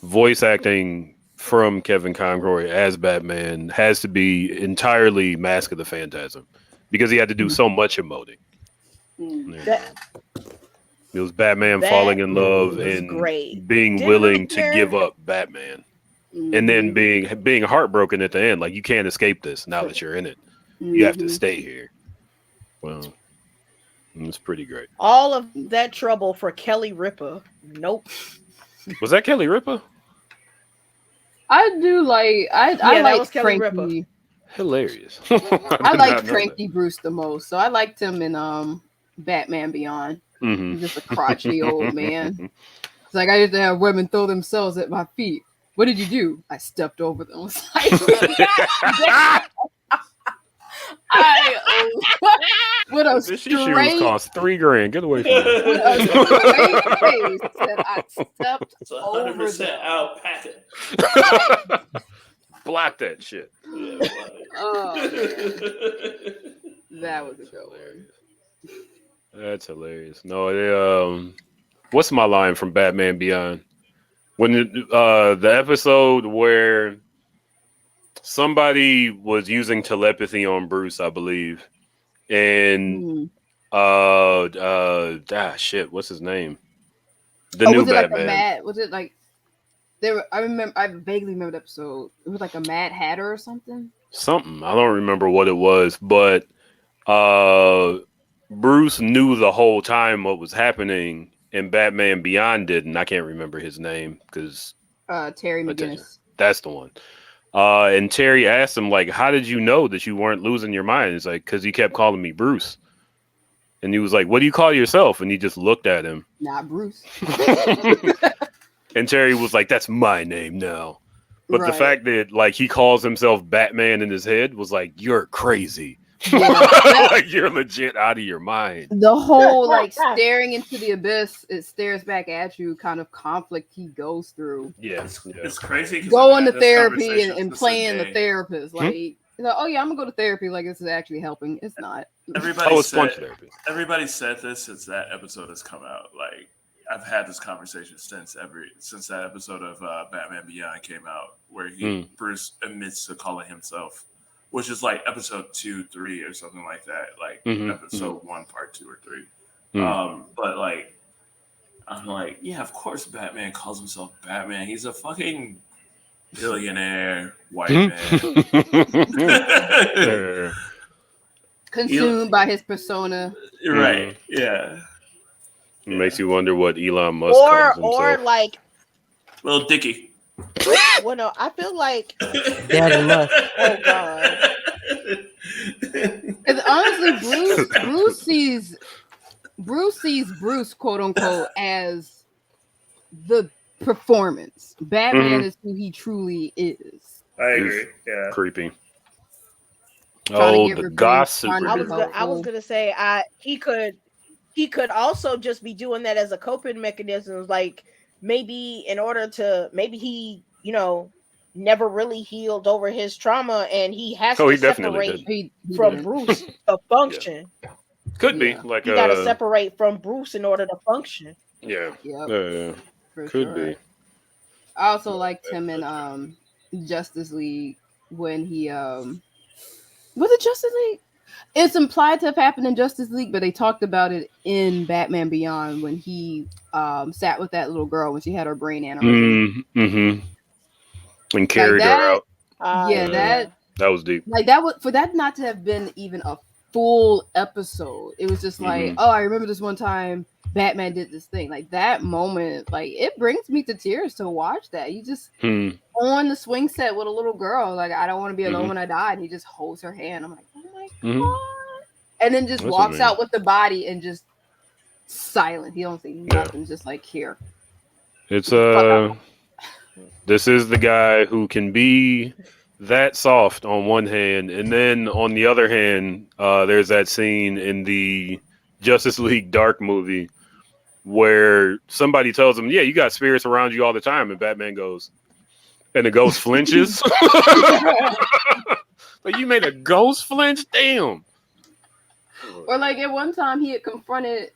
voice acting from Kevin Conroy as Batman has to be entirely Mask of the Phantasm, because he had to do so much emoting. It was Batman falling in love and being willing to give up Batman, and then being heartbroken at the end. Like, you can't escape this now that you're in it. You have to stay here. Well, it's pretty great. All of that trouble for Kelly Ripa. Nope. Was that Kelly Ripa? I do I like Kelly Frankie. Ripa. Hilarious. I like Frankie Bruce the most, so I liked him in Batman Beyond. He's just a crotchety old man. It's like, I used to have women throw themselves at my feet. What did you do? I stepped over them. What a This straight shoes cost $3,000. Get away from me. What a straight face that I stepped It's over 100% them. out packet. Block that shit. Oh, man. That was a good one. That's hilarious. No, what's my line from Batman Beyond? When the episode where somebody was using telepathy on Bruce, I believe, and shit, what's his name? The new was it Batman. was it like I vaguely remember the episode. It was like a Mad Hatter or something. Something. I don't remember what it was, but Bruce knew the whole time what was happening, and Batman Beyond didn't. I can't remember his name because Terry McGinnis. That's the one. And Terry asked him, like, how did you know that you weren't losing your mind? It's like, because he kept calling me Bruce. And he was like, what do you call yourself? And he just looked at him. Not Bruce. And Terry was like, that's my name now. But the fact that, like, he calls himself Batman in his head was like, you're crazy. Yeah, like, you're legit out of your mind. The whole staring into the abyss, it stares back at you kind of conflict he goes through. Yeah, it's crazy. Going to therapy and playing the therapist. Like, he's like, oh yeah, I'm gonna go to therapy. Like, this is actually helping. It's not. Everybody said this since that episode has come out. Like, I've had this conversation since that episode of Batman Beyond came out, where Bruce admits to calling himself which is like episode 2, 3, or something like that. Like episode 1, part 2 or 3. But like, I'm like, yeah, of course Batman calls himself Batman. He's a fucking billionaire white man. Consumed by his persona. Right. Yeah. Makes you wonder what Elon Musk calls himself. Or like Little Dicky. Well, no, I feel like Daddy Musk. Oh God. Because honestly, Bruce sees Bruce, quote unquote, as the performance. Batman is who he truly is. I agree. Yeah. Creepy. Trying to get The revenge, gossip. trying to be I was gonna say he could also just be doing that as a coping mechanism, like maybe he never really healed over his trauma and he has to separate from Bruce to function. Could be like you got to separate from Bruce in order to function. Yeah. Yep. Could be. I also liked him in Justice League when he was it Justice League? It's implied to have happened in Justice League, but they talked about it in Batman Beyond when he sat with that little girl when she had her brain aneurysm. And carried her out. That was deep. Like that was for that not to have been even a full episode. It was just like, oh, I remember this one time Batman did this thing. Like that moment, like it brings me to tears to watch that. You just on the swing set with a little girl, like I don't want to be alone when I die, and he just holds her hand. I'm like, oh my god, and then just walks out with the body and just silent. He don't say nothing, just like here. It's this is the guy who can be that soft on one hand, and then on the other hand, there's that scene in the Justice League Dark movie where somebody tells him, yeah, you got spirits around you all the time, and Batman goes, and the ghost flinches. Like, you made a ghost flinch? Damn. Or like at one time he had confronted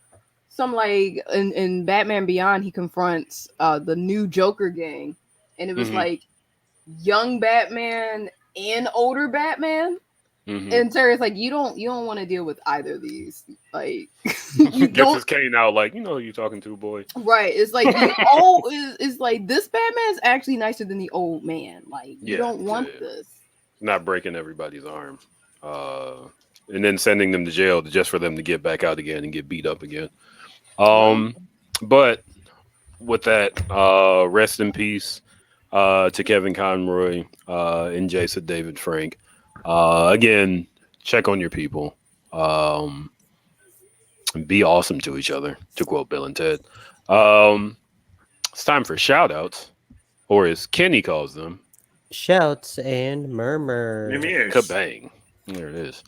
some, like in Batman Beyond, he confronts the new Joker gang, and it was like young Batman and older Batman. And Terry's like, you don't want to deal with either of these. Like, you gets his cane out, like, you know who you're talking to, boy. Right. It's like the old is like this Batman is actually nicer than the old man. Like, you don't want this. Not breaking everybody's arm, and then sending them to jail just for them to get back out again and get beat up again. But with that, rest in peace to Kevin Conroy and Jason David Frank. Again, check on your people. Be awesome to each other, to quote Bill and Ted. It's time for shout outs, or as Kenny calls them, shouts and murmurs. Kabang. There it is.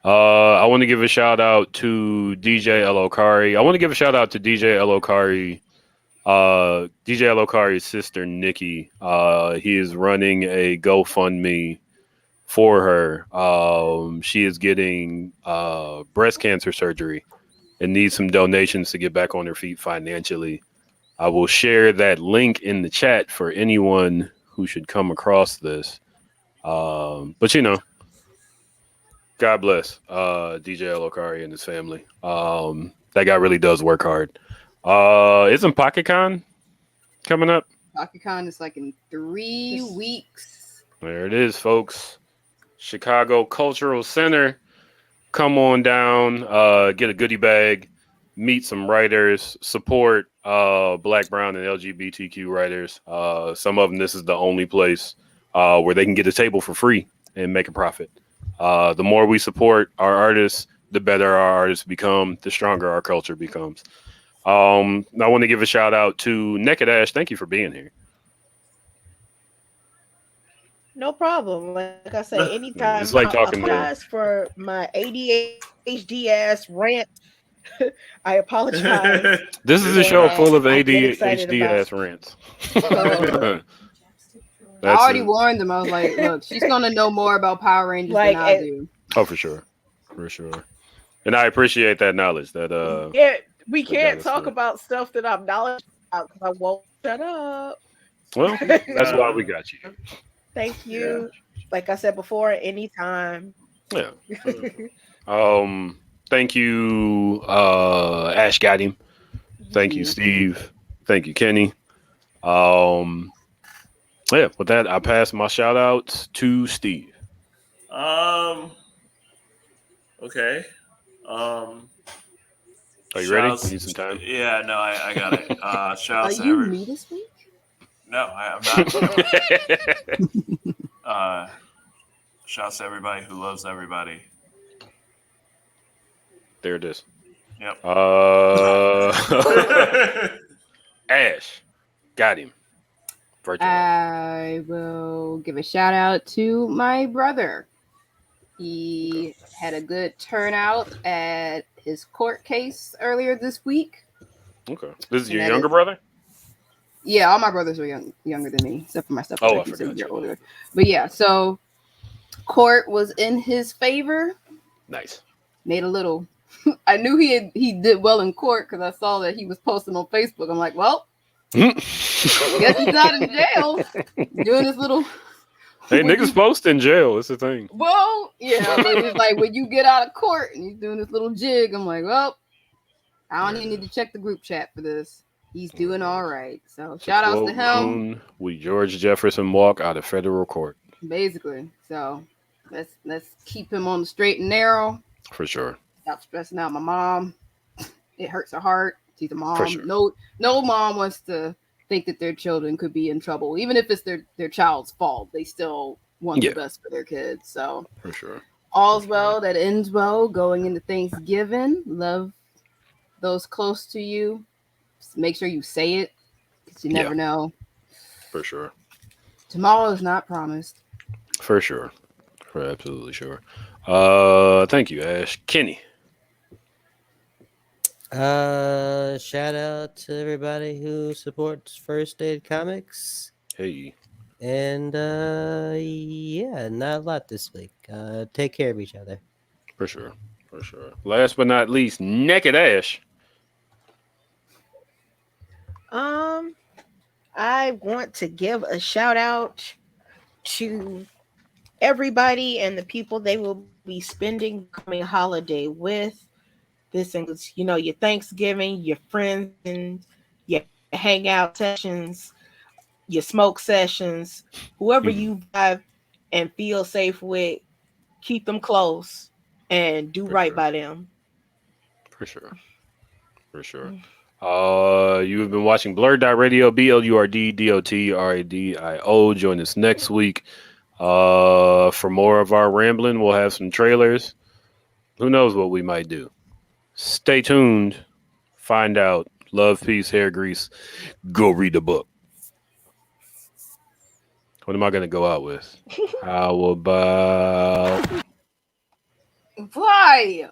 I want to give a shout out to DJ Elokari. I want to give a shout out to DJ Elokari. DJ Elokari's sister Nikki. He is running a GoFundMe for her. She is getting breast cancer surgery and needs some donations to get back on her feet financially. I will share that link in the chat for anyone who should come across this. But you know, God bless DJ Elokari and his family. That guy really does work hard. Isn't PocketCon coming up? PocketCon is like in 3 weeks. There it is, folks. Chicago Cultural Center. Come on down, get a goodie bag, meet some writers, support Black, Brown, and LGBTQ writers. Some of them, this is the only place where they can get a table for free and make a profit. The more we support our artists, the better our artists become, the stronger our culture becomes. I want to give a shout out to Naked Ash. Thank you for being here. No problem. Like I say, anytime. It's like talking I apologize for my ADHD ass rant. I apologize. This is a show full of ADHD ass rants. I already warned them. I was like, look, she's gonna know more about Power Rangers than I do. Oh, for sure. And I appreciate that knowledge. That yeah, we can't talk about stuff that I'm knowledgeable about because I won't shut up. Well, that's why we got you. Thank you. Like I said before, anytime. Yeah. Thank you, Ash got him. Thank you, Steve. Thank you, Kenny. Yeah, with that, I pass my shout outs to Steve. Okay. Are you ready? You need some time? Yeah, no, I got it. Shout Are outs to you me this week? No, I'm not. Shout outs to everybody who loves everybody. There it is. Yep. Ash, got him. I will give a shout out to my brother. He had a good turnout at his court case earlier this week. Okay. This is your younger brother? Yeah, all my brothers are younger than me, except for my stepbrother. Oh, I He's forgot a year you. older. But yeah, so court was in his favor. Nice. Made a little. I knew he did well in court because I saw that he was posting on Facebook. I'm like, well, guess he's not in jail doing this little. Hey, niggas post in jail. It's the thing. Well, yeah, but it's like when you get out of court and he's doing this little jig, I'm like, well, I don't even need to check the group chat for this. He's doing all right. So shout outs to him. We George Jefferson walk out of federal court. Basically. So let's keep him on the straight and narrow. For sure. Stop stressing out my mom. It hurts her heart. She's a mom. For sure. No mom wants to think that their children could be in trouble. Even if it's their child's fault, they still want the best for their kids. So for sure. All's well that ends well. Going into Thanksgiving. Love those close to you. Just make sure you say it, because you never know. For sure. Tomorrow is not promised. For sure. For absolutely sure. Thank you, Ash. Kenny. Shout out to everybody who supports First Aid Comics. Hey. And yeah, not a lot this week. Take care of each other. For sure. For sure. Last but not least, Naked Ash. I want to give a shout out to everybody and the people they will be spending coming holiday with. This includes, your Thanksgiving, your friends, and your hangout sessions, your smoke sessions, whoever you vibe and feel safe with, keep them close and do right by them. For sure. For sure. You have been watching BlurdDotRadio, BlurdDotRadio. Join us next week for more of our rambling. We'll have some trailers. Who knows what we might do? Stay tuned. Find out. Love, peace, hair grease. Go read the book. What am I going to go out with? How about... Why?